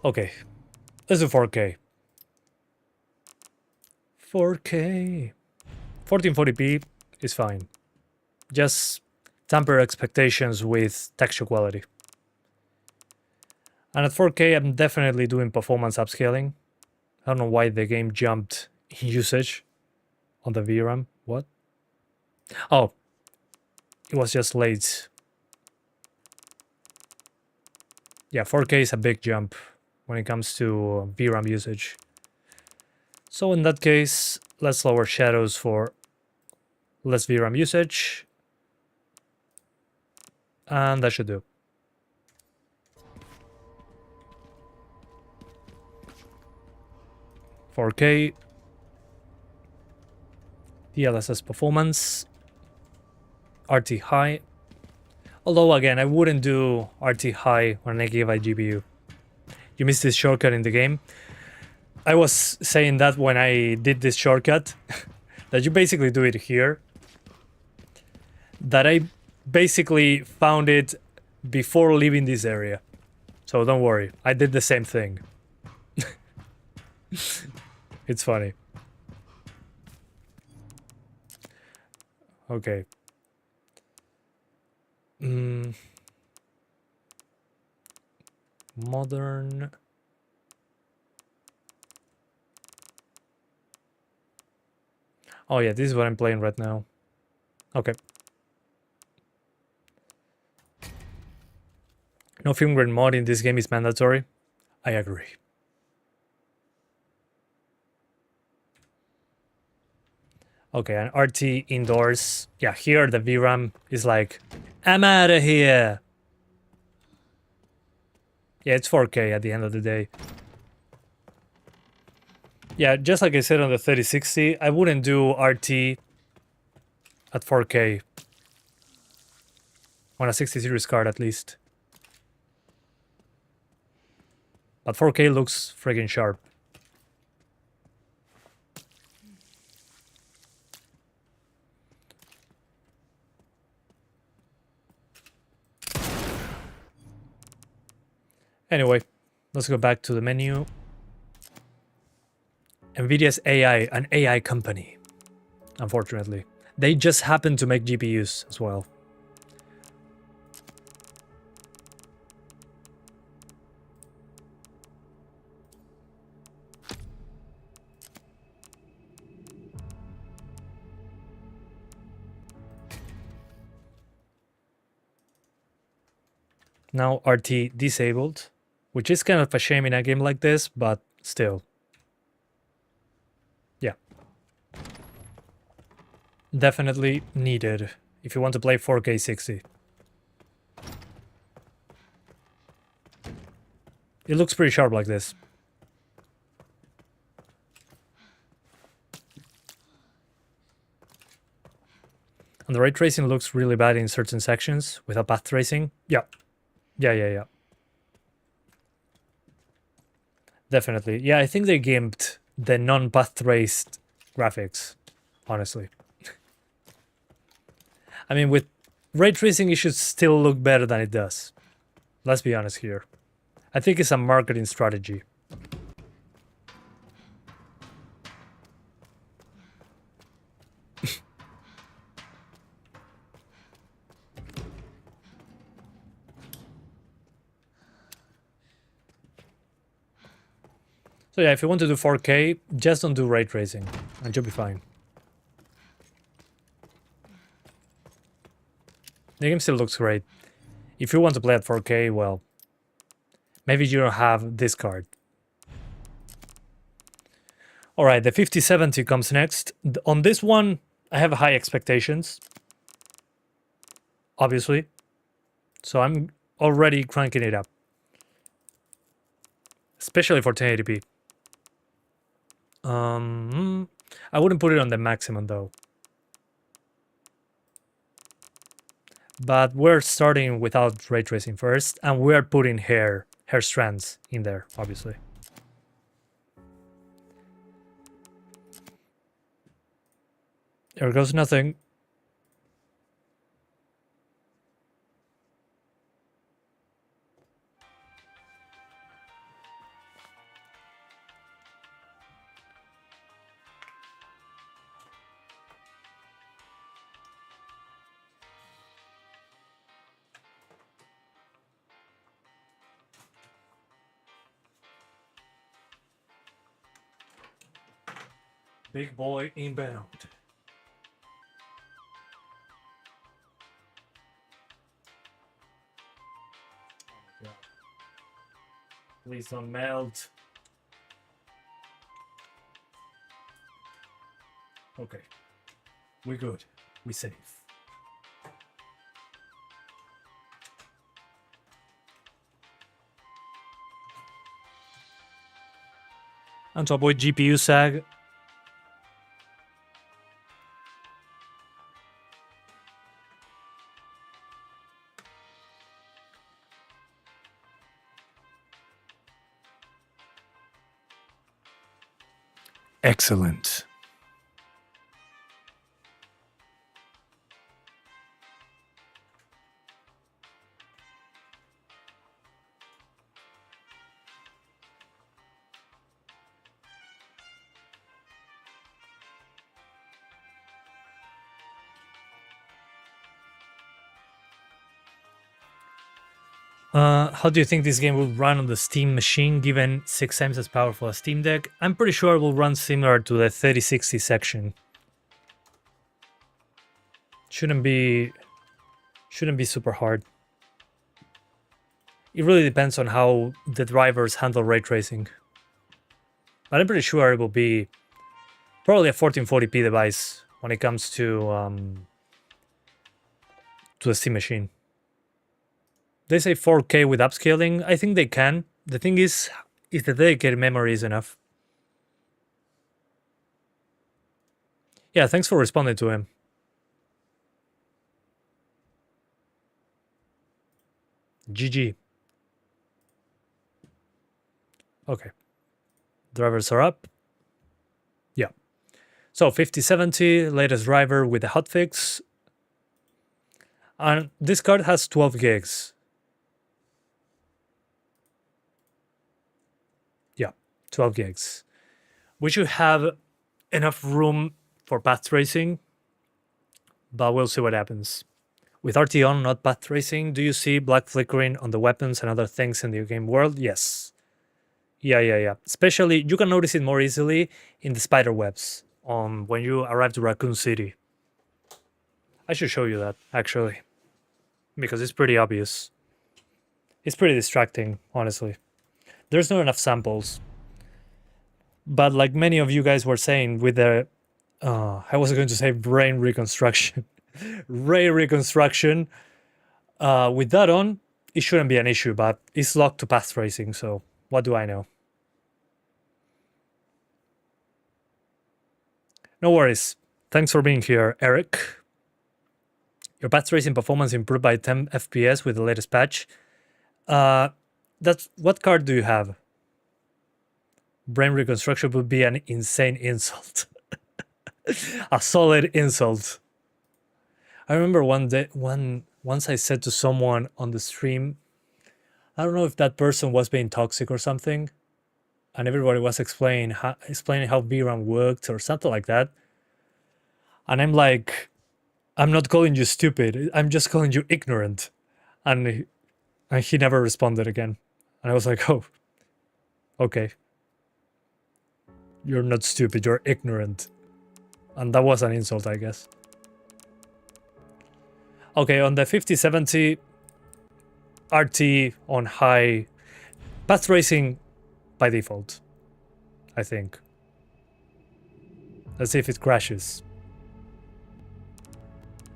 Okay. Let's do 4K. 4K. 1440p is fine. Just temper expectations with texture quality. And at 4K, I'm definitely doing performance upscaling. I don't know why the game jumped in usage on the VRAM. What? Oh, it was just late. Yeah, 4K is a big jump when it comes to VRAM usage. So in that case, let's lower shadows for less VRAM usage. And that should do. "4K, DLSS performance, RT high." Although again, I wouldn't do RT high on a Gigabyte GPU. You missed this shortcut in the game. I was saying that when I did this shortcut, that you basically do it here. That I basically found it before leaving this area. So don't worry, I did the same thing. It's funny. Okay. Modern. Oh yeah, this is what I'm playing right now. Okay. No fingerprint mod in this game is mandatory. I agree. Okay, and RT indoors. Yeah, here the VRAM is like, I'm out of here. Yeah, it's 4K at the end of the day. Yeah, just like I said on the 3060, I wouldn't do RT at 4K. On a 60 series card at least. But 4K looks friggin' sharp. Anyway, let's go back to the menu. Nvidia's AI, an AI company, unfortunately. They just happen to make GPUs as well. Now RT disabled, which is kind of a shame in a game like this, but still. Yeah. Definitely needed if you want to play 4K 60. It looks pretty sharp like this. And the ray tracing looks really bad in certain sections without path tracing. Yeah. Yeah. Definitely. Yeah, I think they gimped the non-path traced graphics, honestly. I mean, with ray tracing, it should still look better than it does. Let's be honest here. I think it's a marketing strategy. So yeah, if you want to do 4K, just don't do ray tracing, and you'll be fine. The game still looks great. If you want to play at 4K, well, maybe you don't have this card. Alright, the 5070 comes next. On this one, I have high expectations. Obviously. So I'm already cranking it up. Especially for 1080p. I wouldn't put it on the maximum though. But we're starting without ray tracing first, and we're putting hair strands in there, obviously. There goes nothing. Big boy inbound. Oh my God. Please don't melt. Okay. We're good. We're safe. And to avoid GPU sag, excellent. How do you think this game will run on the Steam machine given 6 times as powerful as Steam Deck? I'm pretty sure it will run similar to the 3060 section. Shouldn't be super hard. It really depends on how the drivers handle ray tracing. But I'm pretty sure it will be probably a 1440p device when it comes to a Steam machine. They say 4K with upscaling. I think they can. The thing is the dedicated memory is enough. Yeah, thanks for responding to him. GG. Okay. Drivers are up. Yeah. So 5070, latest driver with a hotfix. And this card has 12 gigs. Yeah, 12 gigs. We should have enough room for path tracing, but we'll see what happens. With RT on, not path tracing, do you see black flickering on the weapons and other things in the game world? Yes. Yeah. Especially, you can notice it more easily in the spider webs when you arrive to Raccoon City. I should show you that, actually, because it's pretty obvious. It's pretty distracting, honestly. There's not enough samples. But like many of you guys were saying with the, I was going to say brain reconstruction, ray reconstruction, with that on, it shouldn't be an issue, but it's locked to path tracing, so what do I know? No worries. Thanks for being here, Eric. Your path tracing performance improved by 10 FPS with the latest patch. That's what card do you have? Brain reconstruction would be an insane insult. A solid insult. I remember once I said to someone on the stream, I don't know if that person was being toxic or something, and everybody was explaining how VRAM worked or something like that. And I'm like, I'm not calling you stupid, I'm just calling you ignorant. And he never responded again. And I was like, oh, okay. You're not stupid, you're ignorant. And that was an insult, I guess. Okay, on the 5070, RT on high, path tracing by default, I think. Let's see if it crashes.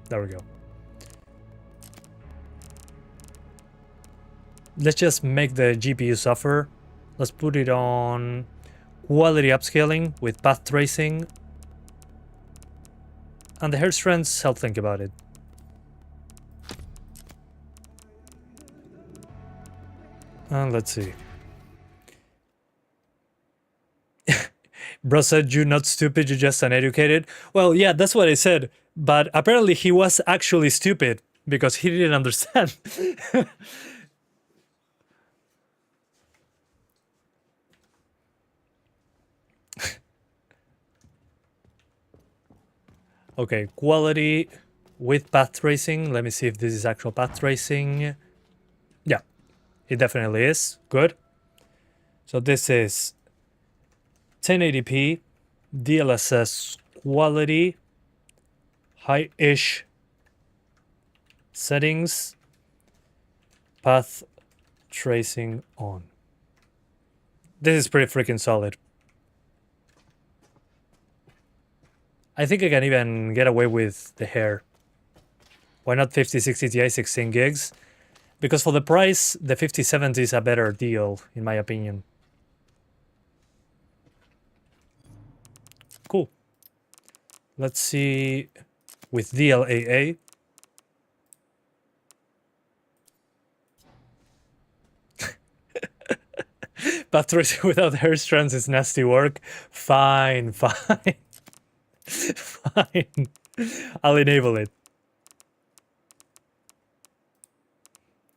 There we go. Let's just make the GPU suffer. Let's put it on quality upscaling with path tracing. And the hair strands, I'll think about it. And let's see. Bro said, you're not stupid, you're just uneducated. Well, yeah, that's what I said. But apparently he was actually stupid because he didn't understand. Okay, quality with path tracing. Let me see if this is actual path tracing. Yeah, it definitely is. Good. So this is 1080p, DLSS quality, high-ish settings, path tracing on. This is pretty freaking solid. I think I can even get away with the hair. Why not 5060 Ti 16 gigs? Because for the price, the 5070 is a better deal, in my opinion. Cool. Let's see with DLAA. Path tracing without hair strands is nasty work. Fine. Fine. I'll enable it.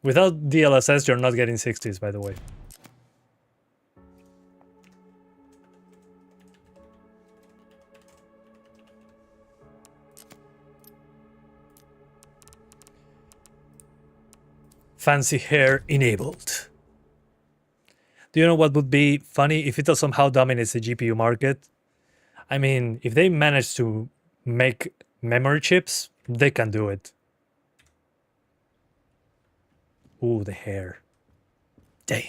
Without DLSS, you're not getting 60s, by the way. Fancy hair enabled. Do you know what would be funny if it somehow dominates the GPU market? I mean, if they manage to make memory chips, they can do it. Ooh, the hair. Damn.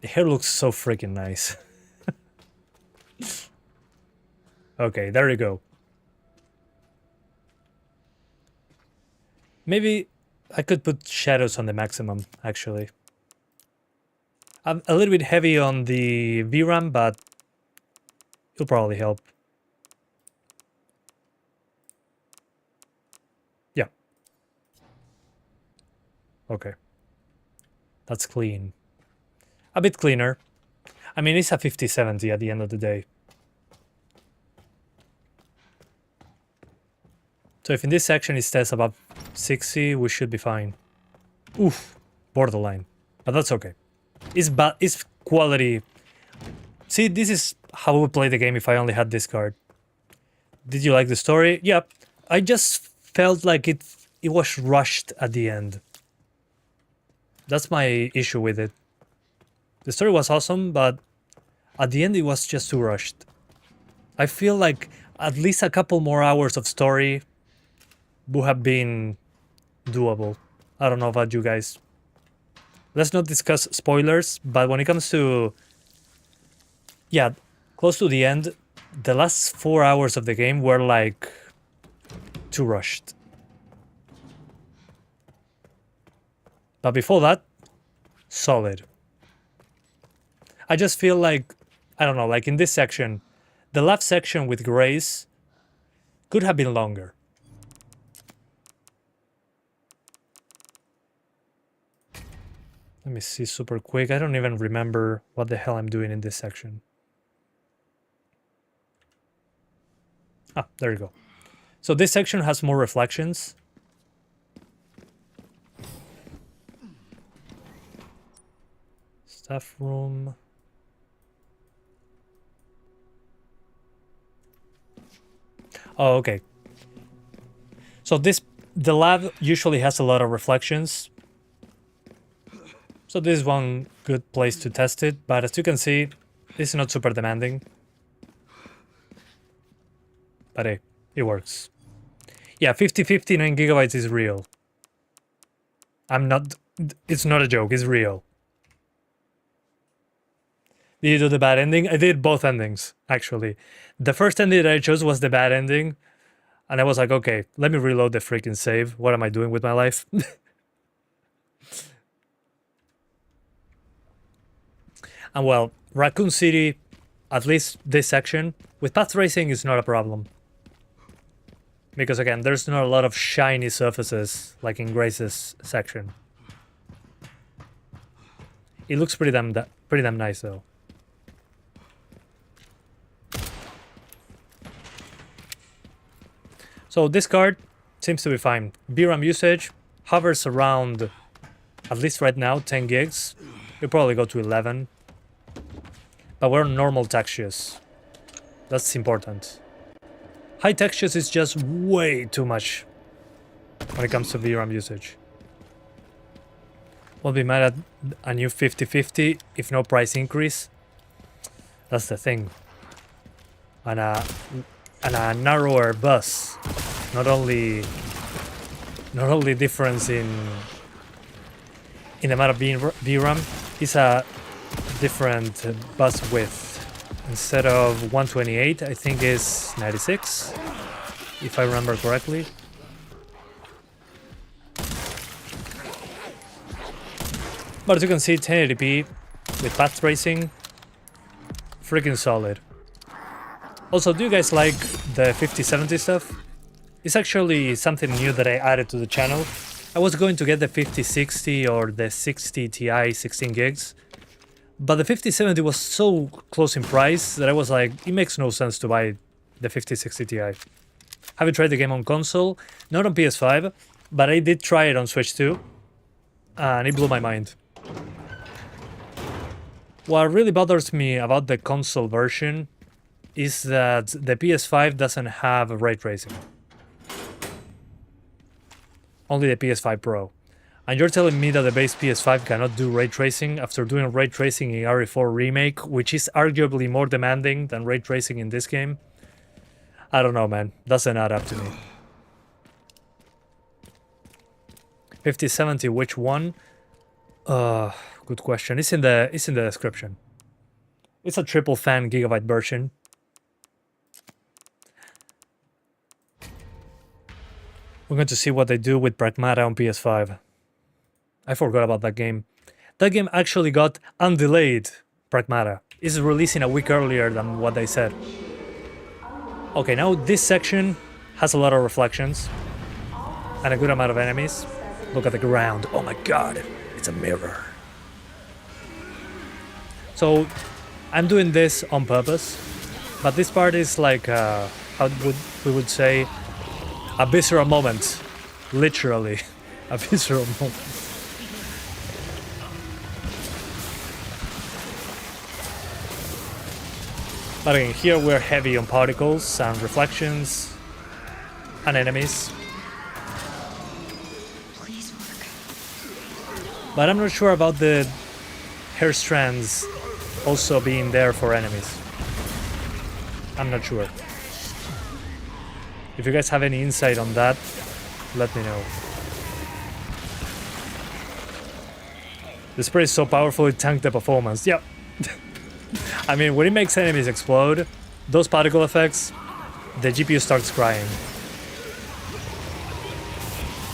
The hair looks so freaking nice. Okay, there you go. Maybe I could put shadows on the maximum, actually. I'm a little bit heavy on the VRAM, but it'll probably help. Yeah. Okay. That's clean. A bit cleaner. I mean, it's a 5070 at the end of the day. So if in this section it stays above 60, we should be fine. Oof, borderline. But that's okay. It's quality. See, this is how I would play the game if I only had this card. Did you like the story? Yep. I just felt like it was rushed at the end. That's my issue with it. The story was awesome, but at the end it was just too rushed. I feel like at least a couple more hours of story would have been doable. I don't know about you guys. Let's not discuss spoilers, but when it comes to... yeah, close to the end, the last 4 hours of the game were like... too rushed. But before that, solid. I just feel like, I don't know, like in this section, the left section with Grace could have been longer. Let me see super quick. I don't even remember what the hell I'm doing in this section. Ah, there you go. So this section has more reflections. Staff room. Oh, okay. So the lab usually has a lot of reflections. So this is one good place to test it, but as you can see, this is not super demanding. But hey, it works. Yeah, 5050 9 gigabytes is real. It's not a joke, it's real. Did you do the bad ending? I did both endings, actually. The first ending that I chose was the bad ending, and I was like, okay, let me reload the freaking save. What am I doing with my life? And well, Raccoon City, at least this section, with path tracing is not a problem. Because again, there's not a lot of shiny surfaces like in Grace's section. It looks pretty damn nice though. So this card seems to be fine. VRAM usage hovers around, at least right now, 10 gigs. You'll probably go to 11. But we're on normal textures. That's important. High textures is just way too much when it comes to VRAM usage. Won't be mad at a new 5050 if no price increase. That's the thing. And a narrower bus. Not only difference in the amount of VRAM, it's a different bus width. Instead of 128, I think is 96, if I remember correctly. But as you can see, 1080p with path tracing, freaking solid. Also, do you guys like the 5070 stuff? It's actually something new that I added to the channel. I was going to get the 5060 or the 60 Ti 16 gigs, but the 5070 was so close in price that I was like, it makes no sense to buy the 5060 Ti. Have you tried the game on console? Not on PS5, but I did try it on Switch 2, and it blew my mind. What really bothers me about the console version is that the PS5 doesn't have ray tracing. Only the PS5 Pro. And you're telling me that the base PS5 cannot do ray tracing after doing ray tracing in RE4 Remake, which is arguably more demanding than ray tracing in this game? I don't know, man. Doesn't add up to me. 5070, which one? Good question. It's in the description. It's a triple fan Gigabyte version. We're going to see what they do with Pragmata on PS5. I forgot about that game. That game actually got undelayed Pragmata. It's releasing a week earlier than what they said. Okay, now this section has a lot of reflections and a good amount of enemies. Look at the ground. Oh my god, it's a mirror. So I'm doing this on purpose, but this part is like, how we would say, a visceral moment. Literally, a visceral moment. But again, here we're heavy on particles and reflections and enemies. Please work. But I'm not sure about the hair strands also being there for enemies. I'm not sure. If you guys have any insight on that, let me know. The spray is so powerful it tanked the performance. Yep. I mean, when it makes enemies explode, those particle effects, the GPU starts crying.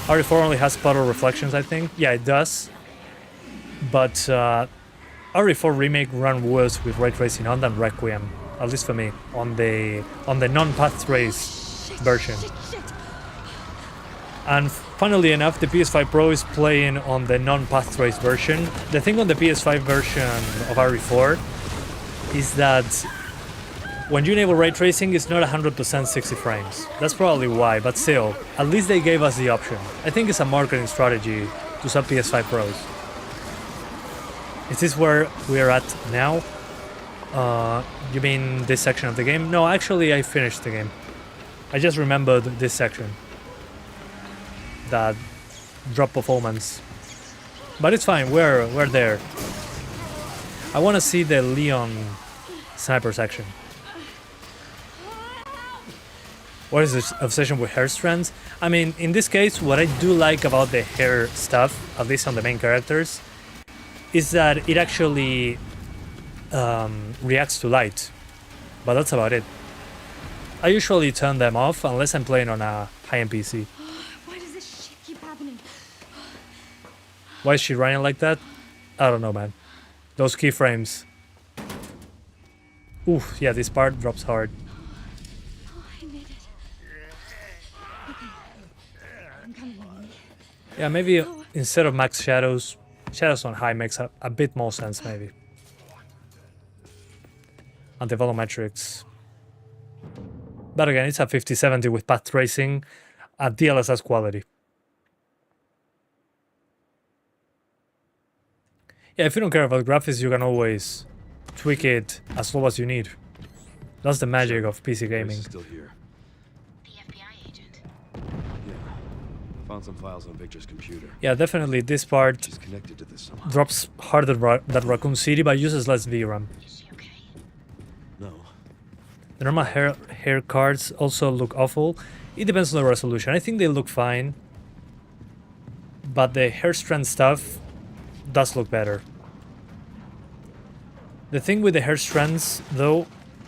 RE4 only has puddle reflections, I think. Yeah, it does. But RE4 Remake run worse with ray tracing on than Requiem, at least for me, on the non-path trace version. Shit. And funnily enough, the PS5 Pro is playing on the non-path trace version. The thing on the PS5 version of RE4 is that when you enable ray tracing, it's not 100% 60 frames. That's probably why, but still, at least they gave us the option. I think it's a marketing strategy to sub PS5 Pros. Is this where we're at now? You mean this section of the game? No, actually I finished the game. I just remembered this section. That drop performance. But it's fine, we're there. I want to see the Leon sniper section. What is this obsession with hair strands? I mean, in this case, what I do like about the hair stuff, at least on the main characters, is that it actually reacts to light. But that's about it. I usually turn them off unless I'm playing on a high-end PC. Why does this shit keep happening? Why is she running like that? I don't know, man. Those keyframes. Oof, yeah, this part drops hard. Oh, I made it. Okay. I'm coming, Mimi. Yeah, maybe instead of max shadows, shadows on high makes a bit more sense, maybe. Anti-volumetrics. But again, it's a 5070 with path tracing at DLSS quality. Yeah, if you don't care about graphics, you can always tweak it as low as you need. That's the magic of PC gaming. Still here. The FBI agent. Yeah. Found some files on Victor's computer. Yeah, definitely this part She's connected to this somehow. drops harder than Raccoon City, but uses less VRAM. Is she okay? No. The normal hair cards also look awful. It depends on the resolution. I think they look fine. But the hair strand stuff does look better. The thing with the hair strands, though,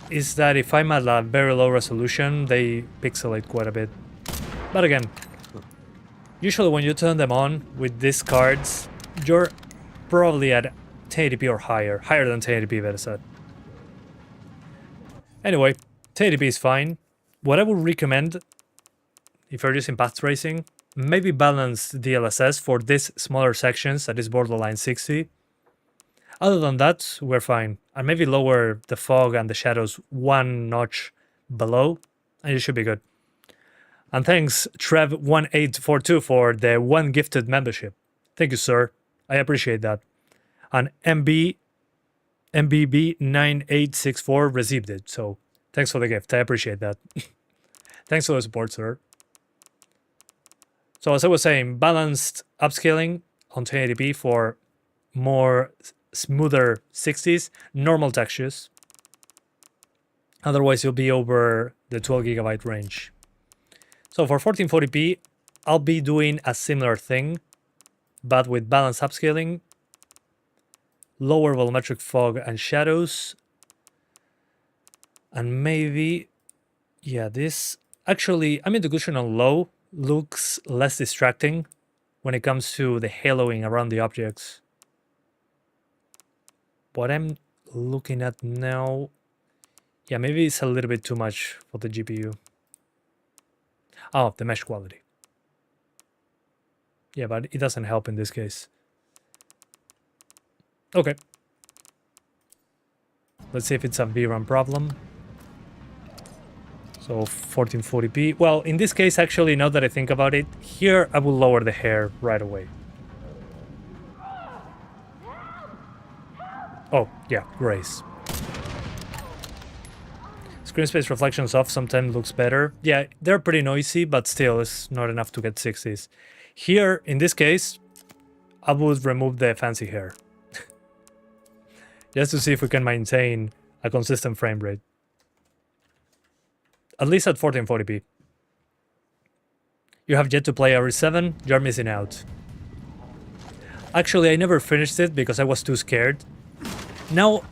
is that if I'm at a very low resolution, they pixelate quite a bit. But again, usually when you turn them on with these cards, you're probably at 1080p or higher. Higher than 1080p, better said. Anyway, 1080p is fine. What I would recommend, if you're using path tracing, maybe balance DLSS for these smaller sections that is borderline 60. Other than that, we're fine. And maybe lower the fog and the shadows one notch below, and you should be good. And thanks, Trev1842, for the 1 gifted membership. Thank you, sir. I appreciate that. And MBB9864 received it, so thanks for the gift. I appreciate that. Thanks for the support, sir. So as I was saying, balanced upscaling on 1080p for more smoother 60s, normal textures. Otherwise, you'll be over the 12GB range. So for 1440p, I'll be doing a similar thing, but with balanced upscaling lower volumetric fog and shadows. And maybe, yeah, this actually, I mean, the cushion on low looks less distracting when it comes to the haloing around the objects. What I'm looking at now, yeah, maybe it's a little bit too much for the GPU. Oh, the mesh quality. Yeah, but it doesn't help in this case. Okay. Let's see if it's a VRAM problem. So 1440p. Well, in this case, actually, now that I think about it, here I will lower the hair right away. Oh, yeah, grace. Screen space reflections off sometimes looks better. Yeah, they're pretty noisy, but still, it's not enough to get 60s. Here, in this case, I would remove the fancy hair. Just to see if we can maintain a consistent frame rate. At least at 1440p. You have yet to play RE7, you're missing out. Actually, I never finished it because I was too scared. Now,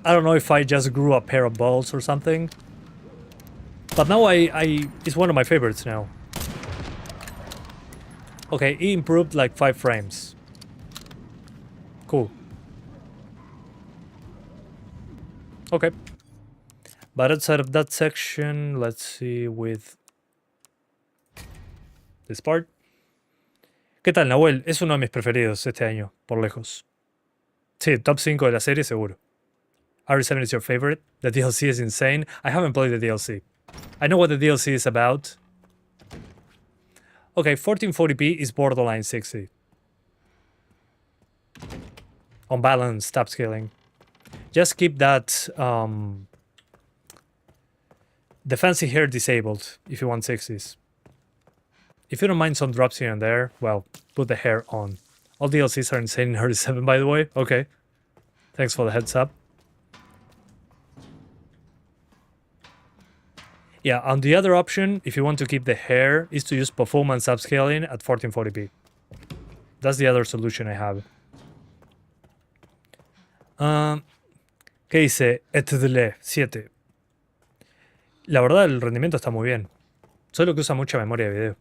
I don't know if I just grew a pair of balls or something. But now it's one of my favorites now. Okay, it improved like 5 frames. Cool. Okay. But outside of that section, let's see with this part. ¿Qué tal, Nahuel? Es uno de mis preferidos este año, por lejos. Sí, top 5 de la serie seguro. RE7 is your favorite? The DLC is insane. I haven't played the DLC. I know what the DLC is about. Okay, 1440p is borderline 60. On balance, stop scaling. Just keep that the fancy hair disabled if you want 60s. If you don't mind some drops here and there, well, put the hair on. All DLCs are insane in RE7, by the way. Okay. Thanks for the heads up. Yeah, and the other option, if you want to keep the hair, is to use performance upscaling at 1440p. That's the other solution I have. ¿Qué dice? ETDL 7. La verdad, el rendimiento está muy bien. Solo que usa mucha memoria de video.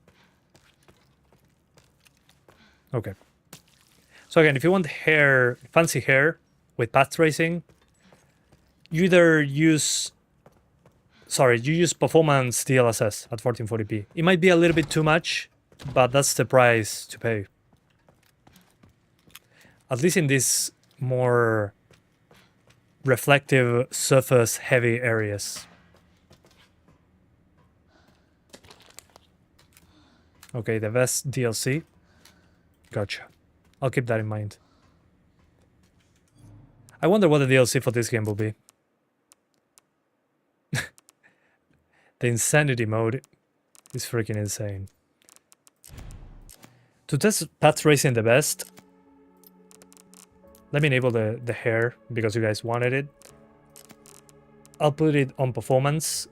Okay. So again, if you want hair, fancy hair with path tracing, you either use... Sorry, you use performance DLSS at 1440p. It might be a little bit too much, but that's the price to pay. At least in these more reflective, surface-heavy areas. Okay, the best DLC. Gotcha. I'll keep that in mind. I wonder what the DLC for this game will be. The insanity mode is freaking insane. To test path tracing the best, let me enable the hair because you guys wanted it. I'll put it on performance.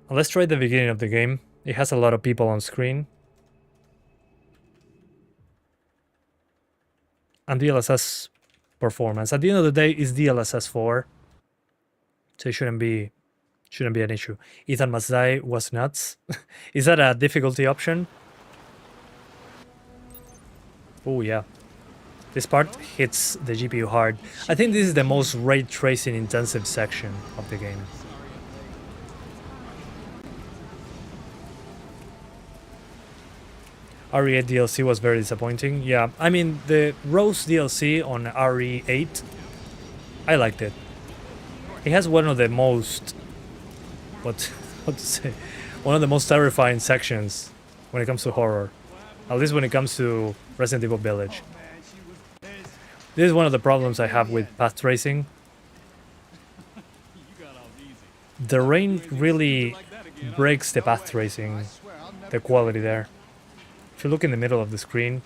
And let's try the beginning of the game. It has a lot of people on screen. And DLSS performance. At the end of the day, it's DLSS 4. So it shouldn't be an issue. Ethan Must Die was nuts. Is that a difficulty option? Oh yeah. This part hits the GPU hard. I think this is the most ray tracing intensive section of the game. RE8 DLC was very disappointing. Yeah, I mean, the Rose DLC on RE8, I liked it. It has one of the most, what to say, one of the most terrifying sections when it comes to horror. At least when it comes to Resident Evil Village. This is one of the problems I have with path tracing. The rain really breaks the path tracing, the quality there. If you look in the middle of the screen,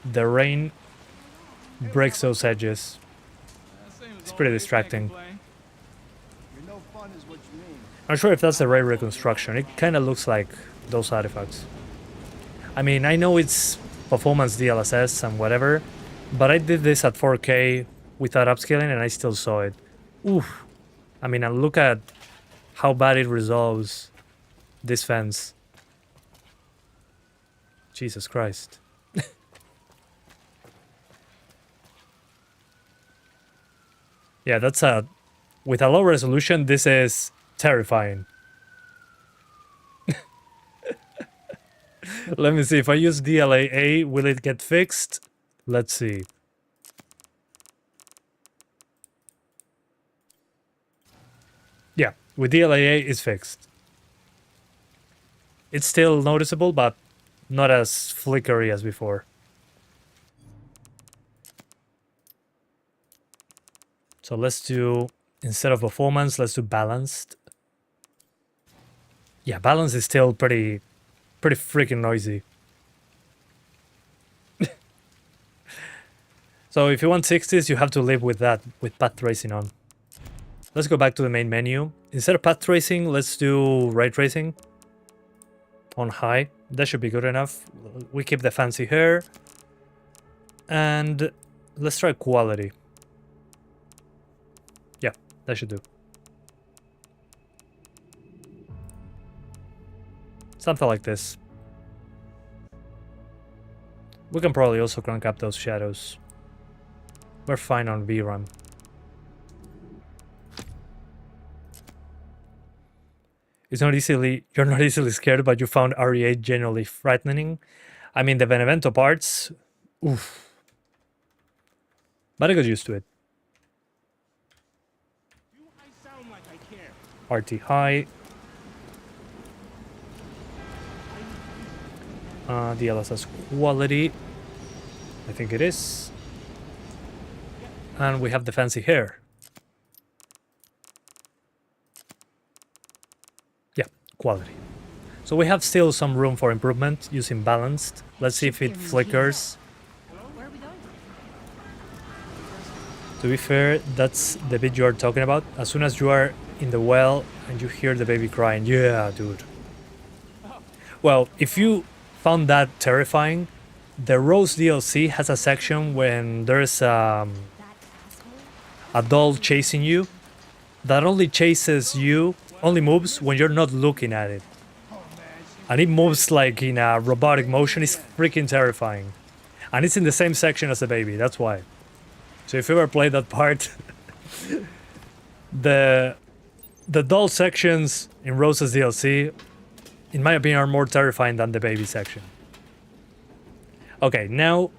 the rain breaks those edges. It's pretty distracting. I'm not sure if that's the right reconstruction. It kind of looks like those artifacts. I mean, I know it's performance DLSS and whatever, but I did this at 4K without upscaling and I still saw it. Oof. I mean, and look at how bad it resolves this fence. Jesus Christ. Yeah, that's a... With a low resolution, this is terrifying. Let me see, if I use DLAA, will it get fixed? Let's see. Yeah, with DLAA, it's fixed. It's still noticeable, but not as flickery as before. So let's do, instead of performance, let's do balanced. Yeah, balance is still pretty freaking noisy. So if you want 60s, you have to live with that, with path tracing on. Let's go back to the main menu. Instead of path tracing, let's do ray tracing on high. That should be good enough. We keep the fancy hair. And let's try quality. Yeah, that should do. Something like this. We can probably also crank up those shadows. We're fine on VRAM. You're not easily scared, but you found RE8 generally frightening. I mean, the Benevento parts, oof. But I got used to it. RT high. DLSS quality. I think it is. And we have the fancy hair. Yeah, quality. So we have still some room for improvement using balanced. Let's see if it flickers. Where are we going? To be fair, that's the bit you are talking about. As soon as you are in the well and you hear the baby crying, yeah, dude. Well, if you found that terrifying, the Rose DLC has a section when there's a doll chasing you that only chases you, only moves when you're not looking at it. And it moves like in a robotic motion. It's freaking terrifying. And it's in the same section as the baby, that's why. So if you ever play that part, the doll sections in Rose's DLC, in my opinion, are more terrifying than the baby section. Okay, now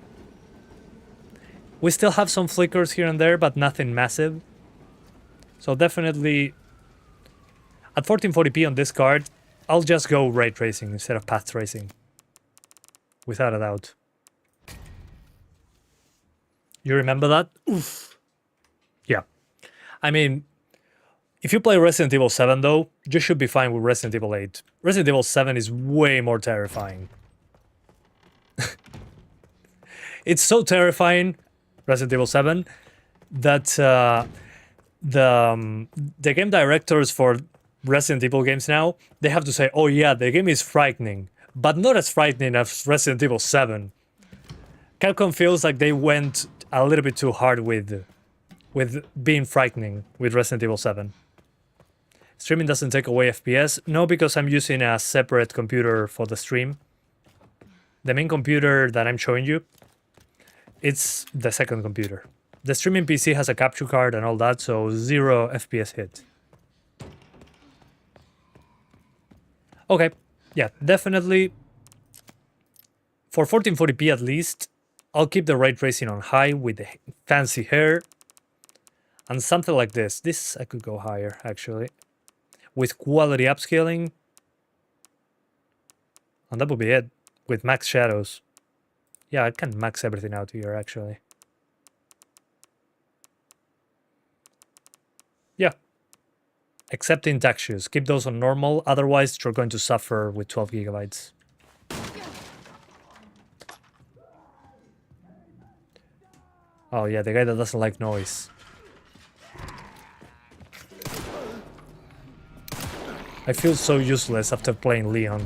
we still have some flickers here and there, but nothing massive. So definitely at 1440p on this card, I'll just go ray tracing instead of path tracing. Without a doubt. You remember that? Oof. Yeah. I mean, if you play Resident Evil 7 though, you should be fine with Resident Evil 8. Resident Evil 7 is way more terrifying. It's so terrifying, Resident Evil 7, that the game directors for Resident Evil games now, they have to say, oh yeah, the game is frightening, but not as frightening as Resident Evil 7. Capcom feels like they went a little bit too hard with being frightening with Resident Evil 7. Streaming doesn't take away FPS. No, because I'm using a separate computer for the stream. The main computer that I'm showing you, it's the second computer. The streaming PC has a capture card and all that, so 0 FPS hit. Okay, yeah, definitely. For 1440p at least, I'll keep the ray tracing on high with the fancy hair. And something like this. This I could go higher, actually. With quality upscaling. And that would be it. With max shadows. Yeah, I can max everything out here, actually. Yeah. Except in textures. Keep those on normal, otherwise you're going to suffer with 12 gigabytes. Oh yeah, the guy that doesn't like noise. I feel so useless after playing Leon.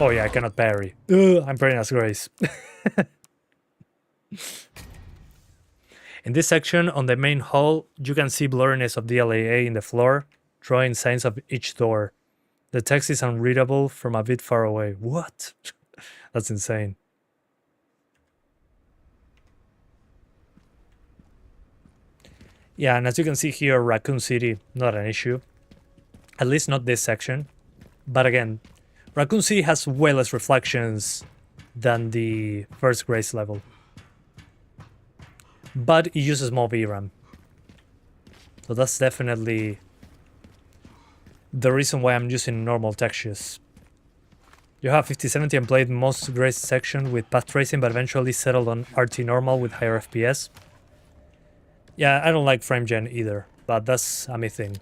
Oh yeah, I cannot parry. Ugh, I'm praying as Grace. In this section, on the main hall, you can see blurriness of the LAA in the floor, drawing signs of each door. The text is unreadable from a bit far away. What? That's insane. Yeah, and as you can see here, Raccoon City, not an issue. At least not this section. But again, Raccoon City has way less reflections than the first Grace level. But it uses more VRAM. So that's definitely the reason why I'm using normal textures. You have 5070 and played most Grace section with path tracing, but eventually settled on RT normal with higher FPS. Yeah, I don't like frame gen either, but that's a me thing.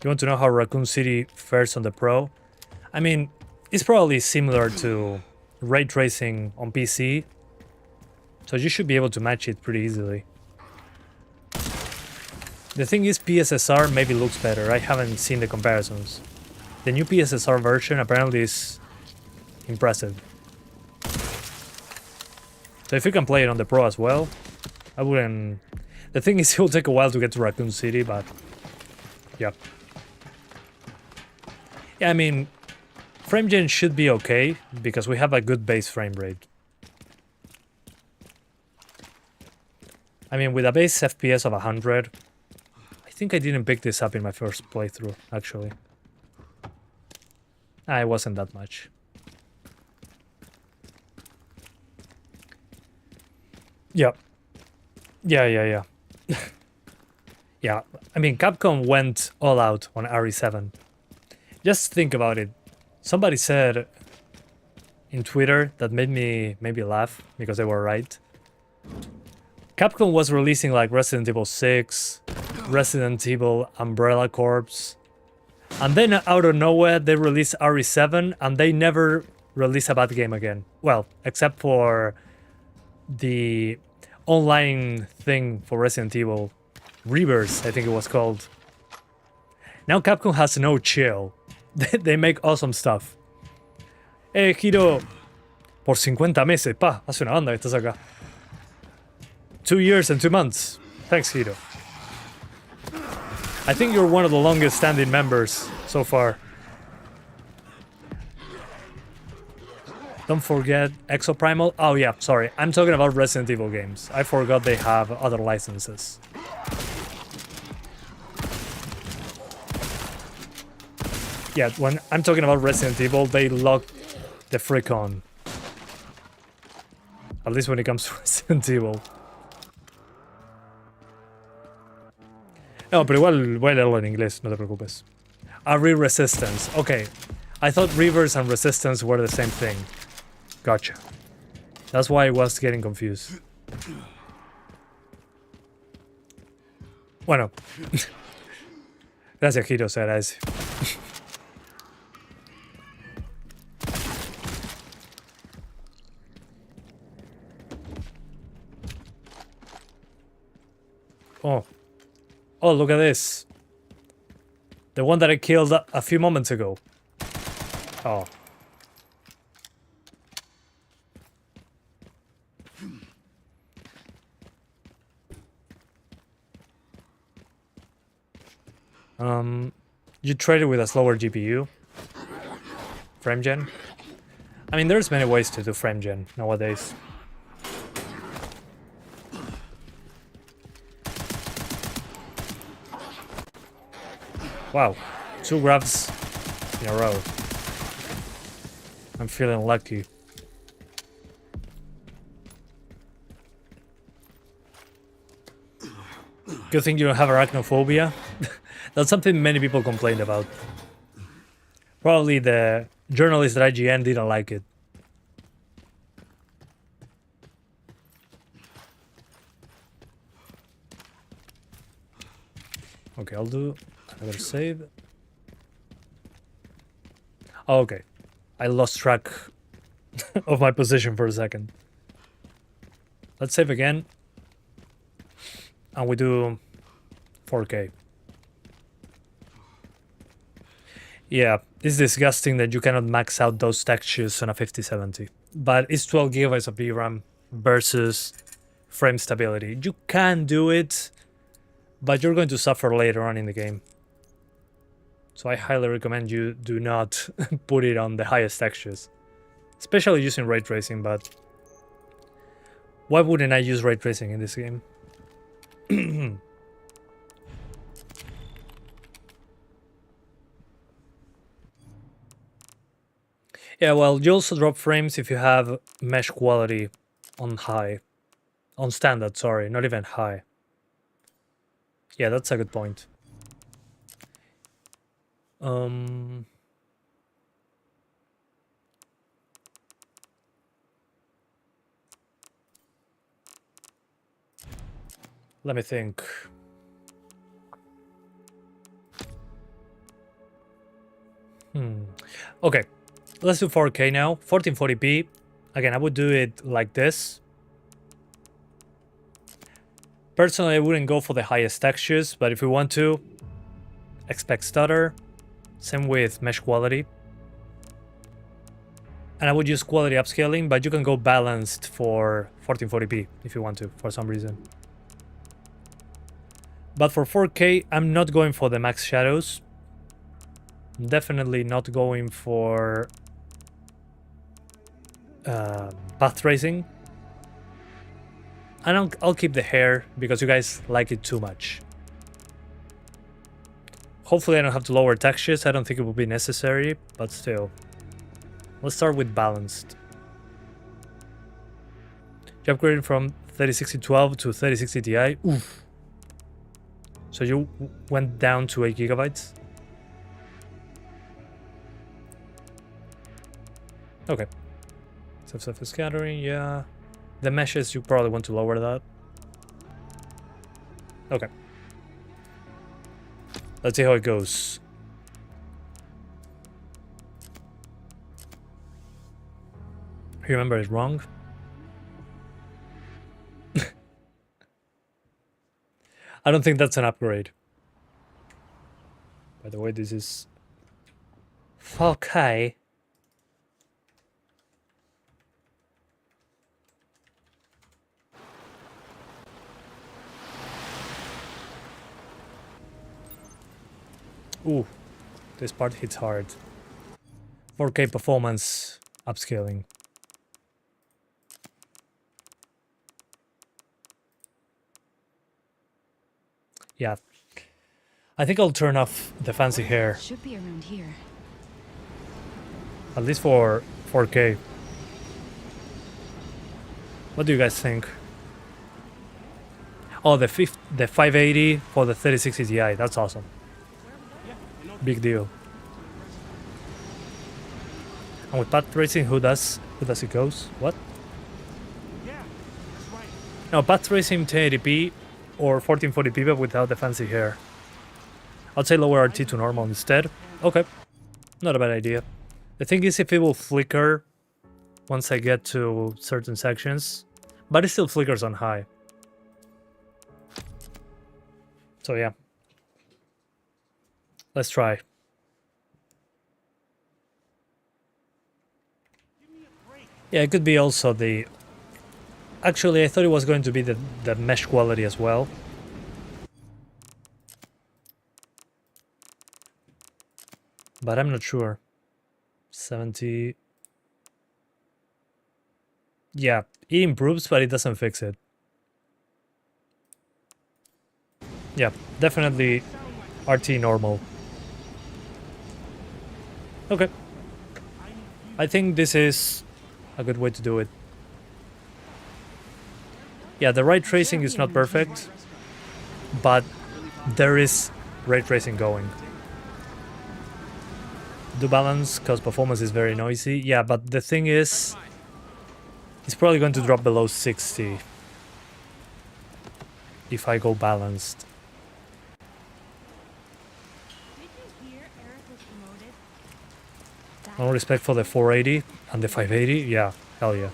You want to know how Raccoon City fares on the Pro? I mean, it's probably similar to ray tracing on PC, so you should be able to match it pretty easily. The thing is, PSSR maybe looks better. I haven't seen the comparisons. The new PSSR version apparently is impressive. So if you can play it on the Pro as well, I wouldn't... The thing is, it will take a while to get to Raccoon City, but... yeah. Yeah, I mean, frame gen should be okay, because we have a good base frame rate. I mean, with a base FPS of 100, I think I didn't pick this up in my first playthrough, actually. It wasn't that much. Yeah. Yeah. Yeah, I mean, Capcom went all out on RE7. Just think about it. Somebody said in Twitter that made me maybe laugh, because they were right. Capcom was releasing like Resident Evil 6, Resident Evil Umbrella Corps, and then out of nowhere they released RE7 and they never released a bad game again. Well, except for the online thing for Resident Evil, Reverse, I think it was called. Now Capcom has no chill. They make awesome stuff. Hiro, por 50 meses, pa, hace una banda que estás acá. 2 years and 2 months. Thanks, Hiro. I think you're one of the longest standing members so far. Don't forget Exoprimal. Oh yeah, sorry. I'm talking about Resident Evil games. I forgot they have other licenses. Yeah, when I'm talking about Resident Evil, they lock the frick on. At least when it comes to Resident Evil. No, pero igual voy a leerlo en inglés, no te preocupes. Resistance. Okay. I thought Reverse and Resistance were the same thing. Gotcha. That's why I was getting confused. Bueno. Gracias, Hiro, se agradece. Oh, look at this. The one that I killed a few moments ago. Oh. You trade it with a slower GPU. Frame gen. I mean, there's many ways to do frame gen nowadays. Wow, 2 grabs in a row. I'm feeling lucky. Good thing you don't have arachnophobia. That's something many people complained about. Probably the journalist at IGN didn't like it. Okay, I'll do another save. Oh, okay. I lost track of my position for a second. Let's save again. And we do 4K. Yeah, it's disgusting that you cannot max out those textures on a 5070. But it's 12 gigabytes of VRAM versus frame stability. You can do it, but you're going to suffer later on in the game. So I highly recommend you do not put it on the highest textures. Especially using ray tracing, but why wouldn't I use ray tracing in this game? Yeah, well, you also drop frames if you have mesh quality on high. On standard, sorry, not even high. Yeah, that's a good point. Let me think. Okay, let's do 4K now. 1440p. Again, I would do it like this. Personally, I wouldn't go for the highest textures, but if you want to, expect stutter. Same with mesh quality. And I would use quality upscaling, but you can go balanced for 1440p if you want to, for some reason. But for 4K, I'm not going for the max shadows. Definitely not going for path tracing. And I'll keep the hair because you guys like it too much. Hopefully I don't have to lower textures. I don't think it will be necessary, but still. Let's start with balanced. You upgraded from 3060-12 to 3060 Ti. Oof. So you went down to 8 gigabytes? Okay. Self-surface scattering, yeah. The meshes, you probably want to lower that. Okay. Let's see how it goes. Remember, it's wrong. I don't think that's an upgrade. By the way, this is 4K. Ooh, this part hits hard. 4K performance upscaling. Yeah. I think I'll turn off the fancy hair. Should be around here. At least for 4K. What do you guys think? Oh, the 580 for the 3060 Ti. That's awesome. Big deal. And with path tracing, who does it goes? What? No, path tracing 1080p or 1440p but without the fancy hair. I'd say lower RT to normal instead. Okay, not a bad idea. The thing is if it will flicker once I get to certain sections, but it still flickers on high. So yeah. Let's try. Yeah, it could be also the... Actually, I thought it was going to be the mesh quality as well. But I'm not sure. 70... Yeah, it improves, but it doesn't fix it. Yeah, definitely RT normal. Okay. I think this is a good way to do it. Yeah, the ray tracing is not perfect, but there is ray tracing going. Do balance, because performance is very noisy. Yeah, but the thing is, it's probably going to drop below 60 if I go balanced. No respect for the 480 and the 580? Yeah, hell yeah.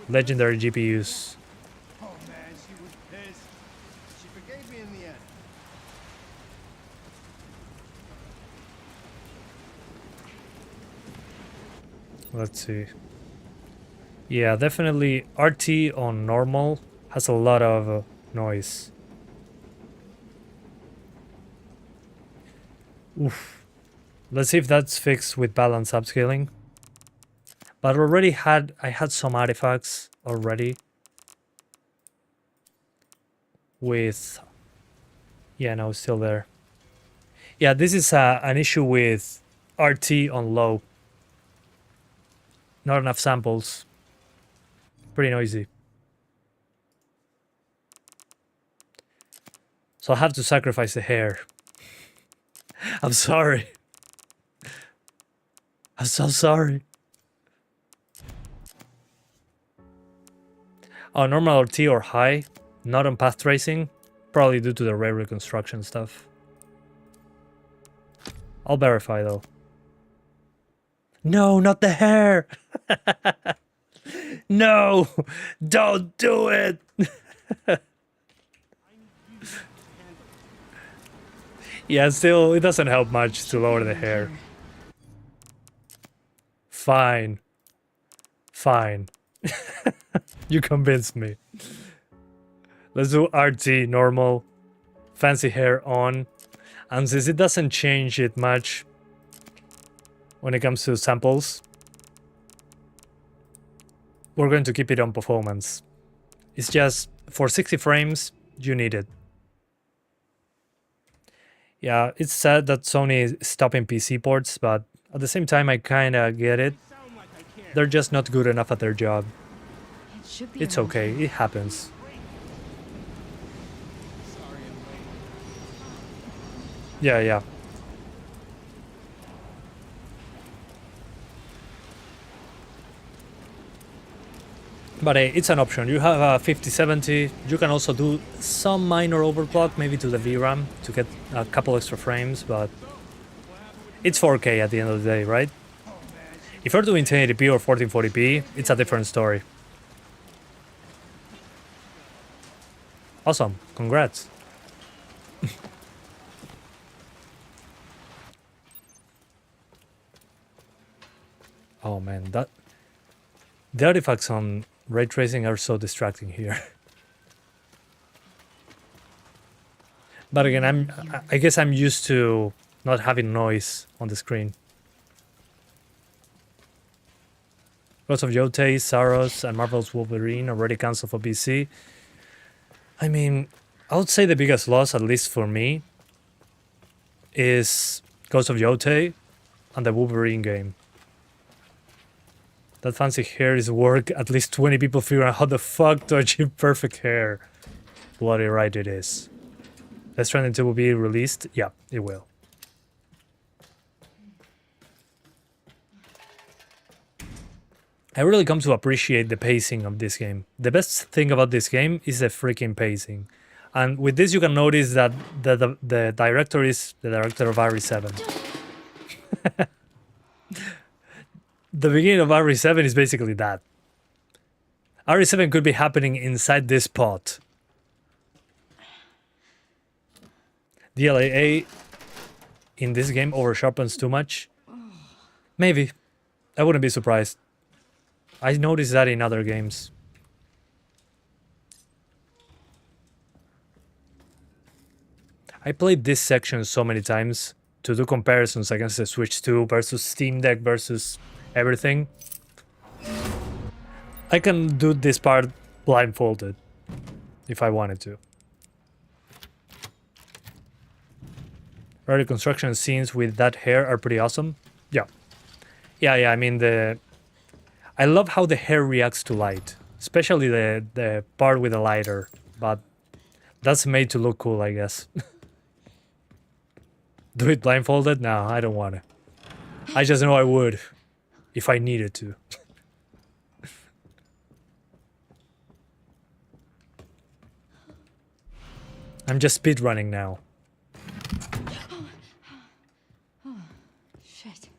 Legendary GPUs. Oh man, she was pissed. She forgave me in the end. Let's see. Yeah, definitely RT on normal has a lot of noise. Oof. Let's see if that's fixed with balance upscaling. But I had some artifacts already with, yeah, no, it's still there. Yeah, this is an issue with RT on low. Not enough samples. Pretty noisy. So I'll have to sacrifice the hair. I'm sorry. I'm so sorry. Oh, normal RT or high, not on path tracing, probably due to the ray reconstruction stuff. I'll verify though. No, not the hair! No! Don't do it! Yeah, still, it doesn't help much to lower the hair. Fine. Fine. You convinced me. Let's do RT normal, fancy hair on, and since it doesn't change it much when it comes to samples, we're going to keep it on performance. It's just for 60 frames, you need it. Yeah, it's sad that Sony is stopping PC ports, but at the same time I kinda get it. They're just not good enough at their job. It should be It's around okay, here. it happens. Yeah, yeah. But hey, it's an option. You have a 5070. You can also do some minor overclock, maybe to the VRAM to get a couple extra frames, but it's 4K at the end of the day, right? If you're doing 1080p or 1440p, it's a different story. Awesome. Congrats. Oh man, the artifacts on ray tracing are so distracting here. But again, I guess I'm used to not having noise on the screen. Ghost of Yotei, Saros, and Marvel's Wolverine already cancelled for PC. I mean, I would say the biggest loss, at least for me, is Ghost of Yotei and the Wolverine game. That fancy hair is work. At least 20 people figure out how the fuck to achieve perfect hair. Bloody right it is. Death Stranding 2 will be released? Yeah, it will. I really come to appreciate the pacing of this game. The best thing about this game is the freaking pacing. And with this you can notice that the director is the director of RE7. The beginning of RE7 is basically that. RE7 could be happening inside this pot. DLAA in this game over-sharpens too much? Maybe. I wouldn't be surprised. I noticed that in other games. I played this section so many times to do comparisons against the Switch 2 versus Steam Deck versus everything. I can do this part blindfolded if I wanted to. Early construction scenes with that hair are pretty awesome. Yeah. Yeah, I mean I love how the hair reacts to light, especially the part with the lighter, but that's made to look cool, I guess. Do it blindfolded? No, I don't want to. I just know I would if I needed to. I'm just speedrunning now. Shit.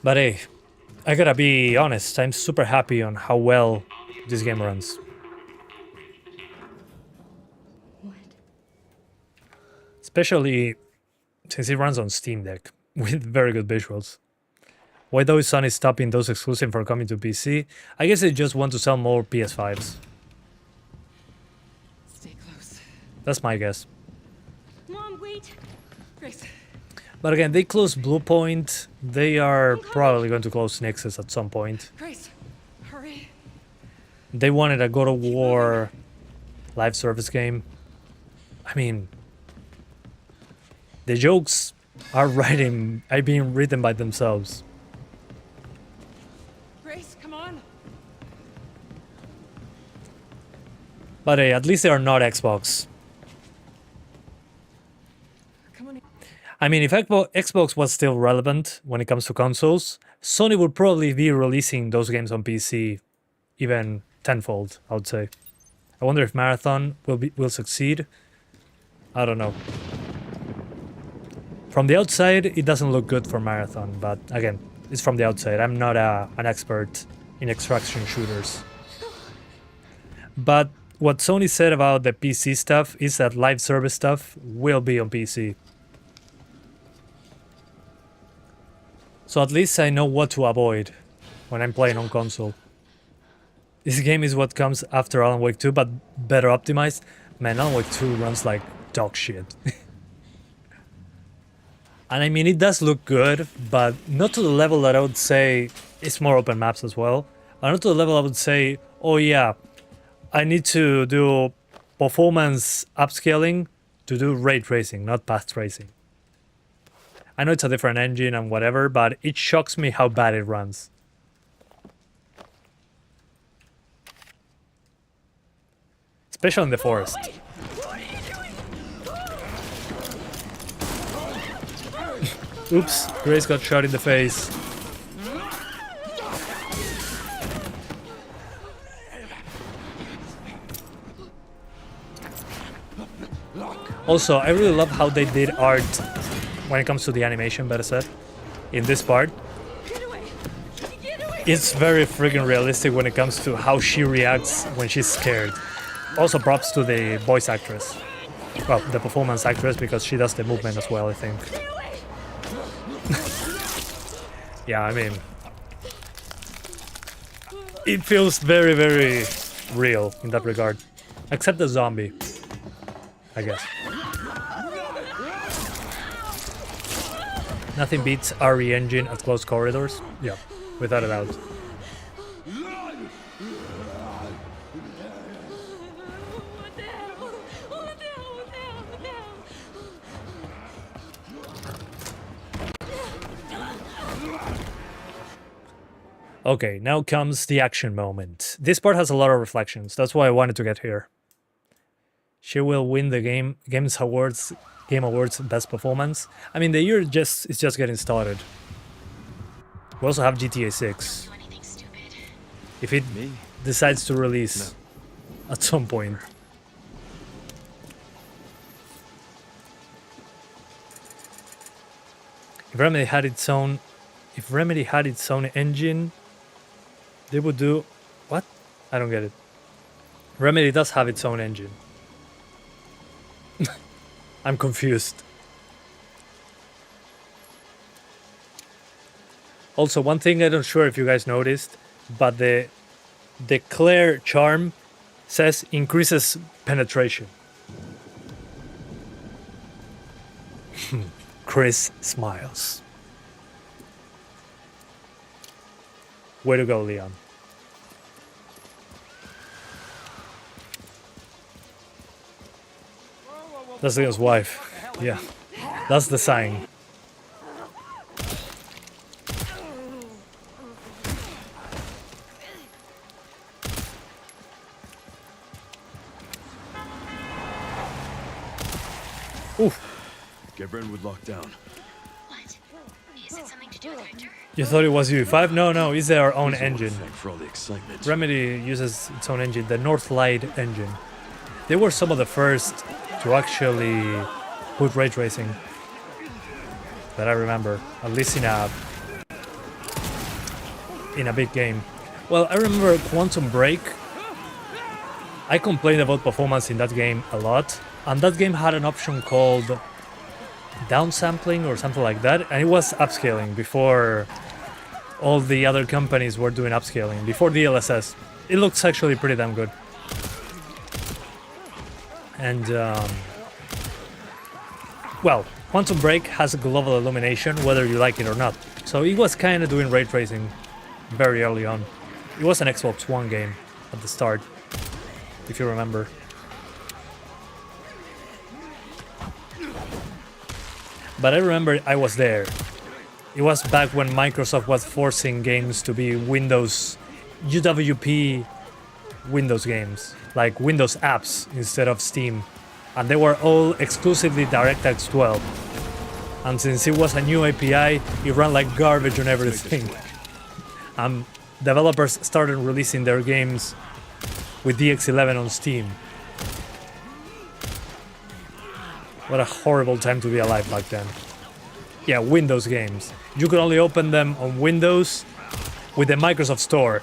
But hey, I gotta be honest, I'm super happy on how well this game runs. especially since it runs on Steam Deck with very good visuals. Why though is Sony stopping those exclusive from coming to PC? I guess they just want to sell more PS5s. Stay close. That's my guess. Mom, wait. Grace, But again, they closed Bluepoint. They are probably going to close Nexus at some point. Grace, hurry. They wanted a God of War live service game. I mean, the jokes are being written by themselves. Grace, come on. But hey, at least they are not Xbox. Come on. I mean, if Xbox was still relevant when it comes to consoles, Sony would probably be releasing those games on PC even tenfold, I would say. I wonder if Marathon will succeed. I don't know. From the outside, it doesn't look good for Marathon, but again, it's from the outside. I'm not an expert in extraction shooters. But what Sony said about the PC stuff is that live service stuff will be on PC. So at least I know what to avoid when I'm playing on console. This game is what comes after Alan Wake 2, but better optimized. Man, Alan Wake 2 runs like dog shit. And I mean, it does look good, but not to the level that I would say it's more open maps as well. And not to the level I would say, oh yeah, I need to do performance upscaling to do ray tracing, not path tracing. I know it's a different engine and whatever, but it shocks me how bad it runs. Especially in the forest. Oops, Grace got shot in the face. Also, I really love how they did art when it comes to the animation, better said, in this part. It's very friggin' realistic when it comes to how she reacts when she's scared. Also props to the voice actress. Well, the performance actress, because she does the movement as well, I think. Yeah, I mean, it feels very, very real in that regard. Except the zombie, I guess. Nothing beats RE engine at close corridors. Yeah, without a doubt. Okay, now comes the action moment. This part has a lot of reflections. That's why I wanted to get here. She will win the Game Awards Best Performance. I mean, the year is just getting started. We also have GTA 6. Do anything stupid. If it decides to release at some point. If Remedy had its own engine, they would do what? I don't get it. Remedy does have its own engine. I'm confused. Also, one thing I'm not sure if you guys noticed, but the Claire charm says increases penetration. Chris smiles. Way to go, Leon. That's Leon's wife. Yeah, that's the sign. Oof. Gabriel would lock down. What? Is it something to do with Victor? You thought it was UE5? No, it's their own engine. For all the excitement. Remedy uses its own engine, the Lite engine. They were some of the first to actually put ray tracing that I remember, at least in a big game. Well, I remember Quantum Break. I complained about performance in that game a lot, and that game had an option called downsampling or something like that, and it was upscaling before all the other companies were doing upscaling, before DLSS. It looks actually pretty damn good. And, well, Quantum Break has a global illumination, whether you like it or not. So it was kind of doing ray tracing very early on. It was an Xbox One game at the start, if you remember. But I remember I was there. It was back when Microsoft was forcing games to be Windows, UWP Windows games, like Windows apps instead of Steam. And they were all exclusively DirectX 12. And since it was a new API, it ran like garbage on everything. Developers started releasing their games with DX11 on Steam. What a horrible time to be alive back then. Yeah, Windows games. You could only open them on Windows with the Microsoft Store.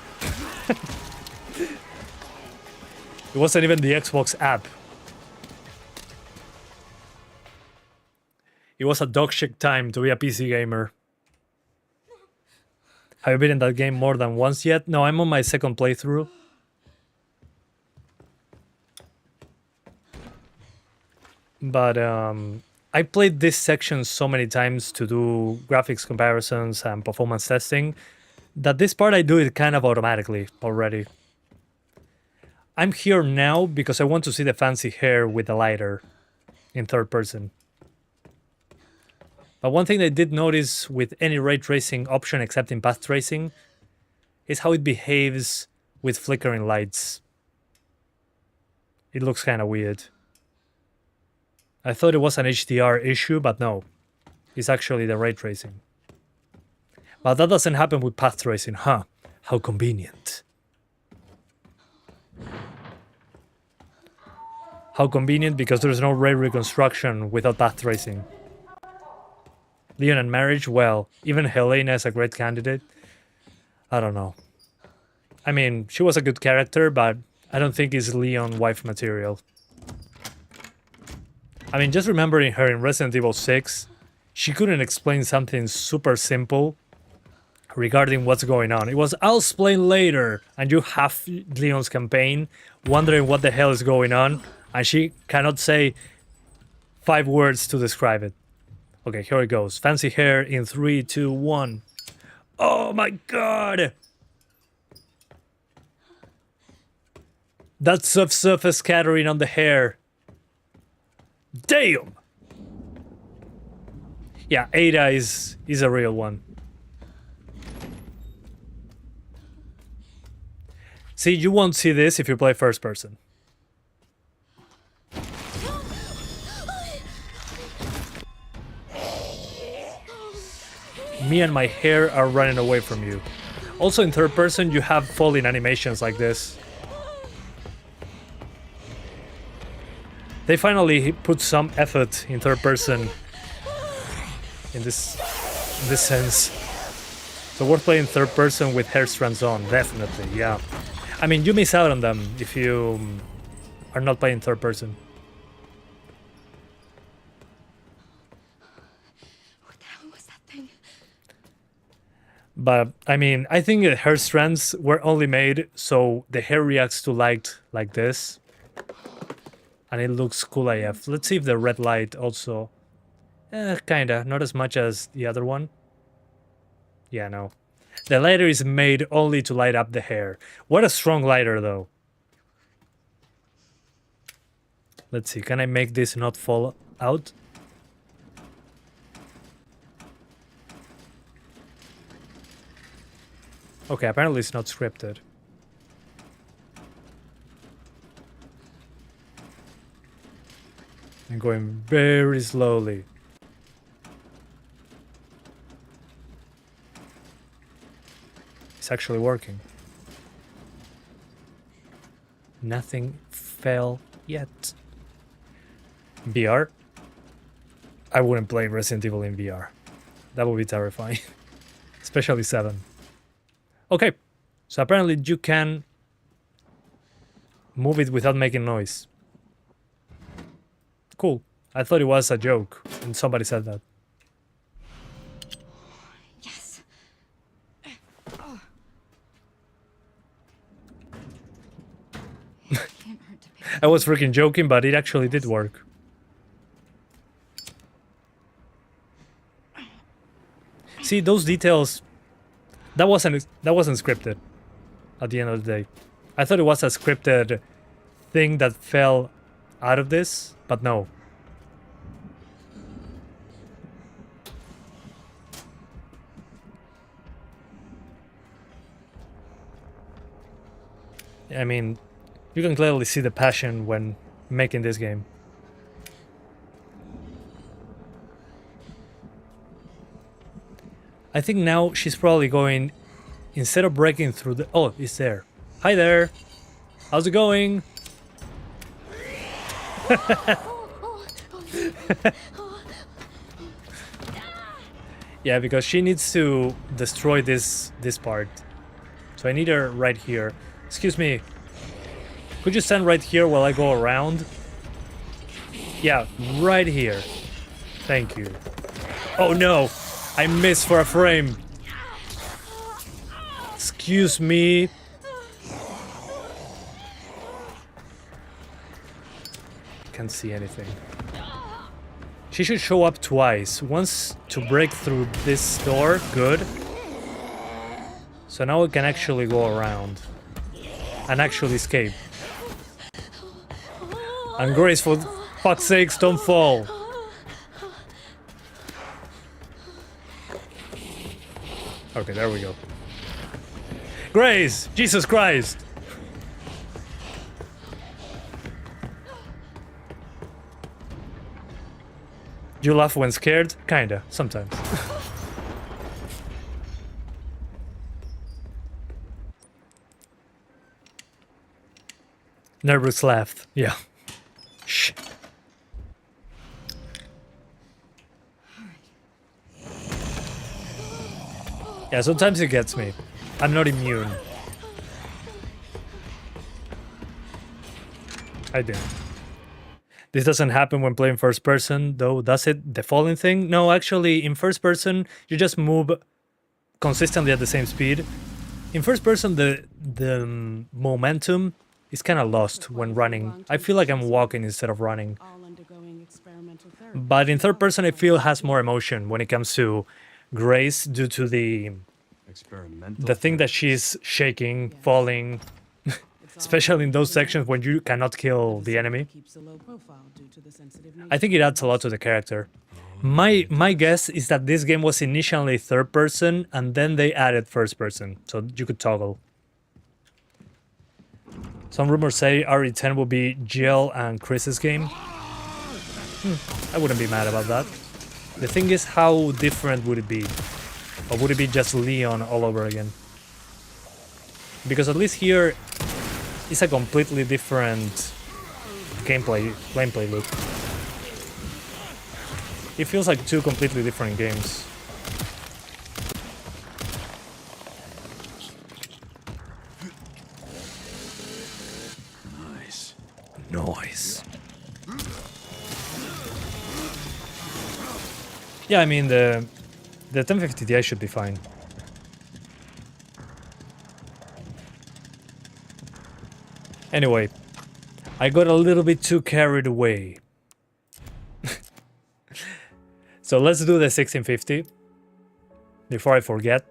It wasn't even the Xbox app. It was a dog shit time to be a PC gamer. Have you been in that game more than once yet? No, I'm on my second playthrough. But I played this section so many times to do graphics comparisons and performance testing that this part I do it kind of automatically already. I'm here now because I want to see the fancy hair with the lighter in third person. But one thing I did notice with any ray tracing option except in path tracing is how it behaves with flickering lights. It looks kind of weird. I thought it was an HDR issue, but no. It's actually the ray tracing. But that doesn't happen with path tracing, huh? How convenient. How convenient, because there's no ray reconstruction without path tracing. Leon and marriage, well, even Helena is a great candidate. I don't know. I mean, she was a good character, but I don't think it's Leon wife material. I mean, just remembering her in Resident Evil 6, she couldn't explain something super simple regarding what's going on. It was, I'll explain later, and you have Leon's campaign wondering what the hell is going on, and she cannot say 5 words to describe it. Okay, here it goes. Fancy hair in 3, 2, 1. Oh my god! That subsurface scattering on the hair. Damn! Yeah, Ada is a real one. See, you won't see this if you play first person. Me and my hair are running away from you. Also in third person, you have falling animations like this. They finally put some effort in third person in this sense. So worth playing third person with hair strands on, definitely, yeah. I mean, you miss out on them if you are not playing third person. What the hell was that thing? But, I mean, I think the hair strands were only made so the hair reacts to light like this. And it looks cool AF. Let's see if the red light also... kinda. Not as much as the other one. Yeah, no. The lighter is made only to light up the hair. What a strong lighter, though. Let's see. Can I make this not fall out? Okay, apparently it's not scripted. I'm going very slowly. It's actually working. Nothing fell yet. VR? I wouldn't play Resident Evil in VR. That would be terrifying. Especially 7. Okay, so apparently you can move it without making noise. Cool. I thought it was a joke, and somebody said that. Yes. Can't hurt to pick. I was freaking joking, but it actually did work. See, those details, that wasn't scripted at the end of the day. I thought it was a scripted thing that fell out of this, but no. I mean, you can clearly see the passion when making this game. I think now she's probably going, instead of breaking through the... Oh, it's there. Hi there. How's it going? Yeah, because she needs to destroy this part. So I need her right here. Excuse me. Could you stand right here while I go around? Yeah, right here. Thank you. Oh no! I missed for a frame. Excuse me. Can't see anything. She should show up twice. Once to break through this door. Good. So now we can actually go around. And actually escape. And Grace, for fuck's sakes, don't fall. Okay, there we go. Grace! Jesus Christ! You laugh when scared? Kinda, sometimes. Nervous laughed. Yeah. Shh. Yeah, sometimes it gets me. I'm not immune. I didn't. This doesn't happen when playing first person, though, does it? The falling thing? No, actually, in first person, you just move consistently at the same speed. In first person, the momentum is kind of lost when running. I feel like I'm walking instead of running. But in third person, I feel it has more emotion when it comes to Grace due to the thing that she's shaking, falling, especially in those sections when you cannot kill the enemy. I think it adds a lot to the character. My guess is that this game was initially third person and then they added first person, so you could toggle. Some rumors say RE10 will be Jill and Chris's game. I wouldn't be mad about that. The thing is, how different would it be? Or would it be just Leon all over again? Because at least here, it's a completely different gameplay loop. It feels like two completely different games. Nice. Yeah, I mean the 1050 Ti should be fine. Anyway, I got a little bit too carried away. So let's do the 1650 before I forget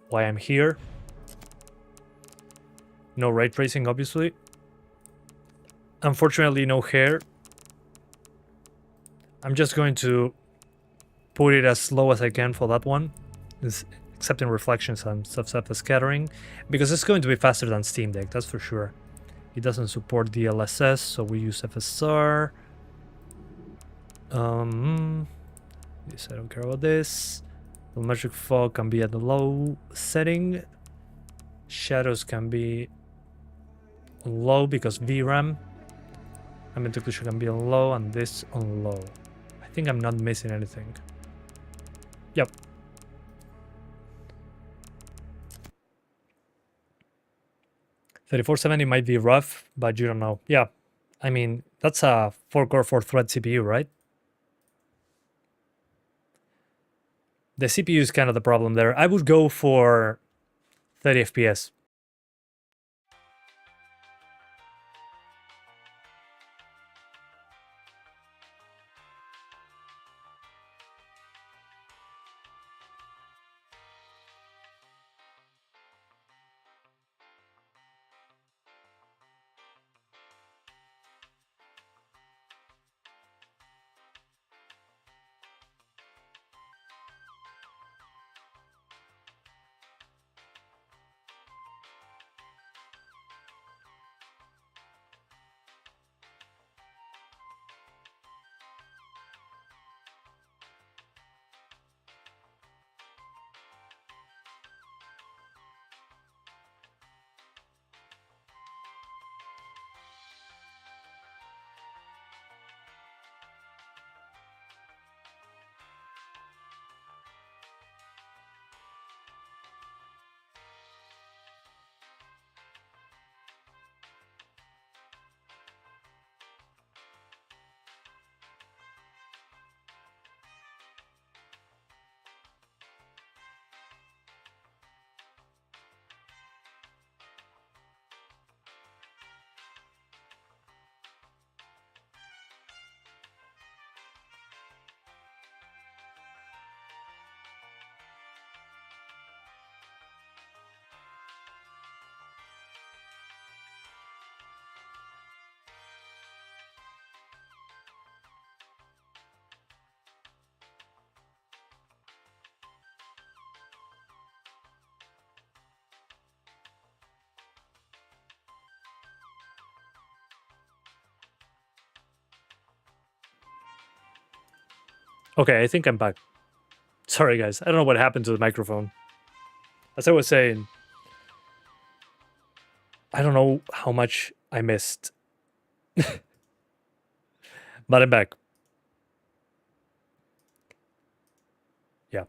why I'm here. No ray tracing, obviously. Unfortunately, no hair. I'm just going to put it as slow as I can for that one, except in reflections and stuff the scattering, because it's going to be faster than Steam Deck, that's for sure. It doesn't support DLSS, so we use FSR. Yes, I don't care about this. Volumetric fog can be at the low setting. Shadows can be low because VRAM. Ambient occlusion can be on low and this on low. I think I'm not missing anything. Yep. $3470 might be rough, but you don't know. Yeah, I mean, that's a 4-core 4-thread CPU, right? The CPU is kind of the problem there. I would go for 30 FPS. Okay, I think I'm back. Sorry, guys. I don't know what happened to the microphone. As I was saying, I don't know how much I missed. But I'm back. Yeah,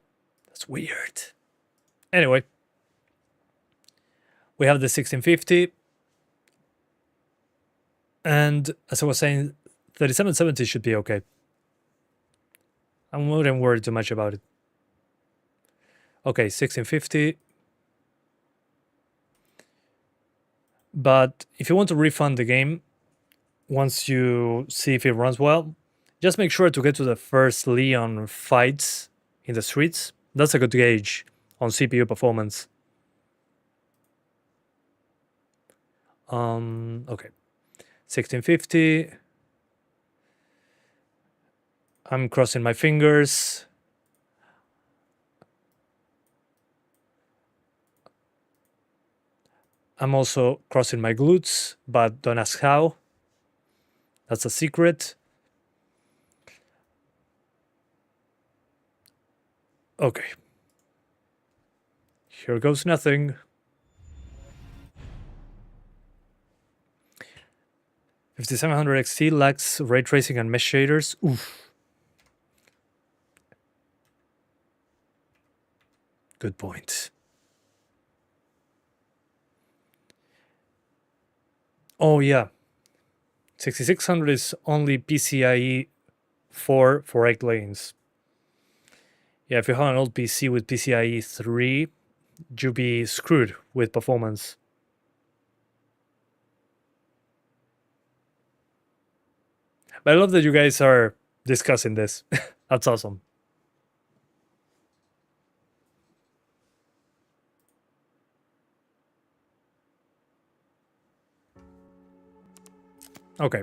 that's weird. Anyway, we have the 1650. And as I was saying, 3770 should be okay. I wouldn't worry too much about it. Okay, 1650. But if you want to refund the game, once you see if it runs well, just make sure to get to the first Leon fights in the streets. That's a good gauge on CPU performance. Okay. 1650. I'm crossing my fingers. I'm also crossing my glutes, but don't ask how. That's a secret. Okay. Here goes nothing. 5700 XT lacks ray tracing and mesh shaders. Oof. Good point. Oh yeah. 6600 is only PCIe 4 for 8 lanes. Yeah, if you have an old PC with PCIe 3, you'll be screwed with performance. But I love that you guys are discussing this. That's awesome. Okay.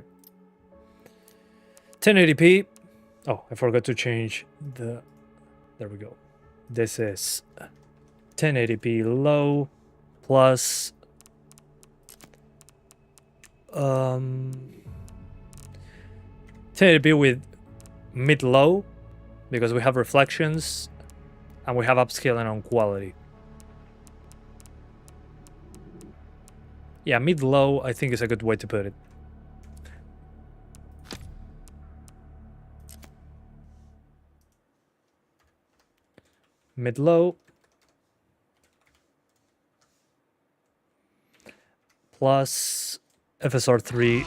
1080p. Oh, I forgot to change the... There we go. This is 1080p low plus... 1080p with mid-low, because we have reflections and we have upscaling on quality. Yeah, mid-low I think is a good way to put it. Mid-low plus FSR3.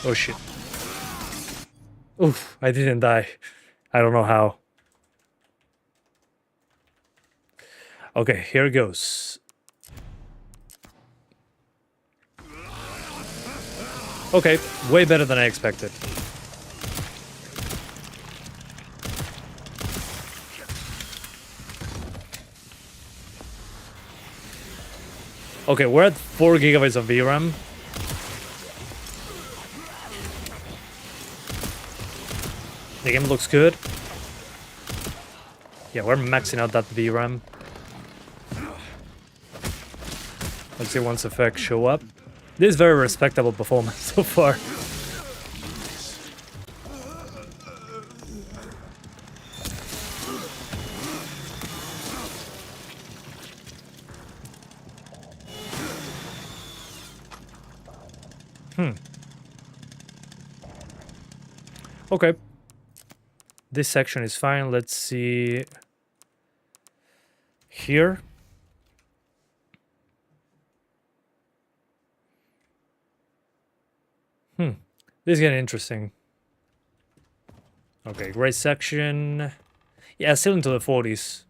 Oh shit. Oof, I didn't die. I don't know how. Okay, here goes. Okay, way better than I expected. Okay, we're at 4 gigabytes of VRAM. The game looks good. Yeah, we're maxing out that VRAM. Let's see once effects show up. This is very respectable performance so far. Okay. This section is fine. Let's see here. This is getting interesting. Okay, great section. Yeah, still into the 40s.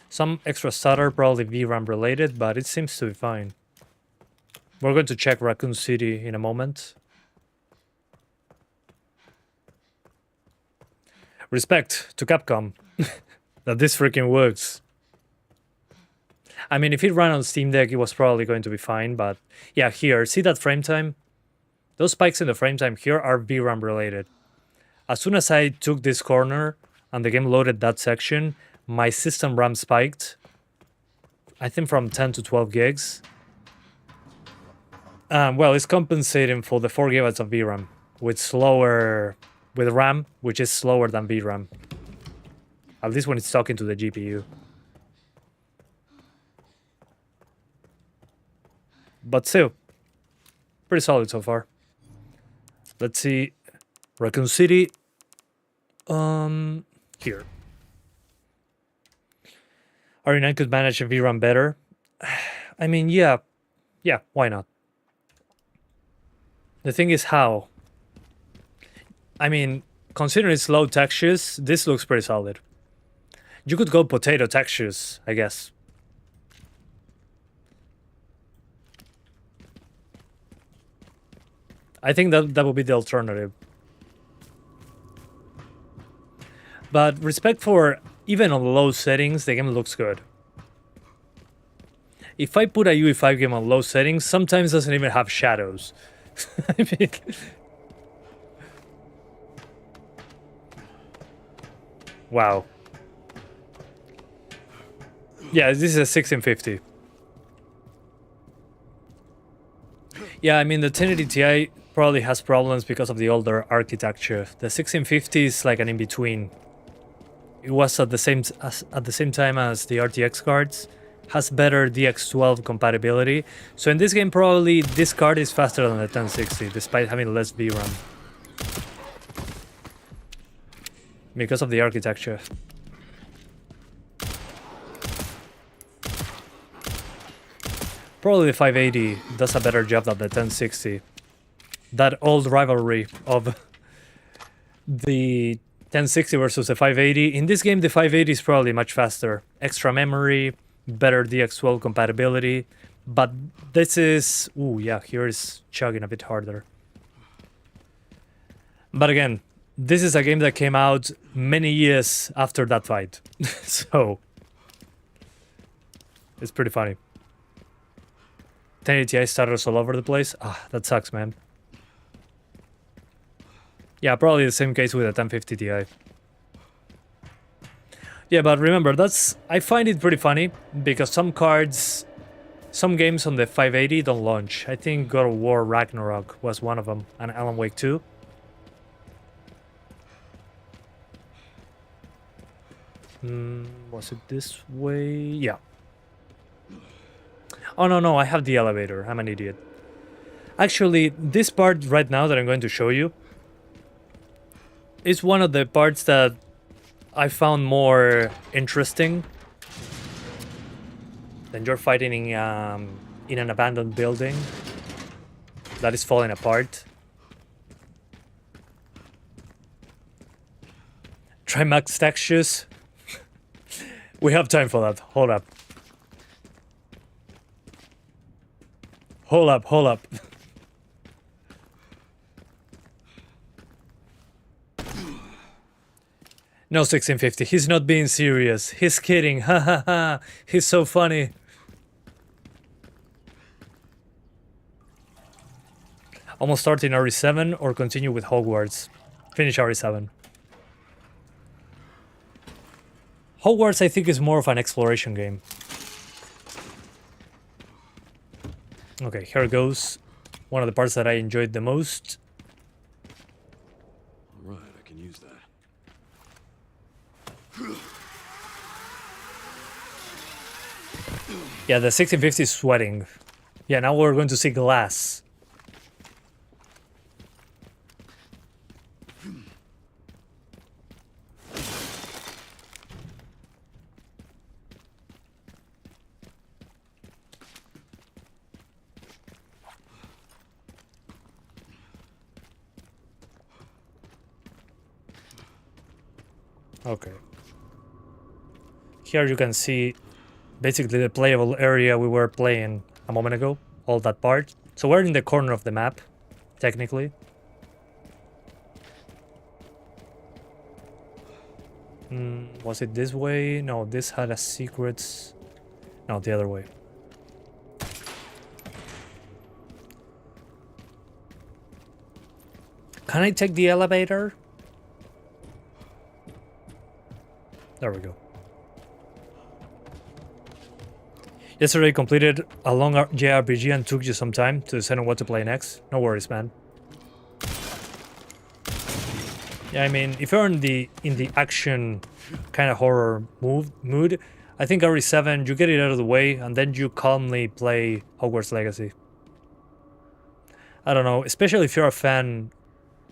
Some extra stutter, probably VRAM related, but it seems to be fine. We're going to check Raccoon City in a moment. Respect to Capcom that this freaking works. I mean, if it ran on Steam Deck, it was probably going to be fine, but yeah, here, see that frame time? Those spikes in the frame time here are VRAM related. As soon as I took this corner and the game loaded that section, my system RAM spiked, I think from 10 to 12 gigs. Well, it's compensating for the 4 gigabytes of VRAM with RAM, which is slower than VRAM. At least when it's talking to the GPU. But still, pretty solid so far. Let's see, Raccoon City. Here. RE9 could manage a VRAM better. I mean, yeah, why not? The thing is how. I mean, considering its low textures, this looks pretty solid. You could go potato textures, I guess. I think that would be the alternative. But respect for, even on low settings, the game looks good. If I put a UE5 game on low settings, sometimes it doesn't even have shadows. I mean... Wow. Yeah, this is a 1650. Yeah, I mean, the 1080 Ti probably has problems because of the older architecture. The 1650 is like an in-between. It was at the same time as the RTX cards. Has better DX12 compatibility. So in this game, probably this card is faster than the 1060, despite having less VRAM. Because of the architecture. Probably the 580 does a better job than the 1060. That old rivalry of the 1060 versus the 580. In this game, the 580 is probably much faster. Extra memory, better DX12 compatibility. But this is... Ooh, yeah, here is chugging a bit harder. But again, this is a game that came out many years after that fight. So... it's pretty funny. 1080 Ti stutters all over the place. Ah, that sucks, man. Yeah, probably the same case with a 1050 Ti. Yeah, but remember, I find it pretty funny because some games on the 580 don't launch. I think God of War Ragnarok was one of them, and Alan Wake 2. Was it this way? Yeah. Oh, no, I have the elevator. I'm an idiot. Actually, this part right now that I'm going to show you is one of the parts that I found more interesting than you're fighting in an abandoned building that is falling apart. Try max textures. We have time for that. Hold up. Hold up, hold up. No 1650, he's not being serious. He's kidding, ha ha ha. He's so funny. Almost starting RE7 or continue with Hogwarts. Finish RE7. Hogwarts I think is more of an exploration game. Okay, here goes. One of the parts that I enjoyed the most. All right, I can use that. Yeah, the 1650 is sweating. Yeah, now we're going to see glass. Okay. Here you can see basically the playable area we were playing a moment ago, all that part. So we're in the corner of the map, technically. Was it this way? No, this had a secret. No, the other way. Can I take the elevator? There we go. Yesterday completed a long JRPG and took you some time to decide on what to play next. No worries, man. Yeah, I mean, if you're in the action kind of horror mood, I think RE7 you get it out of the way and then you calmly play Hogwarts Legacy. I don't know, especially if you're a fan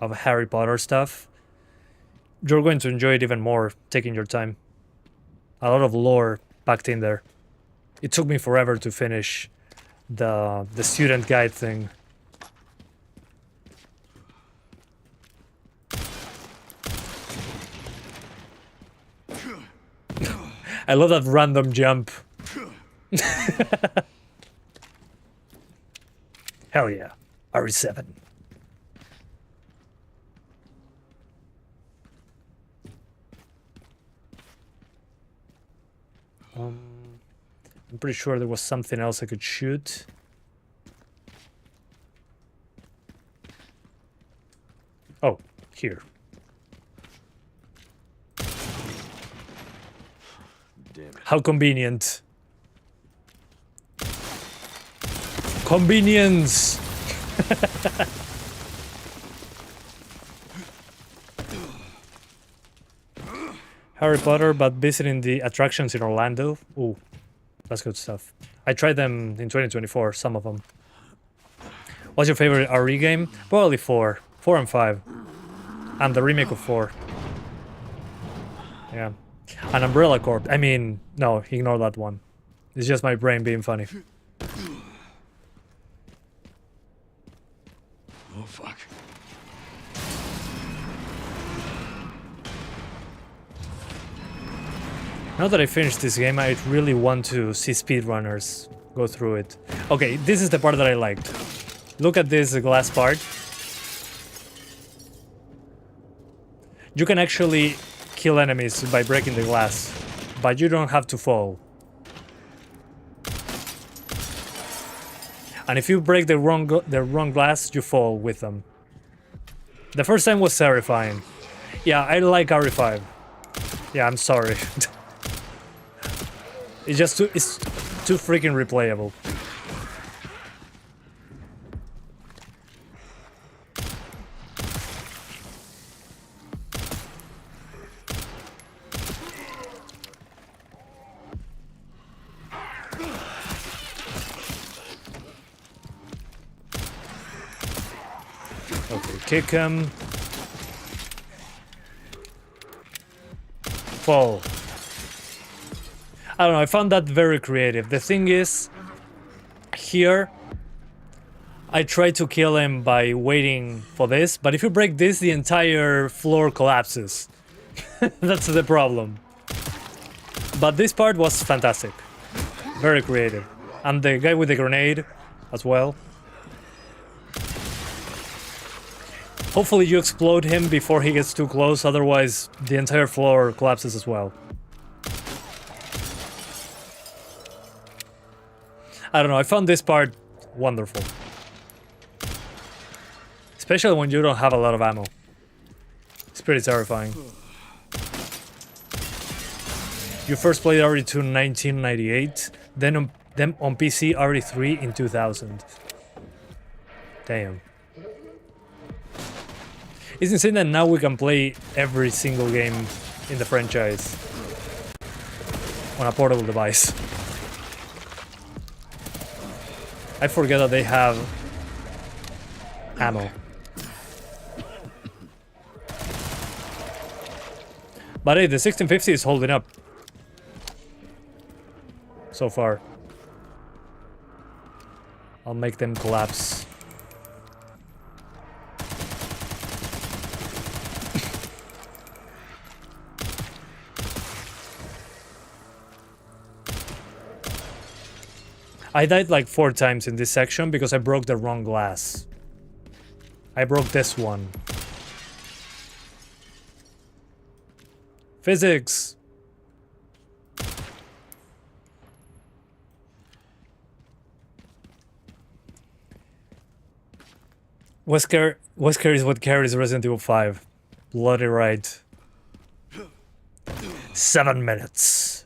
of Harry Potter stuff, you're going to enjoy it even more taking your time. A lot of lore packed in there. It took me forever to finish the student guide thing. I love that random jump. Hell yeah, RE7. I'm pretty sure there was something else I could shoot. Oh, here. Damn it. How convenient. Convenience! Harry Potter, but visiting the attractions in Orlando. Ooh, that's good stuff. I tried them in 2024, some of them. What's your favorite RE game? Probably 4. 4 and 5. And the remake of 4. Yeah. An Umbrella Corp. I mean, no, ignore that one. It's just my brain being funny. Oh, fuck. Now that I finished this game, I really want to see speedrunners go through it. Okay, this is the part that I liked. Look at this glass part. You can actually kill enemies by breaking the glass, but you don't have to fall. And if you break the wrong glass, you fall with them. The first time was terrifying. Yeah, I like RE5. Yeah, I'm sorry. It's just it's too freaking replayable. Okay, kick him. Fall. I don't know, I found that very creative. The thing is, here, I tried to kill him by waiting for this, but if you break this, the entire floor collapses. That's the problem. But this part was fantastic. Very creative. And the guy with the grenade as well. Hopefully you explode him before he gets too close, otherwise the entire floor collapses as well. I don't know, I found this part wonderful. Especially when you don't have a lot of ammo. It's pretty terrifying. You first played RE2 in 1998, then on PC RE3 in 2000. Damn. It's insane that now we can play every single game in the franchise on a portable device. I forget that they have ammo. But hey, the 1650 is holding up so far. I'll make them collapse. I died like 4 times in this section because I broke the wrong glass. I broke this one. Physics! Wesker is what carries Resident Evil 5. Bloody right. 7 minutes.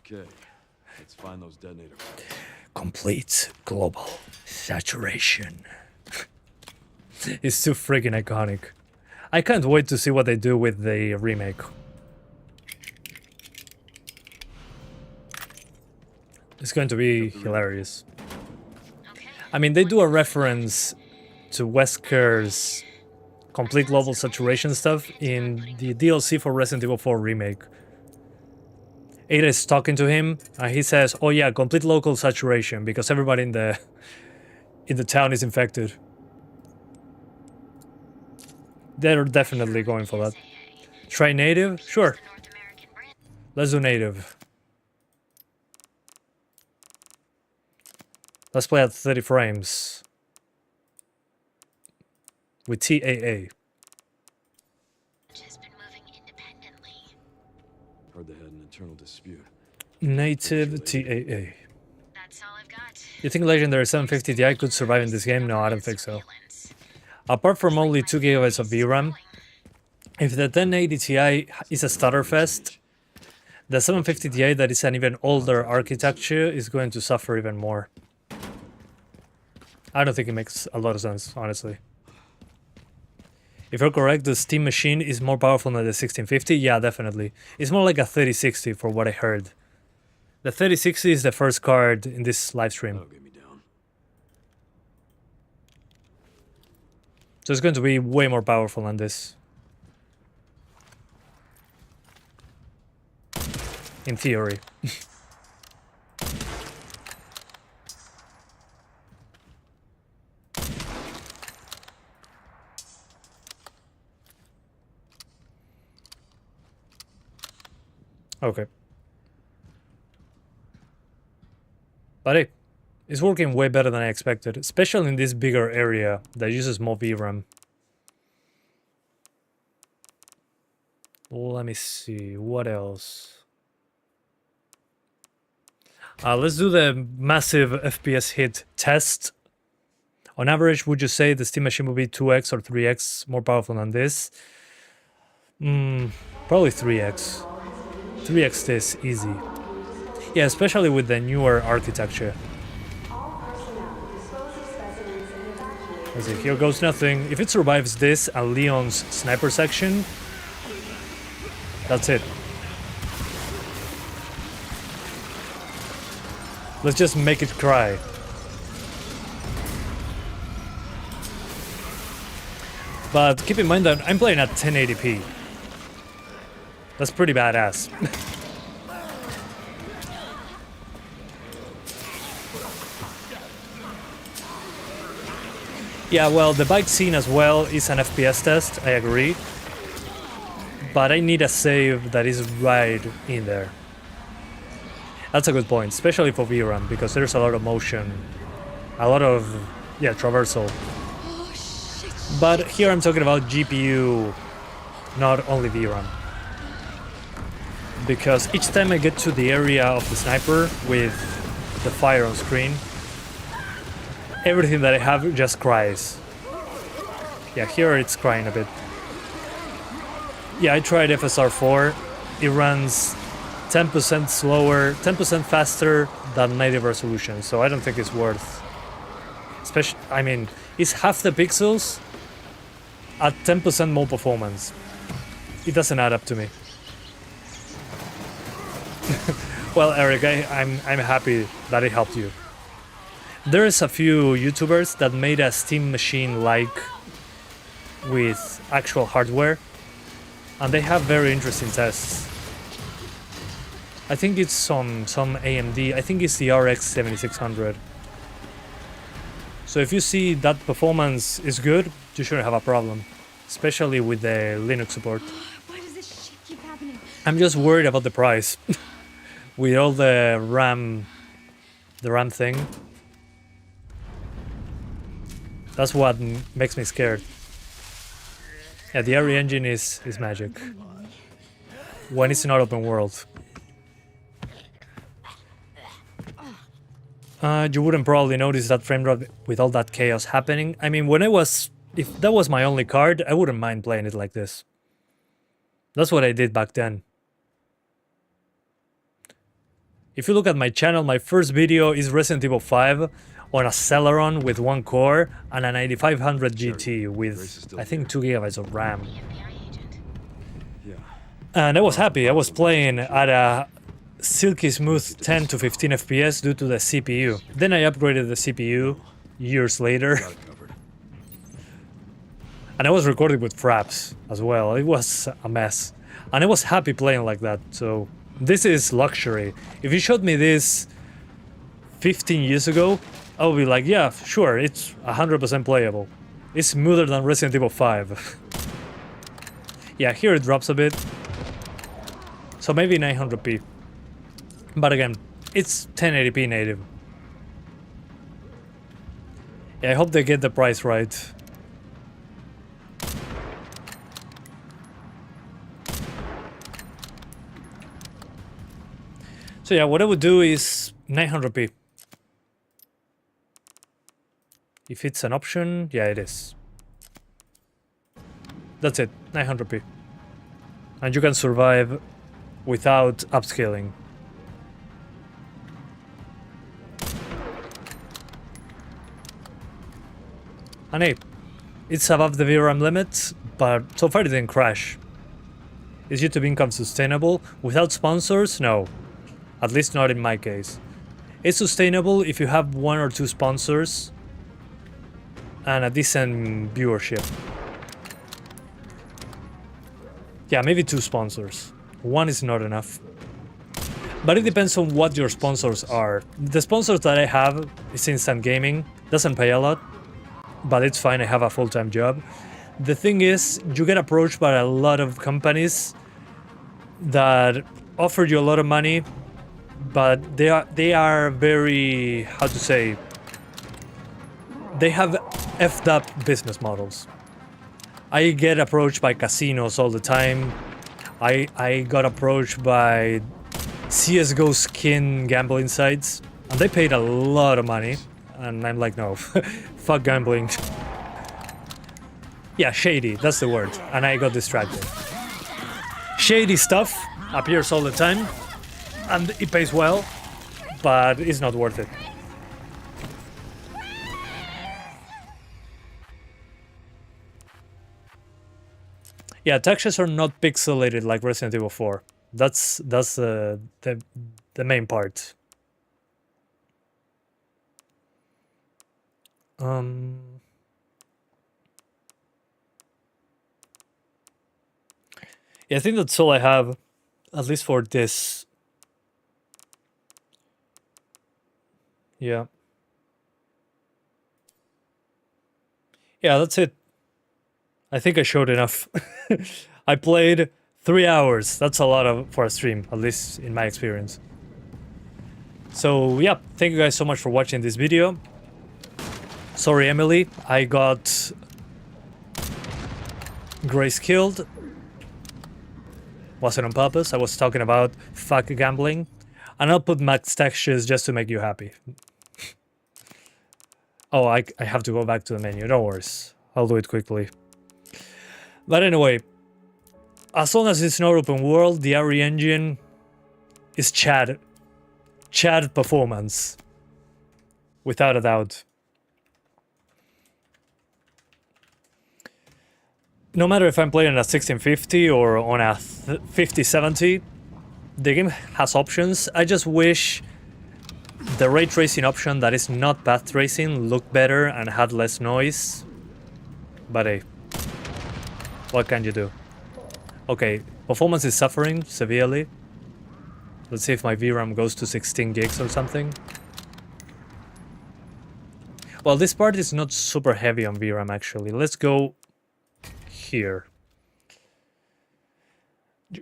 Okay, let's find those detonator files. Complete global saturation. It's too freaking iconic. I can't wait to see what they do with the remake. It's going to be hilarious. I mean, they do a reference to Wesker's complete global saturation stuff in the DLC for Resident Evil 4 remake. Ada is talking to him, and he says, "Oh yeah, complete local saturation because everybody in the town is infected." They're definitely going for that. Try native? Sure. Let's do native. Let's play at 30 frames. With TAA. Heard they had an internal dispute. Native TAA. That's all I've got. You think Legendary 750 Ti could survive in this game? No, I don't think so. Apart from only 2 GB of VRAM, if the 1080 Ti is a stutterfest, the 750 Ti that is an even older architecture is going to suffer even more. I don't think it makes a lot of sense, honestly. If you're correct, the Steam machine is more powerful than the 1650? Yeah, definitely. It's more like a 3060 for what I heard. The 3060 is the first card in this live stream. That'll get me down. So it's going to be way more powerful than this. In theory. Okay. But hey, it's working way better than I expected, especially in this bigger area that uses more VRAM. Let me see, what else? Let's do the massive FPS hit test. On average, would you say the Steam machine will be 2x or 3x more powerful than this? Probably 3x. 3x this, easy. Yeah, especially with the newer architecture. Let's see, here goes nothing. If it survives this and Leon's sniper section, that's it. Let's just make it cry. But keep in mind that I'm playing at 1080p. That's pretty badass. Yeah, well, the bike scene as well is an FPS test, I agree. but I need a save that is right in there. That's a good point, especially for VRAM, because there's a lot of motion, a lot of, yeah, traversal. Oh, shit. But here I'm talking about GPU, not only VRAM. Because each time I get to the area of the sniper with the fire on screen, everything that I have just cries. Yeah, here it's crying a bit. Yeah, I tried FSR4. It runs 10% slower, 10% faster than native resolution, so I don't think it's worth. Especially, I mean, it's half the pixels at 10% more performance. It doesn't add up to me. Well, Eric, I'm happy that it helped you. There's a few YouTubers that made a Steam machine like with actual hardware, and they have very interesting tests. I think it's some AMD. I think it's the RX 7600. So if you see that performance is good, you shouldn't have a problem, especially with the Linux support. Why does this shit keep happening? I'm just worried about the price. With all the RAM thing. That's what makes me scared. Yeah, the RE engine is magic. When it's not open world. You wouldn't probably notice that frame drop with all that chaos happening. I mean, if that was my only card, I wouldn't mind playing it like this. That's what I did back then. If you look at my channel, my first video is Resident Evil 5 on a Celeron with 1 core and a 9500 GT with, I think, 2 GB of RAM. FBI agent. Yeah. And I was happy. I was playing at a silky smooth 10 to 15 FPS due to the CPU. Then I upgraded the CPU years later. Got it covered. And I was recording with fraps as well. It was a mess. And I was happy playing like that, so this is luxury. If you showed me this 15 years ago, I would be like, yeah, sure, it's 100% playable. It's smoother than Resident Evil 5. Yeah, here it drops a bit. So maybe 900p. But again, it's 1080p native. Yeah, I hope they get the price right. So yeah, what I would do is 900p. If it's an option, yeah, it is. That's it, 900p. And you can survive without upscaling. And hey, it's above the VRAM limit, but so far it didn't crash. Is YouTube income sustainable? Without sponsors? No. At least not in my case. It's sustainable if you have 1 or 2 sponsors and a decent viewership. Yeah, maybe 2 sponsors. 1 is not enough. But it depends on what your sponsors are. The sponsors that I have is Instant Gaming. Doesn't pay a lot, but it's fine, I have a full-time job. The thing is, you get approached by a lot of companies that offer you a lot of money, but they are very, how to say, they have effed up business models. I get approached by casinos all the time. I got approached by CSGO skin gambling sites, and they paid a lot of money, and I'm like, no, fuck gambling. Yeah, shady, that's the word, and I got distracted. Shady stuff appears all the time, and it pays well, but it's not worth it. Yeah, textures are not pixelated like Resident Evil 4. That's the main part. Yeah, I think that's all I have, at least for this. Yeah. Yeah, that's it. I think I showed enough. I played 3 hours. That's a lot for a stream, at least in my experience. So yeah, thank you guys so much for watching this video. Sorry, Emily, I got Grace killed. Wasn't on purpose. I was talking about fuck gambling. And I'll put max textures just to make you happy. Oh, I have to go back to the menu. No worries. I'll do it quickly. But anyway, as long as it's not open world, the RE engine is Chad performance. Without a doubt. No matter if I'm playing on a 1650 or on a 5070, the game has options. I just wish the ray tracing option that is not path tracing looked better and had less noise. But hey, what can you do? Okay, performance is suffering severely. Let's see if my VRAM goes to 16 gigs or something. Well, this part is not super heavy on VRAM actually. Let's go here.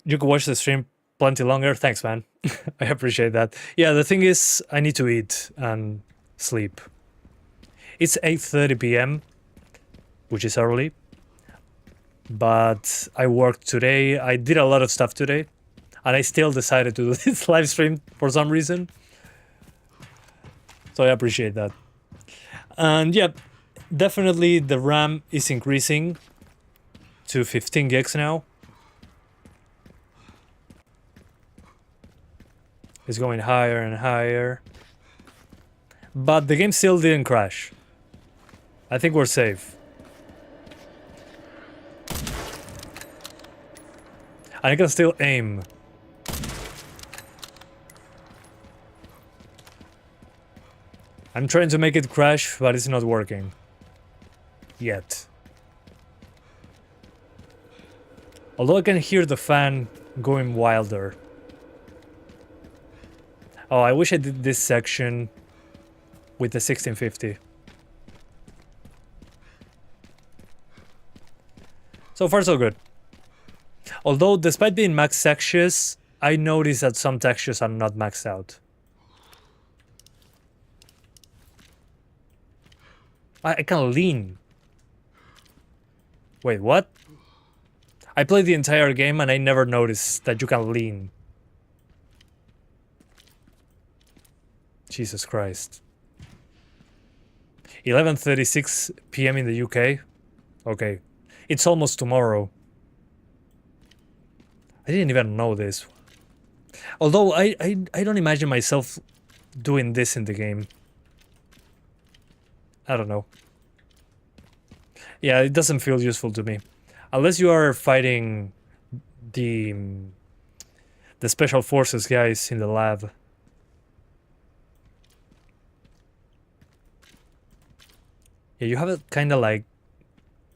You can watch the stream plenty longer. Thanks, man. I appreciate that. Yeah, the thing is, I need to eat and sleep. It's 8:30 p.m., which is early. But I worked today. I did a lot of stuff today. And I still decided to do this live stream for some reason. So I appreciate that. And yeah, definitely the RAM is increasing to 15 gigs now. It's going higher and higher. But the game still didn't crash. I think we're safe. And I can still aim. I'm trying to make it crash, but it's not working. Yet. Although I can hear the fan going wilder. Oh, I wish I did this section with the 1650. So far so good. Although, despite being max textures, I noticed that some textures are not maxed out. I can lean. Wait, what? I played the entire game and I never noticed that you can lean. Jesus Christ. 11:36 p.m. in the UK? Okay. It's almost tomorrow. I didn't even know this. Although I don't imagine myself doing this in the game. I don't know. Yeah, it doesn't feel useful to me. Unless you are fighting the special forces guys in the lab. Yeah, you have it kind of like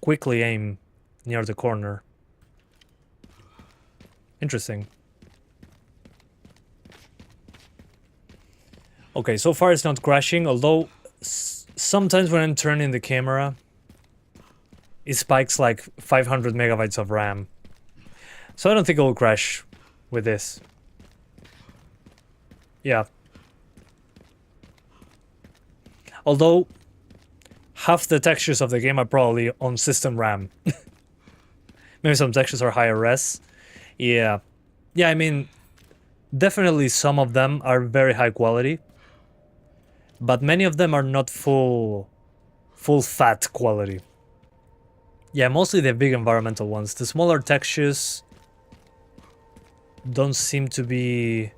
quickly aim near the corner. Interesting. Okay, so far it's not crashing, although sometimes when I'm turning the camera, it spikes like 500 megabytes of RAM. So I don't think it will crash with this. Yeah. Although, half the textures of the game are probably on system RAM. Maybe some textures are higher res. Yeah. Yeah, I mean, definitely some of them are very high quality. But many of them are not full fat quality. Yeah, mostly the big environmental ones. The smaller textures don't seem to be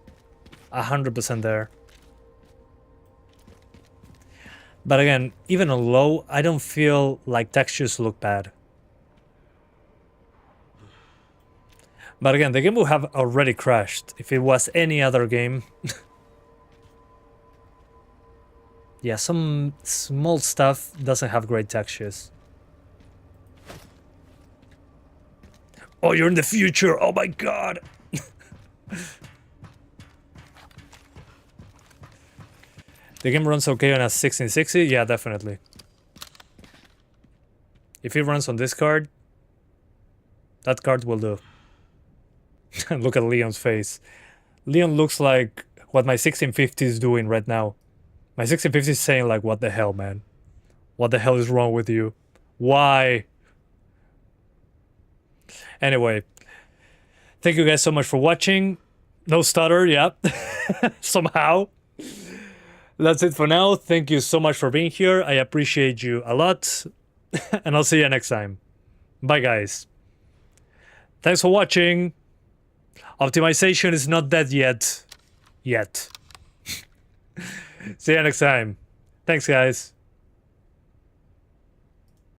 100% there. But again, even on low, I don't feel like textures look bad. But again, the game would have already crashed if it was any other game. Yeah, some small stuff doesn't have great textures. Oh, you're in the future! Oh my god! The game runs okay on a 1660? Yeah, definitely. If it runs on this card, that card will do. Look at Leon's face. Leon looks like what my 1650 is doing right now. My 1650 is saying like, what the hell, man? What the hell is wrong with you? Why? Anyway, thank you guys so much for watching. No stutter, yeah. Somehow. That's it for now. Thank you so much for being here. I appreciate you a lot. And I'll see you next time. Bye, guys. Thanks for watching. Optimization is not dead yet. See you next time. Thanks, guys.